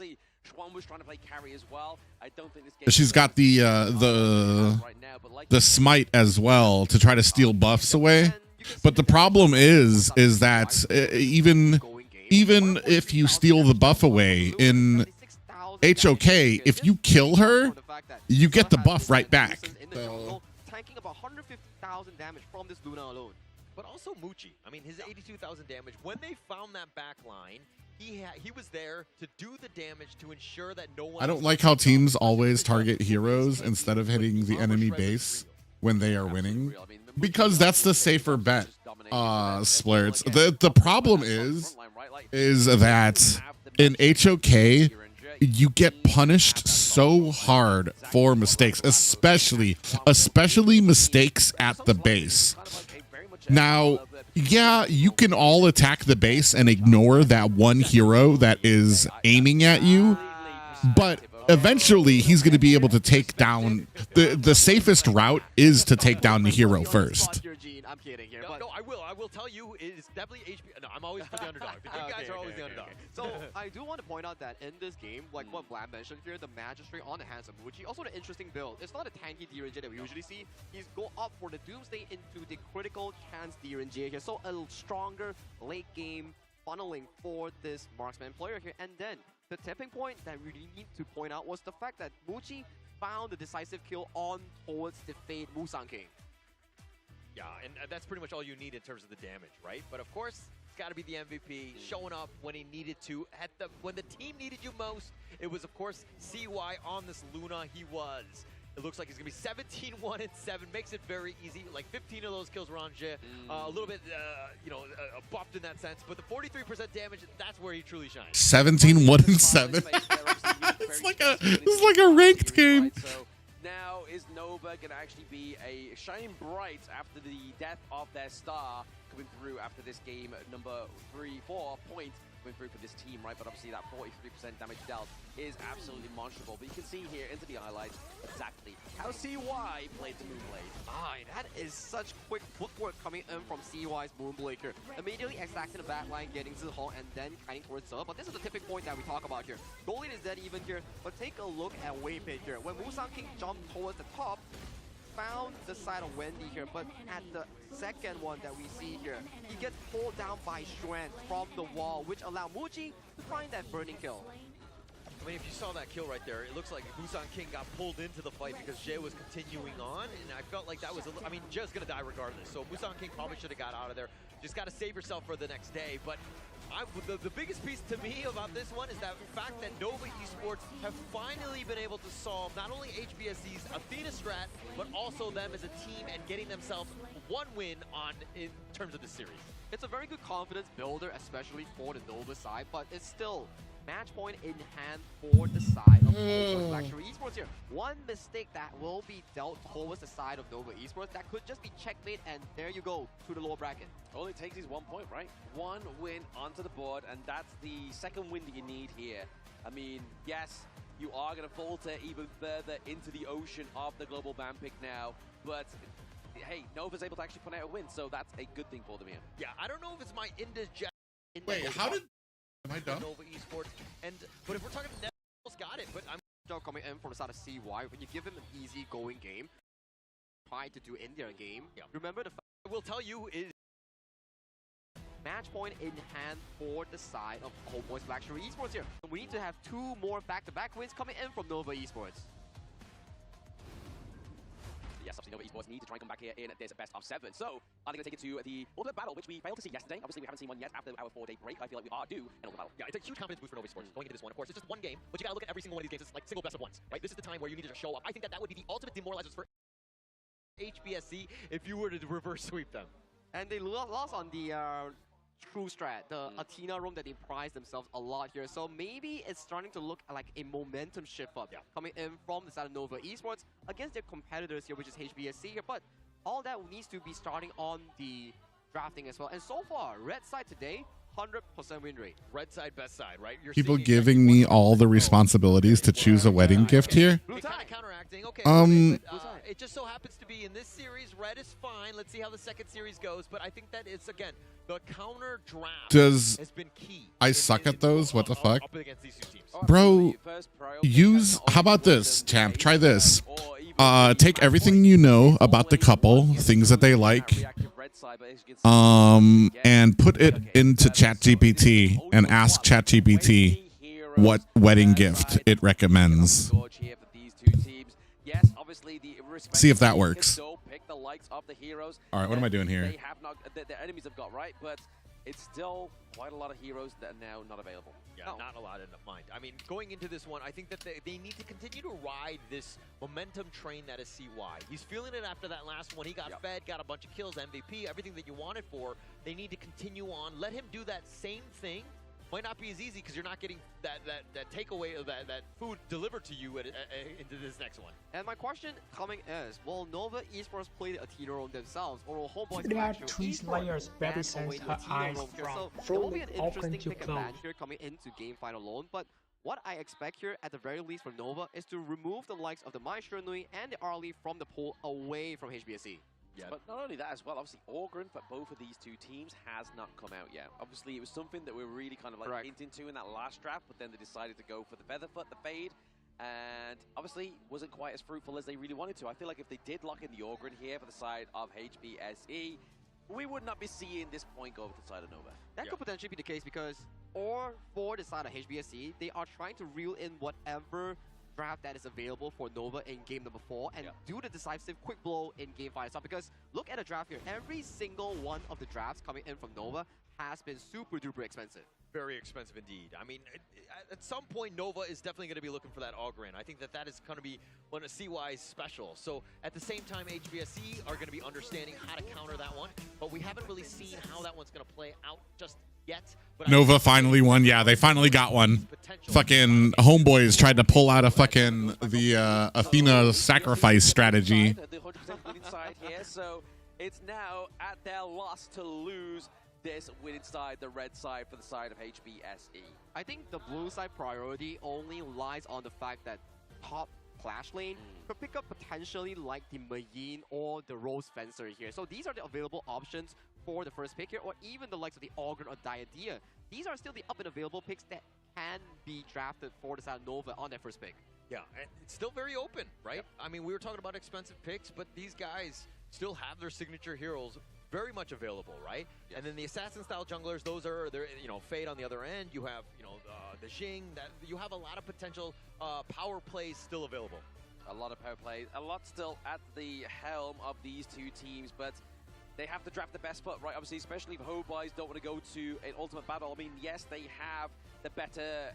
smite as well to try to steal buffs away. But the problem is that even if you steal the buff away in HOK, if you kill her, you get the buff right back. So. Tanking about 150,000 damage from this Luna alone. but also Muchi. I mean, his 82,000 damage. When they found that back line, he was there to do the damage to ensure that no one. I don't like how teams always target heroes instead of hitting the enemy base when they are winning, because that's the safer bet. Splurts. The problem is that in HOK you get punished so hard for mistakes, especially mistakes at the base. Now, yeah, you can all attack the base and ignore that one hero that is aiming at you, but eventually he's going to be able to take down the safest route is to take down the hero first. I'm kidding here. No, I will tell you, it's definitely HP. No, I'm always for the underdog. The good guys are always the underdog. So I do want to point out that in this game, like what Vlad mentioned here, the Magistrate on the hands of Muchi, also an interesting build. It's not a tanky DRNG that we usually see. He's go up for the Doomsday into the critical chance DRNG here. So a stronger late game funneling for this marksman player here. And then the tipping point that we really need to point out was the fact that Muchi found the decisive kill on towards the Fade Musang King. Yeah, and that's pretty much all you need in terms of the damage, right? But of course, it's got to be the MVP, showing up when he needed to. When the team needed you most, it was, of course, CY on this Luna. He was. It looks like he's going to be 17-1-7. Makes it very easy. Like 15 of those kills were on Jhe. A little bit, buffed in that sense. But the 43% damage, that's where he truly shines. 17-1-7. It's like a ranked game. Now, is Nova going to actually be shining bright after the death of their star coming through after this game? Number 4 points coming through for this team, right? But obviously that 43% damage dealt is absolutely monstrable. But you can see here into the highlights exactly how CY played the Moonblade. That is such quick footwork coming in from CY's Moonblade here. Immediately extracting the backline, getting Zihong, and then kiting towards Zhe. But this is the tipping point that we talk about here. Goal lead is dead even here, but take a look at Waypit here. When Musang King jumped towards the top, found the side of Wendy here, but at the second one that we see here, he gets pulled down by Xuan from the wall, which allowed Muji to find that burning kill. I mean, if you saw that kill right there, it looks like Musang King got pulled into the fight because Jhe was continuing on, and I felt like that was I mean, Jhe's going to die regardless, so Musang King probably should have got out of there. Just got to save yourself for the next day, but the biggest piece to me about this one is that fact that Nova Esports have finally been able to solve not only HBSC's Athena strat, but also them as a team and getting themselves one win in terms of the series. It's a very good confidence builder, especially for the Nova side, but it's still match point in hand for the side of Luxury Esports here. One mistake that will be dealt towards the side of Nova Esports, that could just be checkmate, and there you go to the lower bracket. All it takes is 1 point, right? One win onto the board, and that's the second win that you need here. I mean, yes, you are going to falter even further into the ocean of the global ban pick now, but hey, Nova's able to actually put out a win, so that's a good thing for them here. Yeah, I don't know if it's my indigestion. Wait, how did... Am I dumb? Nova Esports, but if we're talking Neville's got it, but I'm coming in from the side of CY. When you give him an easy going game, try to do in their game. Yeah. Remember the I will tell you is match point in hand for the side of Homeboy's Luxury Esports here. We need to have 2 more back-to-back wins coming in from Nova Esports. Yes, obviously Nova Esports need to try and come back here in this best of 7. So, are they going to take it to the ultimate battle, which we failed to see yesterday? Obviously, we haven't seen one yet after our 4-day break. I feel like we are due an ultimate battle. Yeah, it's a huge confidence boost for Nova Esports going into this one. Of course, it's just one game, but you got to look at every single one of these games as like single best of ones, right? This is the time where you need to show up. I think that would be the ultimate demoralizers for HBSC if you were to reverse sweep them. And they lost on the true strat, the Athena roam that they prize themselves a lot here. So maybe it's starting to look like a momentum shift up coming in from the side of Nova Esports against their competitors here, which is HBSC here. But all that needs to be starting on the drafting as well. And so far, red side today, 100% win rate. Red side, best side, right? You're People giving me all the responsibilities to choose a wedding gift here. Kind of counteracting. Okay. It just so happens to be in this series, red is fine. Let's see how the second series goes. But I think that it's, again, the counter draft has been key. I suck at those? What the fuck? Up against these 2 teams. Bro, how about this, champ? Try this. Take everything you know about the couple, things that they like, and put it into ChatGPT and ask ChatGPT what wedding gift it recommends. See if that works. the likes of the heroes. All right, what am I doing here? They have not, their enemies have got, right? But it's still quite a lot of heroes that are now not available. Yeah, not a lot in mind. I mean, going into this one, I think that they need to continue to ride this momentum train that is CY. He's feeling it after that last one. He got fed, got a bunch of kills, MVP, everything that you wanted for. They need to continue on. Let him do that same thing. Might not be as easy because you're not getting that takeaway of that food delivered to you into this next one. And my question coming is, will Nova Esports play the Athena roam themselves, or will Homeboys There are actually three slayers very sense her eyes from so it will be an fully interesting open to pick and close. match here coming into game fight alone, but what I expect here at the very least from Nova is to remove the likes of the Mai Shiranui and the Arlie from the pool away from HBSC. Yeah. But not only that as well, obviously Orgren for both of these two teams has not come out yet. Obviously it was something that we were really kind of like hinting to in that last draft, but then they decided to go for the Featherfoot, the Fade, and obviously wasn't quite as fruitful as they really wanted to. I feel like if they did lock in the Orgren here for the side of HBSE, we would not be seeing this point go over to the side of Nova. That could potentially be the case because, or for the side of HBSC, they are trying to reel in whatever draft that is available for Nova in game number 4 and do the decisive quick blow in game 5 itself. Because look at the draft here. Every single one of the drafts coming in from Nova has been super duper expensive. Very expensive indeed. I mean, at some point, Nova is definitely going to be looking for that Ogren. I think that is going to be one of CY's special. So at the same time, HBSC are going to be understanding how to counter that one. But we haven't really seen how that one's going to play out just yet. But Nova finally won. Yeah, they finally got one. Fucking Homeboys tried to pull out a fucking the Athena sacrifice strategy. The 100% winning side here, so it's now at their loss to lose this winning side, the red side for the side of HBSE. I think the blue side priority only lies on the fact that top Clash lane could pick up potentially like the Mayin or the Rose Fencer here. So these are the available options for the first pick here, or even the likes of the Ogren or Diadea. These are still the up and available picks that can be drafted for the side of Nova on their first pick. Yeah, and it's still very open, right? I mean, we were talking about expensive picks, but these guys still have their signature heroes very much available, right? And then the assassin-style junglers, those are, you know, Fade on the other end. You have, you know, the Jing. That you have a lot of potential power plays still available. A lot of power plays, a lot still at the helm of these two teams, but they have to draft the best foot, right? Obviously, especially if Homeboys don't want to go to an ultimate battle. I mean, yes, they have the better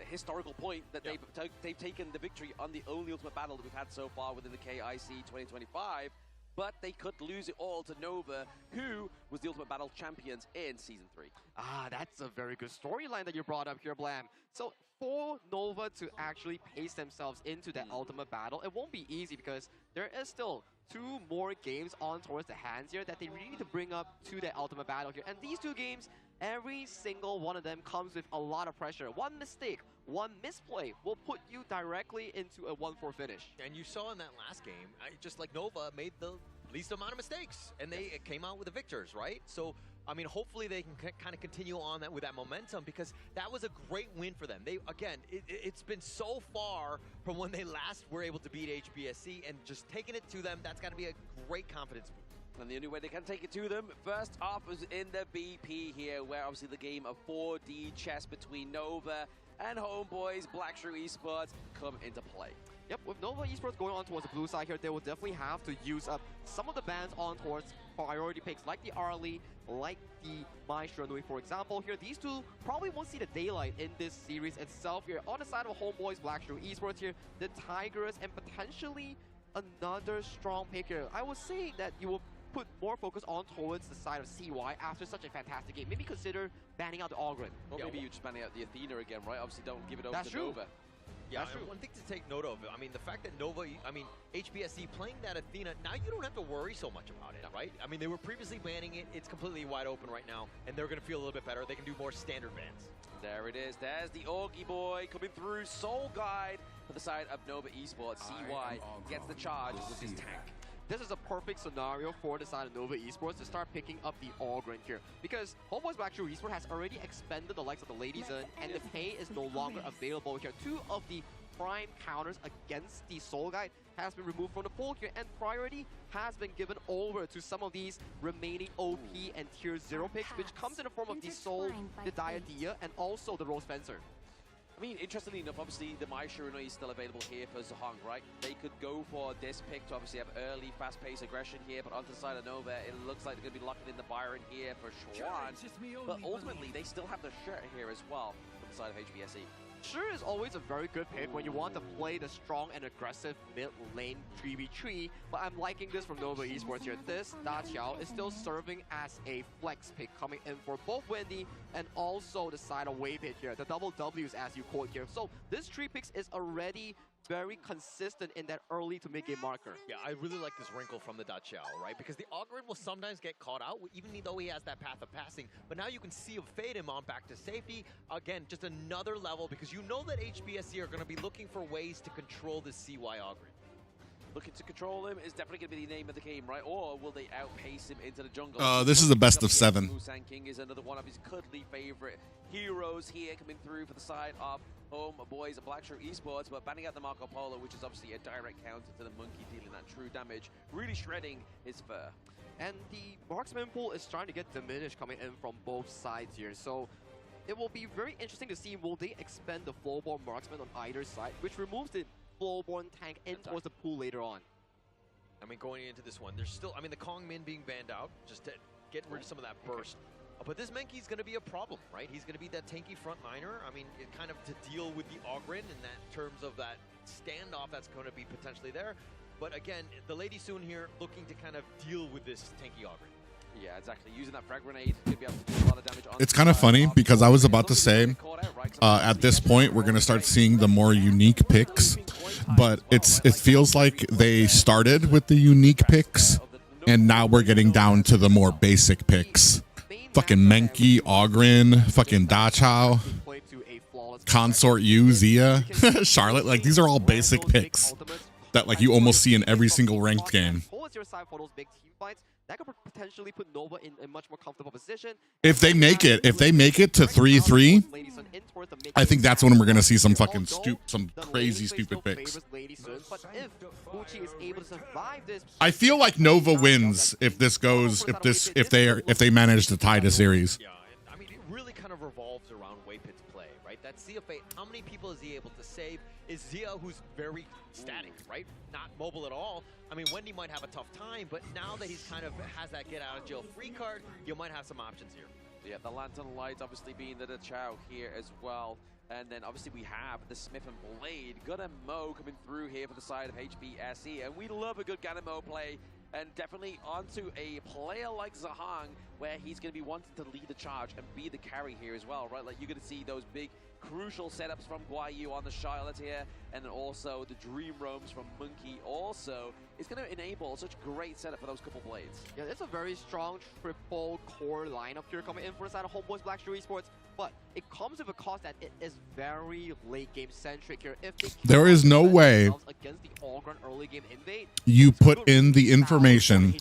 historical point that they've taken the victory on the only ultimate battle that we've had so far within the KIC 2025. But they could lose it all to Nova, who was the Ultimate Battle champions in Season 3. Ah, that's a very good storyline that you brought up here, Blam. So for Nova to actually pace themselves into that Ultimate Battle, it won't be easy because there is still 2 more games on towards the hands here that they really need to bring up to that Ultimate Battle here. And these 2 games, every single one of them comes with a lot of pressure. One mistake, one misplay will put you directly into a 1-4 finish. And you saw in that last game, just like Nova made the least amount of mistakes, and they came out with the victors, right? So, I mean, hopefully they can kind of continue on that with that momentum, because that was a great win for them. They, again, it's been so far from when they last were able to beat HBSC, and just taking it to them, that's got to be a great confidence boost. And the only way they can take it to them, first off, is in the BP here, where obviously the game of 4D chess between Nova and Homeboys, Black Shrew Esports, come into play. Yep, with Nova Esports going on towards the blue side here, they will definitely have to use up some of the bans on towards priority picks, like the Arlie, like the Mai Shiranui, for example. Here, these 2 probably won't see the daylight in this series itself. Here, on the side of Homeboys, Black Shrew Esports here, the Tigers, and potentially another strong pick here. I would say that you will put more focus on towards the side of CY after such a fantastic game. Maybe consider banning out the Ogren. Or maybe you're just banning out the Athena again, right? Obviously, don't give it over to Nova. Yeah, one thing to take note of, I mean, the fact that Nova, I mean, HBSC playing that Athena, now you don't have to worry so much about it, right? I mean, they were previously banning it. It's completely wide open right now, and they're going to feel a little bit better. They can do more standard bans. There it is. There's the Augie boy coming through. Soul Guide for the side of Nova Esports. CY gets the charge with his tank. This is a perfect scenario for the side of Nova Esports to start picking up the Ogren here. Because Homeboys Black Shrew Esports has already expended the likes of the Lady Zone, and the pay is no longer available here. 2 of the prime counters against the Soul Guide has been removed from the pool here, and priority has been given over to some of these remaining OP and tier 0 picks, which comes in the form of the Soul, the Diadea, and also the Rose Fencer. I mean, interestingly enough, obviously the Mai Shiranui is still available here for Zahong, right? They could go for this pick to obviously have early, fast-paced aggression here, but onto the side of Nova, it looks like they're going to be locking in the Byron here for Schwan. But ultimately, they still have the shirt here as well from the side of HBSE. Sure is always a very good pick when you want to play the strong and aggressive mid lane 3v3, but I'm liking this from Nova Esports here. This Da Qiao is still serving as a flex pick coming in for both Wendy and also the side of Waypit here, the double W's as you quote here. So this 3 picks is already very consistent in that early to mid-game marker. Yeah, I really like this wrinkle from the Da Qiao, right? Because the Ogren will sometimes get caught out, even though he has that path of passing. But now you can see him fade him on back to safety. Again, just another level, because you know that HBSC are going to be looking for ways to control this CY Ogren. Looking to control him is definitely going to be the name of the game, right? Or will they outpace him into the jungle? This is the best of 7. Musang King is another one of his cuddly favorite heroes here coming through for the side of home boys of Black Shirt Esports, but banning out the Marco Polo, which is obviously a direct counter to the Monkey dealing that true damage, really shredding his fur. And the marksman pool is trying to get diminished coming in from both sides here. So it will be very interesting to see, will they expand the Flowborn marksman on either side, which removes the Flowborn tank in towards the pool later on. I mean, going into this one, there's still, I mean, the Kong Min being banned out, just to get rid of some of that burst. But this Menki's going to be a problem, right? He's going to be that tanky frontliner. I mean, it kind of to deal with the Ogren in that terms of that standoff that's going to be potentially there. But again, the Lady Soon here looking to kind of deal with this tanky Ogren. Yeah, exactly. Using that frag grenade to be able to do a lot of damage on. It's kind of funny because I was about to say, at this point, we're going to start seeing the more unique picks. But it feels like they started with the unique picks, and now we're getting down to the more basic picks. Fucking Menki, Ogren, fucking Da Qiao, Consort Yu, Zia, Charlotte. Like, these are all basic picks that like you almost see in every single ranked game. That could potentially put Nova in a much more comfortable position. If they make it to 3-3, I think that's when we're gonna see some fucking some crazy stupid picks. But if Gucci is able to survive this, I feel like Nova wins if if they manage to tie the series. Yeah, and I mean, it really kind of revolves around Waypit's play, right? That Zia Fate, how many people is he able to save? Is Zia, who's very static, right? Not mobile at all. I mean, Wendy might have a tough time, but now that he's kind of has that get out of jail free card, you might have some options here. Yeah, the Lantern Lights obviously being the Chow here as well. And then obviously we have the Smith and Blade. Gun and Mo coming through here for the side of HBSE. And we love a good Gun and Mo play. And definitely onto a player like Zahong, where he's going to be wanting to lead the charge and be the carry here as well, right? Like, you're going to see those big, crucial setups from Guayu on the Charlotte here, and then also the Dream Roams from Monkey also. It's going to enable such great setup for those couple blades. Yeah, it's a very strong triple core lineup here coming in for the side of Homeboys Black Shirt Esports, but it comes with a cost that it is very late game centric here. If they there is no way against the Ogren early game invade, you put in the information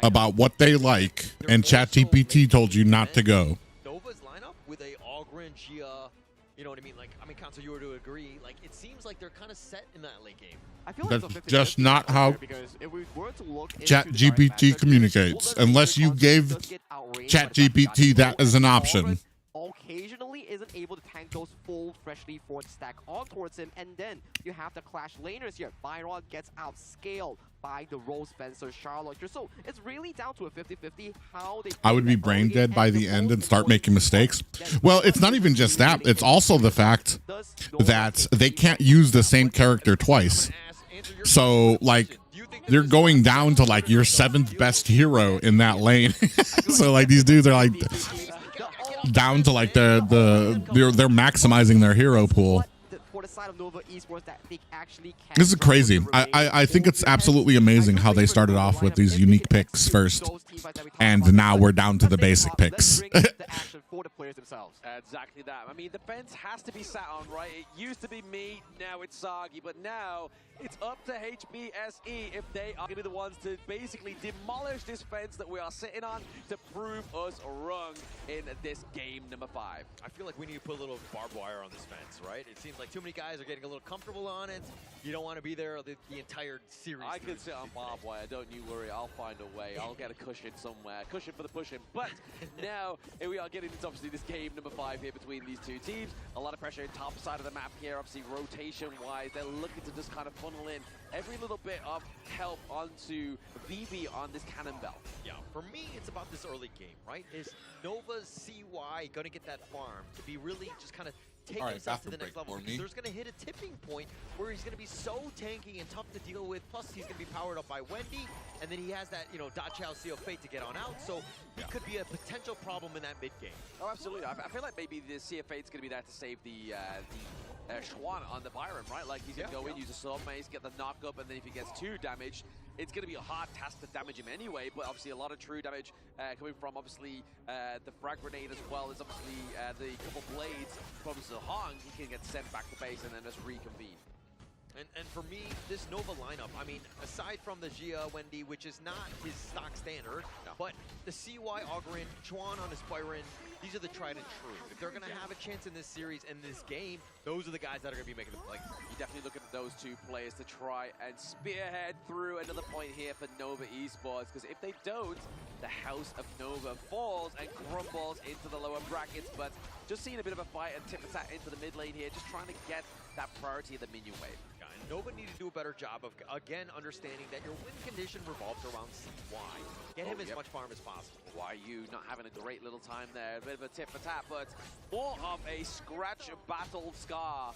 about what they like, and ChatGPT told you not to go. Nova's lineup with a Ogren, Gia, you know what I mean? Like, I mean, Council, you were to agree. Like, it seems like they're kind of set in that late game. I feel That's like just not how ChatGPT ChatGPT communicates, unless you gave ChatGPT that as an option. Occasionally isn't able to tank those full freshly forged stack on towards him, and then you have the clash laners here. Byron gets outscaled by the Rose Fencer Charlotte here, so it's really down to a 50-50 how they. I would be brain dead by the end and start making mistakes. Well, it's not even just that. It's also the fact that they can't use the same character twice. So, like, you're going down to, like, your 7th best hero in that lane. So, like, these dudes are, like, down to, like, they're maximizing their hero pool. This is crazy. I think it's absolutely amazing how they started off with these unique picks first, and now we're down to the basic picks. Exactly that. I mean, the fence has to be sat on, right? It used to be me, now it's Soggy, but now it's up to HBSE if they are going to be the ones to basically demolish this fence that we are sitting on to prove us wrong in this game number 5. I feel like we need to put a little barbed wire on this fence, right? It seems like too many guys are getting a little comfortable on it. You don't want to be there the entire series. I can sit on barbed wire, don't you worry, I'll find a way. I'll get a cushion somewhere. Cushion for the pushing. But now, here we are getting into obviously this game number 5 here between these two teams. A lot of pressure in top side of the map here, obviously rotation-wise. They're looking to just kind of funnel in every little bit of help onto VB on this cannon belt. Yeah, for me, it's about this early game, right? Is Nova's CY going to get that farm to be really just kind of take himself to the next level? Because there's going to hit a tipping point where he's going to be so tanky and tough to deal with. Plus, he's going to be powered up by Wendy, and then he has that, you know, Dachau Seal Fate to get on out. So he could be a potential problem in that mid game. Oh, absolutely. I feel like maybe the Sea of Fate's going to be there to save the Schwan on the Byron, right? Like, he's going to go in, use a Sword Mace, get the knock up, and then if he gets 2 damage, it's going to be a hard task to damage him anyway, but obviously a lot of true damage coming from, obviously, the Frag Grenade as well as, obviously, the couple blades from Zahong. He can get sent back to base and then just reconvene. And for me, this Nova lineup, I mean, aside from the Gia Wendy, which is not his stock standard, but the CY Augurin, Chuan on his Byron, these are the tried and true. If they're going to have a chance in this series and this game, those are the guys that are going to be making the play. You definitely look at those 2 players to try and spearhead through another point here for Nova Esports, because if they don't, the House of Nova falls and crumbles into the lower brackets, but just seeing a bit of a fight and tip-attack into the mid lane here, just trying to get that priority of the minion wave. Nova need to do a better job of, again, understanding that your win condition revolves around CY. Get him as much farm as possible. YU not having a great little time there. A bit of a tip for tap, but more of a scratch battle scar.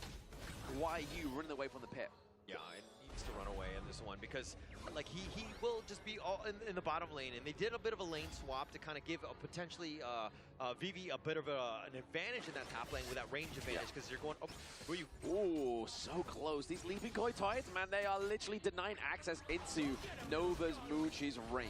YU running away from the pit. Yeah, it needs to run away in this one because, like, he will just be all in the bottom lane, and they did a bit of a lane swap to kind of give a potentially VV a bit of an advantage in that top lane with that range advantage because you're going up. Ooh, so close. These Leaping Koi Tides, man, they are literally denying access into Nova's Moochie's range.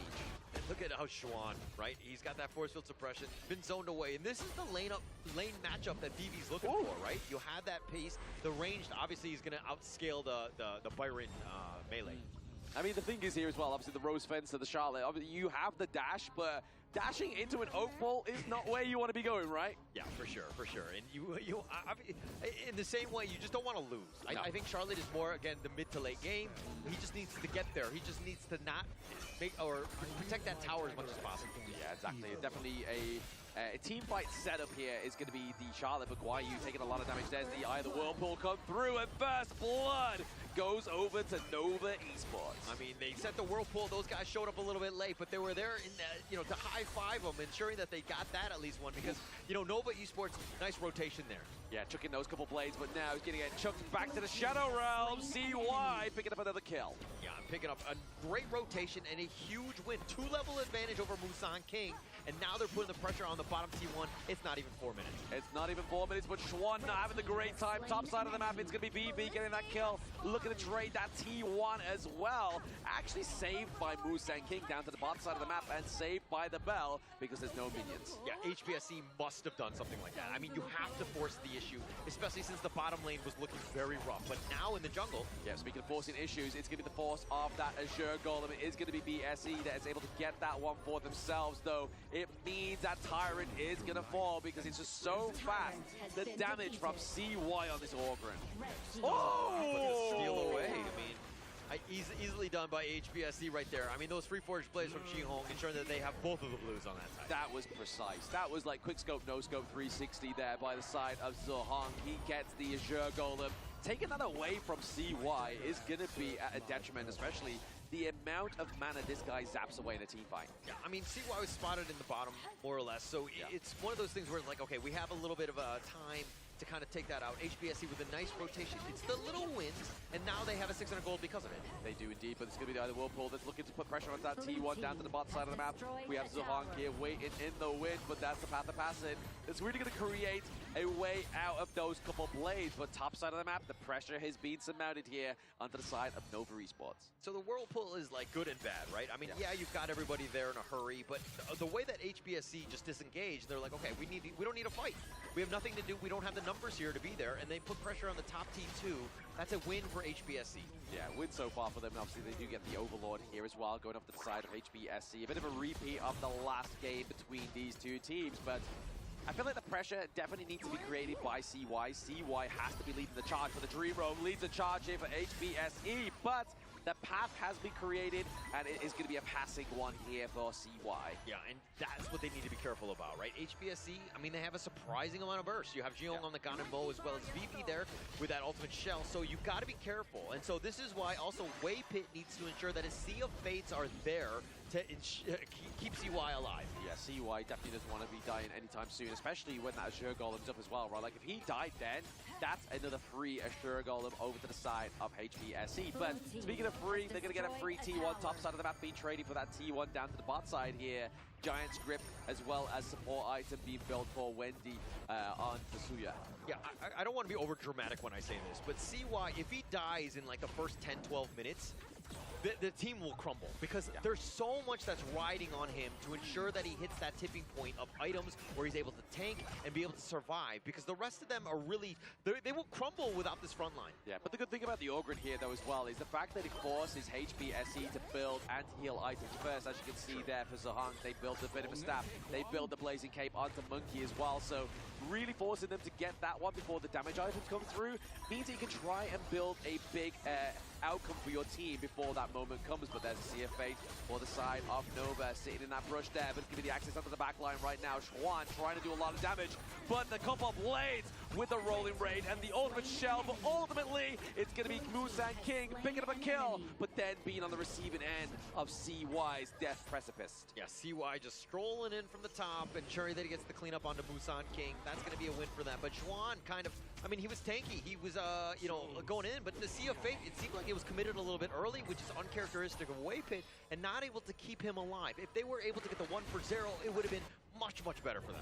And look at how Schwan, right? He's got that force field suppression, been zoned away, and this is the lane matchup that VV's looking for, right? You have that pace, the range, obviously he's gonna outscale the Byron melee. I mean, the thing is here as well, obviously the Rose Fence and the Charlotte, obviously you have the dash, but dashing into an Oak Ball is not where you want to be going, right? Yeah, for sure. And in the same way, you just don't want to lose. No. I think Charlotte is more, again, the mid to late game. He just needs to get there. He just needs to not make or protect that tower as much as possible. Yeah, exactly. Definitely a team fight setup here is going to be the Charlotte, but Guayu taking a lot of damage. There's the Eye of the Whirlpool come through, and First Blood goes over to Nova Esports. I mean, they set the Whirlpool. Those guys showed up a little bit late, but they were there in to high-five them, ensuring that they got that at least one because, Nova Esports, nice rotation there. Yeah, chucking those couple blades, but now he's getting chucked back to the Shadow Realm. CY picking up another kill. Yeah, picking up a great rotation and a huge win. 2-level advantage over Musan King, and now they're putting the pressure on the bottom T1. It's not even 4 minutes. It's not even 4 minutes, but Schwan not having the great time. Top side of the map, it's going to be VB getting that kill. Looking to trade that T1 as well. Actually saved by Musan King down to the bottom side of the map and saved by the Bell because there's no minions. Yeah, HBSC must have done something like that. I mean, you have to force the issue, especially since the bottom lane was looking very rough. But now in the jungle... Yeah, speaking of forcing issues, it's going to be the force of that Azure Golem. It is going to be BSE that is able to get that one for themselves, though. It means that Tyrant is going to fall because it's just so fast. The damage from CY on this Augurin. Oh! Steal away. I mean, easily done by HBSC right there. I mean, those free forage plays from Jihong ensuring that they have both of the blues on that side. That was precise. That was like quick scope, no scope 360 there by the side of Zahong. He gets the Azure Golem. Taking that away from CY is going to be at a detriment, especially the amount of mana this guy zaps away in a team fight. Yeah, I mean, CY was spotted in the bottom, more or less, so it's one of those things where it's like, okay, we have a little bit of a time to kind of take that out. HBSC with a nice rotation. It's the little wins, and now they have a 600 gold because of it. They do indeed, but it's going to be the other Whirlpool that's looking to put pressure on that T1 down to the bottom side of the map. We have Zahong here waiting in the wind, but that's the path to pass it. It's really going to create a way out of those couple blades, but top side of the map, the pressure has been surmounted here onto the side of Nova Esports. So the Whirlpool is like good and bad, right? I mean, yeah, you've got everybody there in a hurry, but the way that HBSC just disengaged, they're like, okay, we don't need a fight. We have nothing to do. We don't have the numbers here to be there, and they put pressure on the top T2. That's a win for HBSC. Yeah, win so far for them. Obviously, they do get the Overlord here as well, going off to the side of HBSC. A bit of a repeat of the last game between these two teams, but I feel like the pressure definitely needs to be created by CY. CY has to be leading the charge for the Dream Roam, leads the charge here for HBSE, but the path has been created, and it is going to be a passing one here for CY. Yeah, and that's what they need to be careful about, right? HBSE, I mean, they have a surprising amount of burst. You have Jiyoung on the gun and bow, as well as VP there with that ultimate shell, so you've got to be careful. And so this is why also Waypit needs to ensure that his Sea of Fates are there to keep CY alive. Yeah, CY definitely doesn't want to be dying anytime soon, especially when that Azure Golem's up as well, right? Like, if he died then, that's another free Azure Golem over to the side of HBSE. But speaking of free, they're going to get a free T1 top side of the map, being traded for that T1 down to the bot side here. Giant's Grip, as well as support item being built for Wendy on Tasuya. Yeah, I don't want to be over dramatic when I say this, but CY, if he dies in like the first 10-12 minutes, the team will crumble, because there's so much that's riding on him to ensure that he hits that tipping point of items where he's able to tank and be able to survive, because the rest of them are really, they will crumble without this front line. Yeah, but the good thing about the Ogren here, though, as well, is the fact that it forces HBSE to build anti-heal items first. As you can see there for Zahang, they built a bit of a staff. They built the Blazing Cape onto Monkey as well, so really forcing them to get that one before the damage items come through means that you can try and build a big outcome for your team before that moment comes. But there's a Sea of Fate for the side of Nova, sitting in that brush there, but giving the access onto the back line right now. Schwan trying to do a lot of damage, but the couple of blades with the rolling raid and the ultimate shell, but ultimately it's going to be Musan King picking up a kill, but then being on the receiving end of CY's death precipice. Yeah, CY just strolling in from the top, ensuring that he gets the cleanup onto Musan King. That's going to be a win for them. But Schwan kind of, I mean, he was tanky. He was, you know, going in, but the Sea of Fate, it seemed like it was committed a little bit early, which is uncharacteristic of Waypit, and not able to keep him alive. If they were able to get the 1 for 0, it would have been much, much better for them.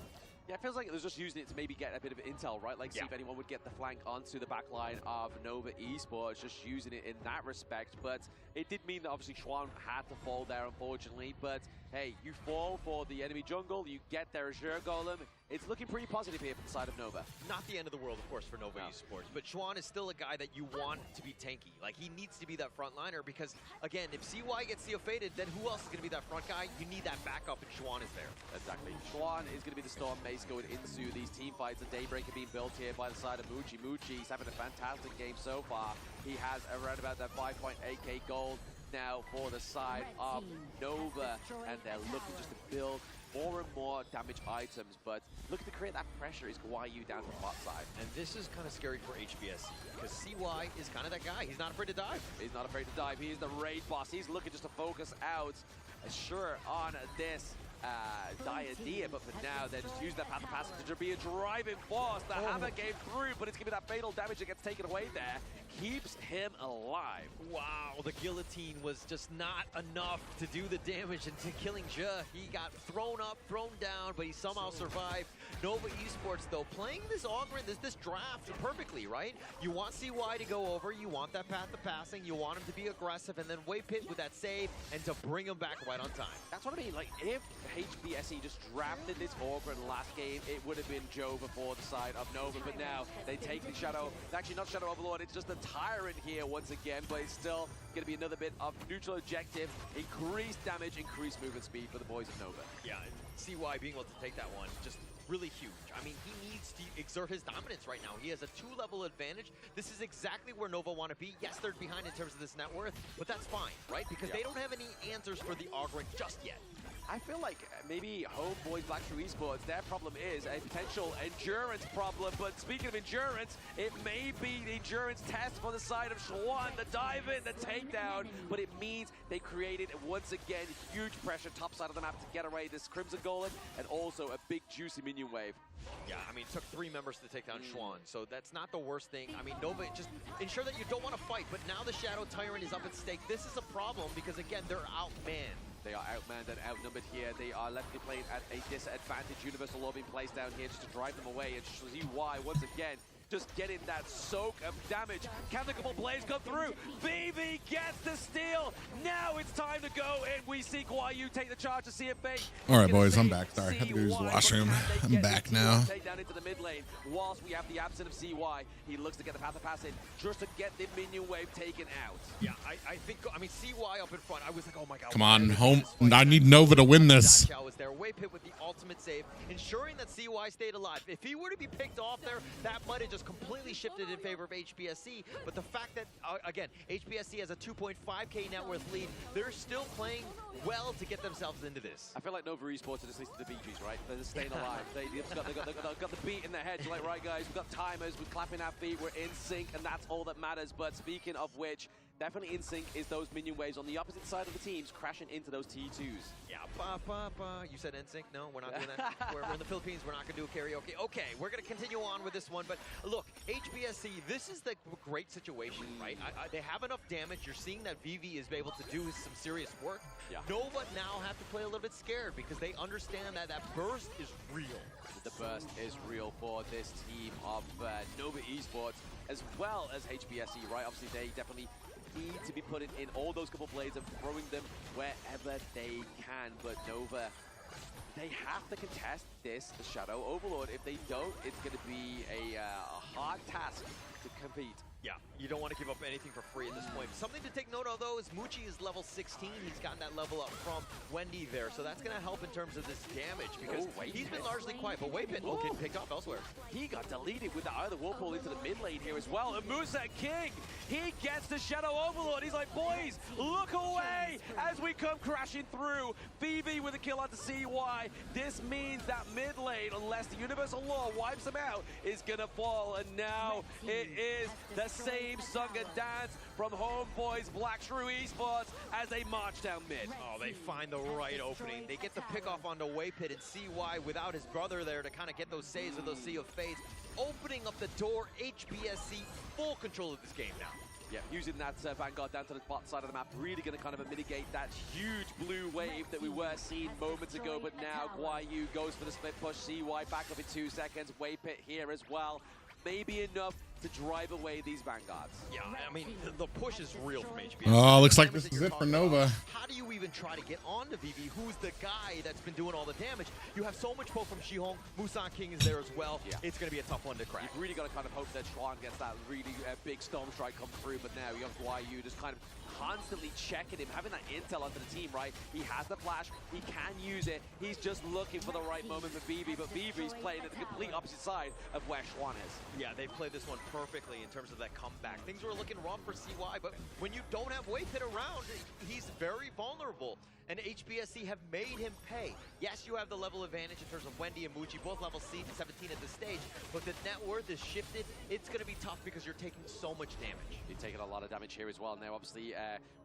Yeah, it feels like it was just using it to maybe get a bit of intel, right? Like, see if anyone would get the flank onto the back line of Nova Esports, just using it in that respect. But it did mean that obviously Schwan had to fall there, unfortunately. But hey, you fall for the enemy jungle, you get their Azure Golem. It's looking pretty positive here for the side of Nova. Not the end of the world, of course, for Nova Esports, but Schwan is still a guy that you want to be tanky. Like, he needs to be that front liner because, again, if CY gets Sea of Fated, then who else is going to be that front guy? You need that backup, and Schwan is there. Exactly. Schwan is going to be the Storm Mace going into these team fights. The Daybreaker being built here by the side of Muchi. Muchi's having a fantastic game so far. He has around about that 5.8k gold now for the side of Nova, and they're looking just to build more and more damage items, but looking to create that pressure is Guayu down to the bot side. And this is kind of scary for HBSE, because CY is kind of that guy. He's not afraid to dive. He's not afraid to dive. He is the raid boss. He's looking just to focus out, sure, on this Diadea, but for now, they're just using that path of passage to be a driving force. The Hammer game through, but it's giving that fatal damage that gets taken away there. Keeps him alive. Wow, the guillotine was just not enough to do the damage into killing Je. He got thrown up, thrown down, but he somehow survived. Nova Esports, though, playing this Ogren, this draft perfectly, right? You want CY to go over, you want that path of passing, you want him to be aggressive, and then Waypit with that save, and to bring him back right on time. That's what I mean. Like, if HBSE just drafted this Ogren last game, it would have been Joe before the side of Nova, but now they take the Shadow. Actually, not Shadow Overlord, it's just the Tyrant here once again, but it's still going to be another bit of neutral objective. Increased damage, increased movement speed for the boys of Nova. Yeah, and CY being able to take that one, just really huge. I mean, he needs to exert his dominance right now. He has a 2-level advantage. This is exactly where Nova want to be. Yes, they're behind in terms of this net worth, but that's fine, right? Because they don't have any answers for the Ogren just yet. I feel like maybe Homeboys Black True Esports, their problem is a potential endurance problem. But speaking of endurance, it may be the endurance test for the side of Schwan. The dive in, the takedown, but it means they created, once again, huge pressure top side of the map to get away this Crimson Golem, and also a big juicy minion wave. Yeah, I mean, it took 3 members to take down Schwan, so that's not the worst thing. I mean, Nova, just ensure that you don't want to fight, but now the Shadow Tyrant is up at stake. This is a problem because, again, they're outmanned. They are outmanned and outnumbered here. They are left to play at a disadvantage. Universal Law being placed down here just to drive them away. And see why, once again, just getting that soak of damage. Can the couple plays come through? BB gets the steal. Now it's time to go in. We see Guayu take the charge to see if they. All right, boys, I'm back. Sorry, I had to go use the washroom. I'm back now. Take down into the mid lane. Whilst we have the absence of CY, he looks to get the path of pass in just to get the minion wave taken out. Yeah, I think, I mean, CY up in front, I was like, oh my god. Come on, home. I need Nova to win this. Was there. Wave hit with the ultimate save, ensuring that CY stayed alive. If he were to be picked off there, that might have just completely shifted in favor of HBSC. But the fact that, again, HBSC has a 2.5k net worth lead, they're still playing well to get themselves into this. I feel like Nova Esports are just listening to the BGs, right? They're just staying alive. They've got the beat in their head. You're like, right, guys, we've got timers, we're clapping our feet, we're in sync, and that's all that matters. But speaking of which, definitely in sync is those minion waves on the opposite side of the teams crashing into those T2s. Yeah, you said NSYNC? No, we're not doing that. We're in the Philippines, we're not going to do a karaoke. Okay, we're going to continue on with this one, but look, HBSC, this is the great situation, right? They have enough damage. You're seeing that VV is able to do some serious work. Yeah. Nova now have to play a little bit scared because they understand that that burst is real. The burst is real for this team of Nova Esports as well as HBSC, right? Obviously, they definitely need to be putting in all those couple blades and throwing them wherever they can. But Nova, they have to contest this Shadow Overlord. If they don't, it's going to be a hard task to compete. Yeah, you don't want to give up anything for free at this point. Something to take note of, though, is Muchi is level 16. He's gotten that level up from Wendy there, so that's going to help in terms of this damage because he's been largely quiet, but Waypit will get picked up elsewhere. He got deleted with the Eye of the Whirlpool into the mid lane here as well. And Musa King, he gets the Shadow Overlord. He's like, boys, look away as we come crashing through. BB with a kill onto CY. This means that mid lane, unless the Universal Law wipes him out, is going to fall. And now it is the same song and dance from Homeboys Black Shrew Esports as they march down mid. Oh, they find the right opening. They get the pick off onto Waypit and CY without his brother there to kind of get those saves with those Sea of Fades. Opening up the door, HBSC full control of this game now. Yeah, using that Vanguard down to the bot side of the map, really going to kind of mitigate that huge blue wave that we were seeing moments ago. But now Guayu goes for the split push. CY back up in 2 seconds. Waypit here as well. Maybe enough to drive away these Vanguards. Yeah, I mean, the push is real from HBS. Oh, looks like this is it for Nova. How do you even try to get onto VV, who's the guy that's been doing all the damage? You have so much poke from Shihong. Musan King is there as well. Yeah. It's going to be a tough one to crack. You've really got to kind of hope that Schwan gets that really big Storm Strike come through, but now you have Guayu just kind of constantly checking him, having that intel onto the team, right? He has the flash, he can use it, he's just looking for the right moment for BB, but BB's playing at the complete opposite side of where Schwan is. Yeah, they played this one perfectly in terms of that comeback. Things were looking wrong for CY, but when you don't have Waypit around, he's very vulnerable. And HBSC have made him pay. Yes, you have the level advantage in terms of Wendy and Muji, both level 17 at this stage, but the net worth is shifted. It's going to be tough because you're taking so much damage. You're taking a lot of damage here as well. Now, obviously,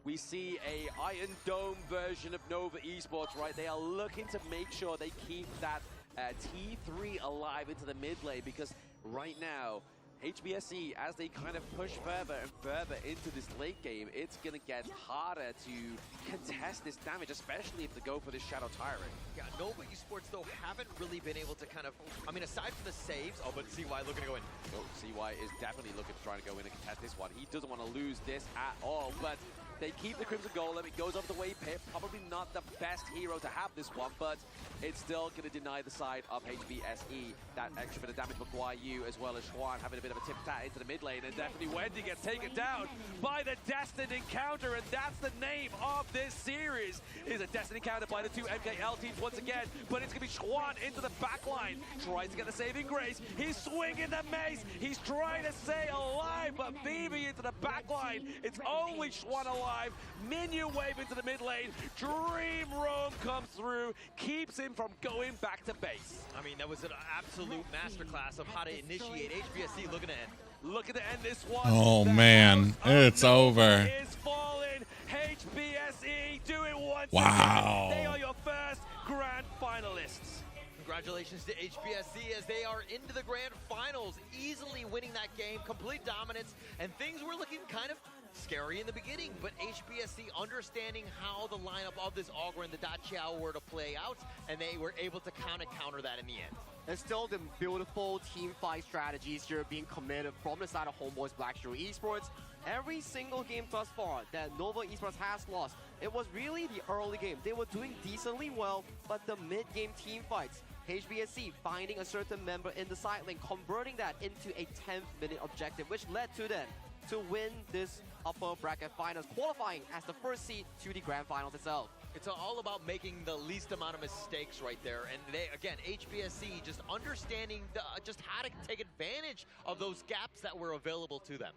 we see a Iron Dome version of Nova Esports, right? They are looking to make sure they keep that T3 alive into the mid lane because right now, HBSC, as they kind of push further and further into this late game, it's going to get harder to contest this damage, especially if they go for this Shadow Tyrant. Yeah, Nova Esports, though, haven't really been able to kind of, I mean, aside from the saves, but CY looking to go in. Oh, CY is definitely looking to try to go in and contest this one. He doesn't want to lose this at all, but they keep the Crimson Golem. It goes off the Waypit. Probably not the best hero to have this one, but it's still going to deny the side of HBSE that extra bit of damage for Guayu, as well as Schwan having a bit of a tip-tat into the mid lane, and definitely Wendy gets taken down by the Destined Encounter, and that's the name of this series. It is a Destined Encounter by the two MKL teams once again, but it's going to be Schwan into the backline. Tries to get the saving grace. He's swinging the mace. He's trying to stay alive, but BB into the backline. It's only Schwan alive. Minion wave into the mid lane. Dream Roam comes through, keeps him from going back to base. I mean, that was an absolute masterclass of how to initiate. HBSC looking to end. Looking to end this one. Oh man, it's over. Is falling. HBSE doing once wow. Again. They are your first grand finalists. Congratulations to HBSC as they are into the grand finals, easily winning that game, complete dominance, and things were looking kind of scary in the beginning, but HBSC understanding how the lineup of this Augur and the Da Chiao were to play out, and they were able to counter that in the end. and still the beautiful team fight strategies here being committed from the side of Homeboy's Black Shiro Esports. Every single game thus far that Nova Esports has lost, it was really the early game. They were doing decently well, but the mid-game team fights, HBSC finding a certain member in the side lane, converting that into a 10th-minute objective, which led to them to win this upper bracket finals, qualifying as the first seed to the grand finals itself. It's all about making the least amount of mistakes right there. And they, again, HBSC just understanding just how to take advantage of those gaps that were available to them.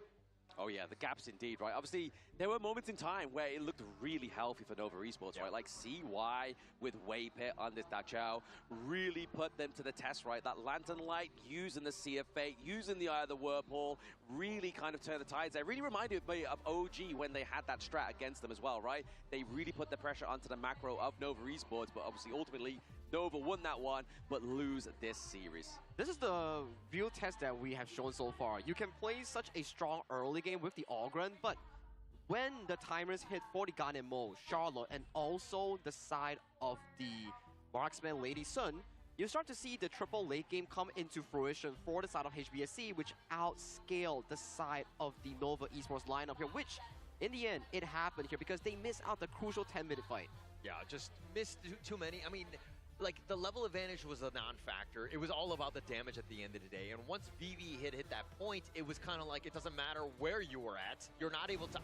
Oh yeah, the gaps indeed, right? Obviously, there were moments in time where it looked really healthy for Nova Esports, right? Like CY with Waypit on this Dachau really put them to the test, right? That Lantern Light, using the Sea of Fate, using the Eye of the Whirlpool, really kind of turned the tides. It really reminded me of OG when they had that strat against them as well, right? They really put the pressure onto the macro of Nova Esports, but obviously, ultimately, Nova won that one, but lose this series. This is the real test that we have shown so far. You can play such a strong early game with the Ogren, but when the timers hit for the Ganemo, Charlotte, and also the side of the Marksman Lady Sun, you start to see the triple late game come into fruition for the side of HBSC, which outscaled the side of the Nova Esports lineup here, which in the end, it happened here because they missed out the crucial 10-minute fight. Yeah, just missed too many. I mean, like, the level advantage was a non-factor. It was all about the damage at the end of the day. And once VV hit that point, it was kind of like, it doesn't matter where you were at. You're not able to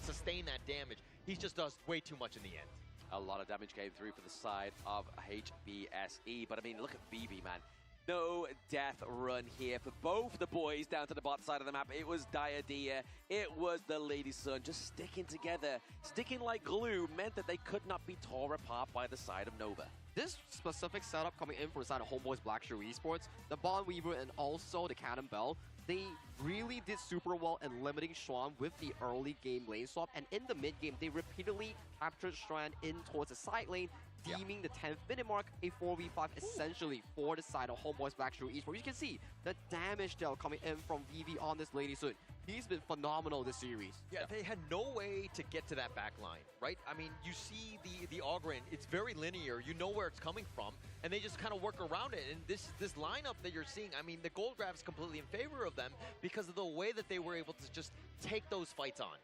sustain that damage. He just does way too much in the end. A lot of damage came through for the side of HBSE. But I mean, look at VV, man. No death run here for both the boys down to the bot side of the map. It was Diadea, it was the Lady Sun, just sticking together. Sticking like glue meant that they could not be torn apart by the side of Nova. This specific setup coming in from the side of Homeboy's Black Shiro Esports, the Bond Weaver and also the Cannon Bell, they really did super well in limiting Schwan with the early game lane swap, and in the mid game, they repeatedly captured Schwan in towards the side lane, deeming the 10th minute mark a 4v5 essentially for the side of Homeboy's Black Shiro Esports. You can see the damage dealt coming in from VV on this Lady Sun. He's been phenomenal this series. Yeah, they had no way to get to that back line, right? I mean, you see the Ogren, it's very linear. You know where it's coming from, and they just kind of work around it. And this lineup that you're seeing, I mean, the gold grab is completely in favor of them because of the way that they were able to just take those fights on.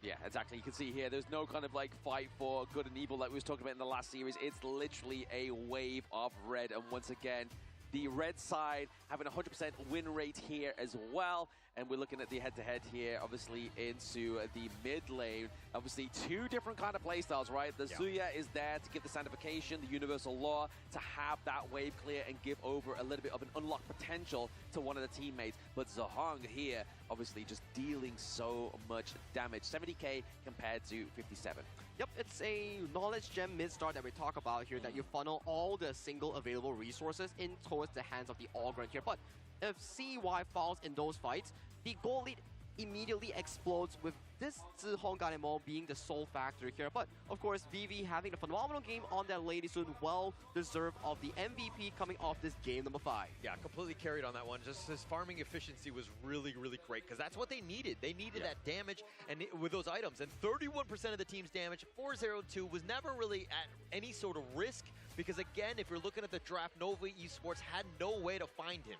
Yeah, exactly. You can see here, there's no kind of like fight for good and evil like we was talking about in the last series. It's literally a wave of red. And once again, the red side having a 100% win rate here as well. And we're looking at the head-to-head here, obviously, into the mid lane. Obviously, two different kind of playstyles, right? The Zuya is there to give the Sandification, the Universal Law, to have that wave clear and give over a little bit of an unlocked potential to one of the teammates. But Zhong here, obviously, just dealing so much damage. 70k compared to 57. Yep, it's a knowledge gem mid-start that we talk about here, that you funnel all the single available resources in towards the hands of the Ogren here. But if CY falls in those fights, the gold lead immediately explodes with this Zihong Ganemo being the sole factor here. But of course, VV having a phenomenal game on that Lady Sun, well deserved of the MVP coming off this game number 5. Yeah, completely carried on that one. Just his farming efficiency was really, really great because that's what they needed. They needed that damage and with those items. And 31% of the team's damage, 402 was never really at any sort of risk because again, if you're looking at the draft, Nova Esports had no way to find him.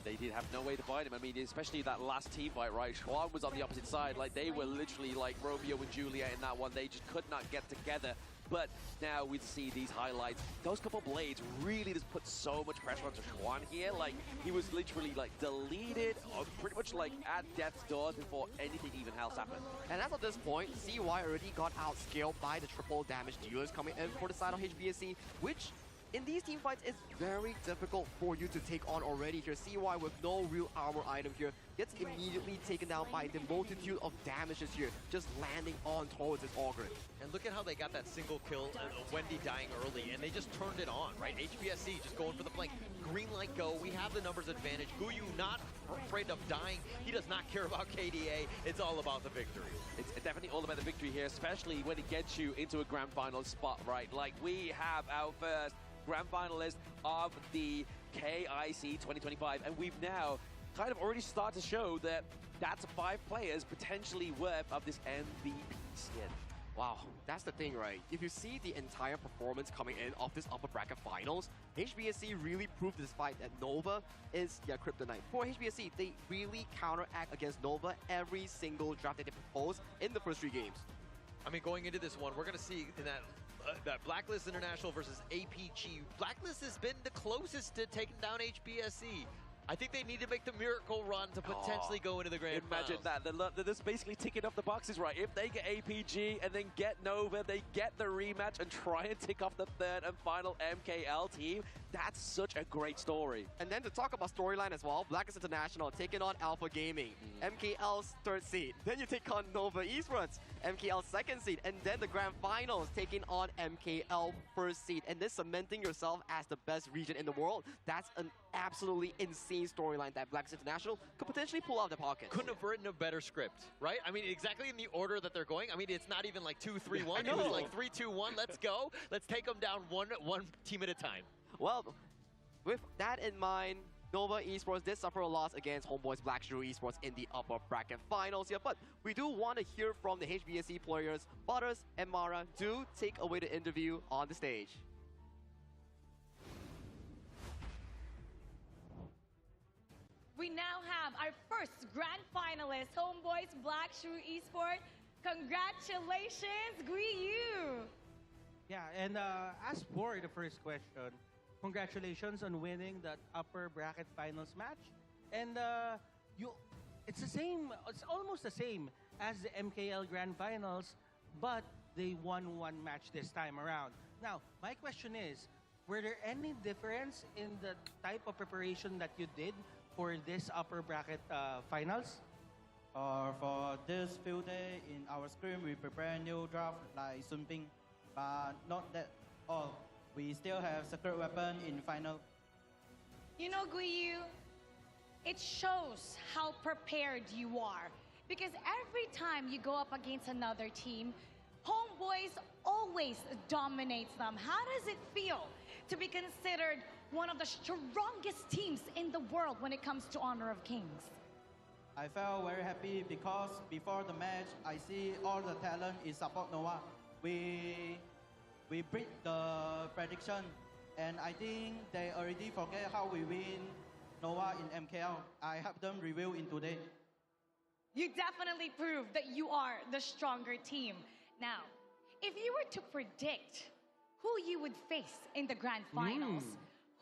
They did have no way to find him. I mean, especially that last team fight, right? Schwan was on the opposite side. Like, they were literally like Romeo and Juliet in that one. They just could not get together. But now we see these highlights. Those couple blades really just put so much pressure onto Schwan here. Like, he was literally like deleted, or pretty much like at death's door before anything even else happened. And as of this point, CY already got outscaled by the triple damage dealers coming in for the side of HBSC, which in these team fights, it's very difficult for you to take on already here. CY with no real armor item here gets immediately taken down by the multitude of damages here, just landing on towards his Ogren. And look at how they got that single kill, Wendy dying early, and they just turned it on, right? HBSC just going for the flank. Green light go, we have the numbers advantage. Guyu not afraid of dying. He does not care about KDA. It's all about the victory. It's definitely all about the victory here, especially when it gets you into a grand final spot, right? Like, we have our first grand finalist of the KIC 2025, and we've now kind of already started to show that that's 5 players potentially worth of this MVP skin. Wow, that's the thing, right? If you see the entire performance coming in of this upper bracket finals, HBSC really proved despite that Nova is their kryptonite. For HBSC, they really counteract against Nova every single draft that they propose in the first 3 games. I mean, going into this one, we're going to see in that Blacklist International versus APG. Blacklist has been the closest to taking down HBSC. I think they need to make the miracle run to potentially go into the grand Imagine finals. that. They're just basically ticking off the boxes, right? If they get APG and then get Nova, they get the rematch and try and tick off the 3rd and final MKL team. That's such a great story. And then to talk about storyline as well, Blacklist International taking on Alpha Gaming, MKL's 3rd seed. Then you take on Nova Esports, MKL's 2nd seed. And then the grand finals taking on MKL 1st seed. And this cementing yourself as the best region in the world. That's an absolutely insane storyline that Blacklist International could potentially pull out of their pocket. Couldn't have written a better script, right? I mean, exactly in the order that they're going. I mean, it's not even like 2-3-1. It was like 3-2-1. Let's go. Let's take them down one team at a time. Well, with that in mind, Nova Esports did suffer a loss against Homeboys Black Shrew Esports in the upper bracket finals here, but we do want to hear from the HBSC players. Butters and Mara, do take away the interview on the stage. We now have our first grand finalist, Homeboys Black Shrew Esports. Congratulations, Guiyu! Yeah, and as for the first question, congratulations on winning that upper bracket finals match. And it's the same, it's almost the same as the MKL Grand Finals, but they won 1 match this time around. Now, my question is, were there any difference in the type of preparation that you did for this upper bracket finals? For this field day in our scrim, we prepare new draft like Sun Bing, but not that all. We still have secret weapon in final. You know, Guiyu, it shows how prepared you are. Because every time you go up against another team, Homeboys always dominates them. How does it feel to be considered one of the strongest teams in the world when it comes to Honor of Kings? I felt very happy because before the match, I see all the talent is support Nova. We beat the prediction, and I think they already forget how we win Nova in MKL. I have them review in today. You definitely proved that you are the stronger team. Now, if you were to predict who you would face in the grand finals,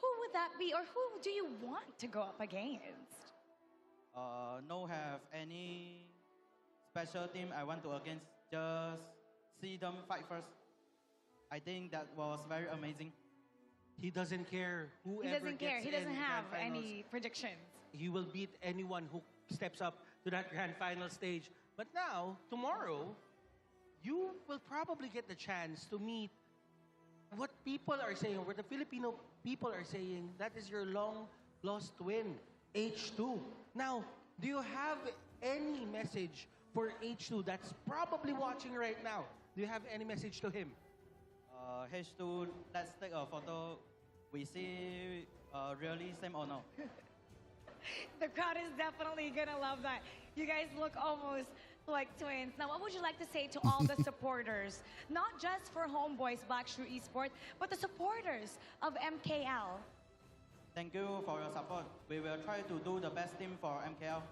who would that be, or who do you want to go up against? No have any special team I want to against. Just see them fight first. I think that was very amazing. He doesn't care whoever He doesn't care. gets He doesn't in have grand finals. any predictions. He will beat anyone who steps up to that grand final stage. But now, tomorrow, you will probably get the chance to meet what people are saying, what the Filipino people are saying. That is your long-lost twin, H2. Now, do you have any message for H2 that's probably watching right now? Do you have any message to him? H2, let's take a photo. We see really same or no? The crowd is definitely gonna love that. You guys look almost like twins. Now, what would you like to say to all the supporters, not just for Homeboys Black Shrew Esports, but the supporters of MKL? Thank you for your support. We will try to do the best team for MKL.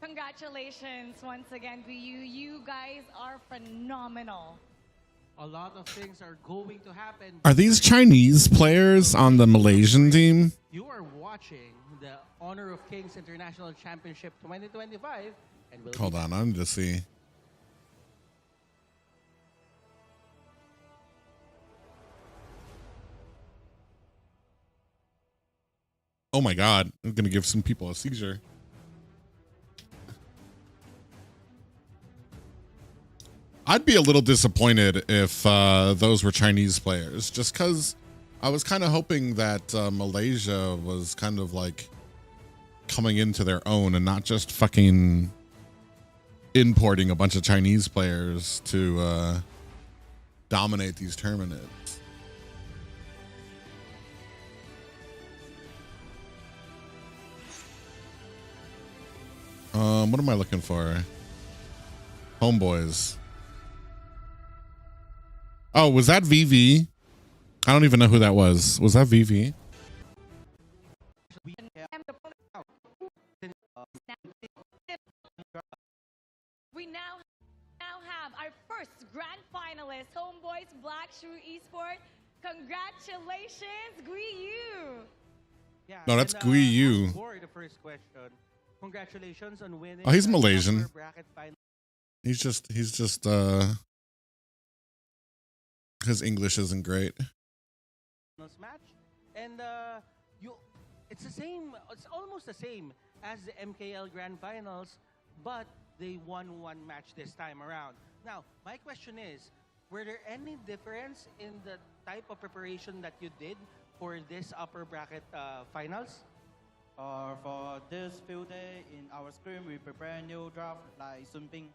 Congratulations once again, Guiyu. You guys are phenomenal. A lot of things are going to happen. Are these Chinese players on the Malaysian team? You are watching the Honor of Kings International Championship 2025. And we'll Hold on, I'm just see. Oh my God, I'm gonna give some people a seizure. I'd be a little disappointed if those were Chinese players, just because I was kind of hoping that Malaysia was kind of like coming into their own and not just fucking importing a bunch of Chinese players to dominate these tournaments. What am I looking for? Homeboys. Oh, was that VV? I don't even know who that was. Was that VV? We now have our first grand finalist, Homeboys Black Shoe Esport. Congratulations, Guiyu! Yeah, No, that's and, Gui Yu. as for the first question, congratulations on winning. Oh, he's the Malaysian. upper bracket finals He's just his English isn't great. match, and it's the same. It's almost the same as the MKL Grand Finals, but they won one match this time around. Now, my question is, were there any difference in the type of preparation that you did for this upper bracket finals? For this field day in our screen, we prepare new draft like Sun Ping,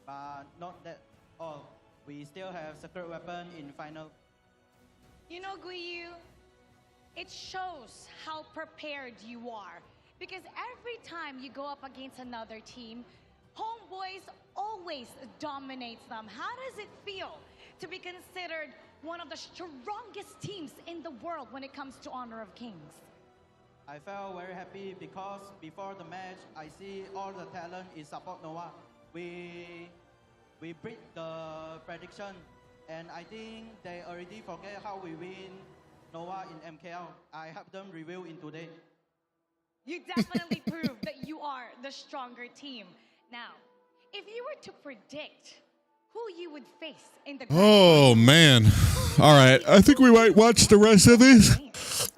but not that all. We still have secret weapon in final. You know, Guiyu, it shows how prepared you are. Because every time you go up against another team, Homeboys always dominates them. How does it feel to be considered one of the strongest teams in the world when it comes to Honor of Kings? I felt very happy because before the match, I see all the talent is support Nova. We beat the prediction, and I think they already forget how we win Nova in MKL. I helped them review in today. You definitely proved that you are the stronger team. Now, if you were to predict who you would face in the Oh man. All right. I think we might watch the rest of this.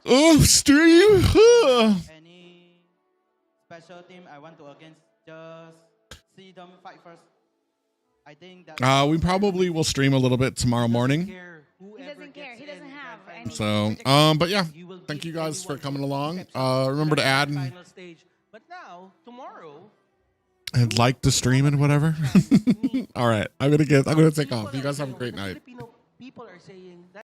Oh, stream. Any special team I want to against, just see them fight first. I think that We probably will stream a little bit tomorrow morning. He doesn't care. He doesn't have any. So, but yeah, thank you guys for coming along. Remember to add Final stage. But now, tomorrow, and like the stream and whatever. All right. I'm gonna take off. You guys have a great night. Filipino people are saying that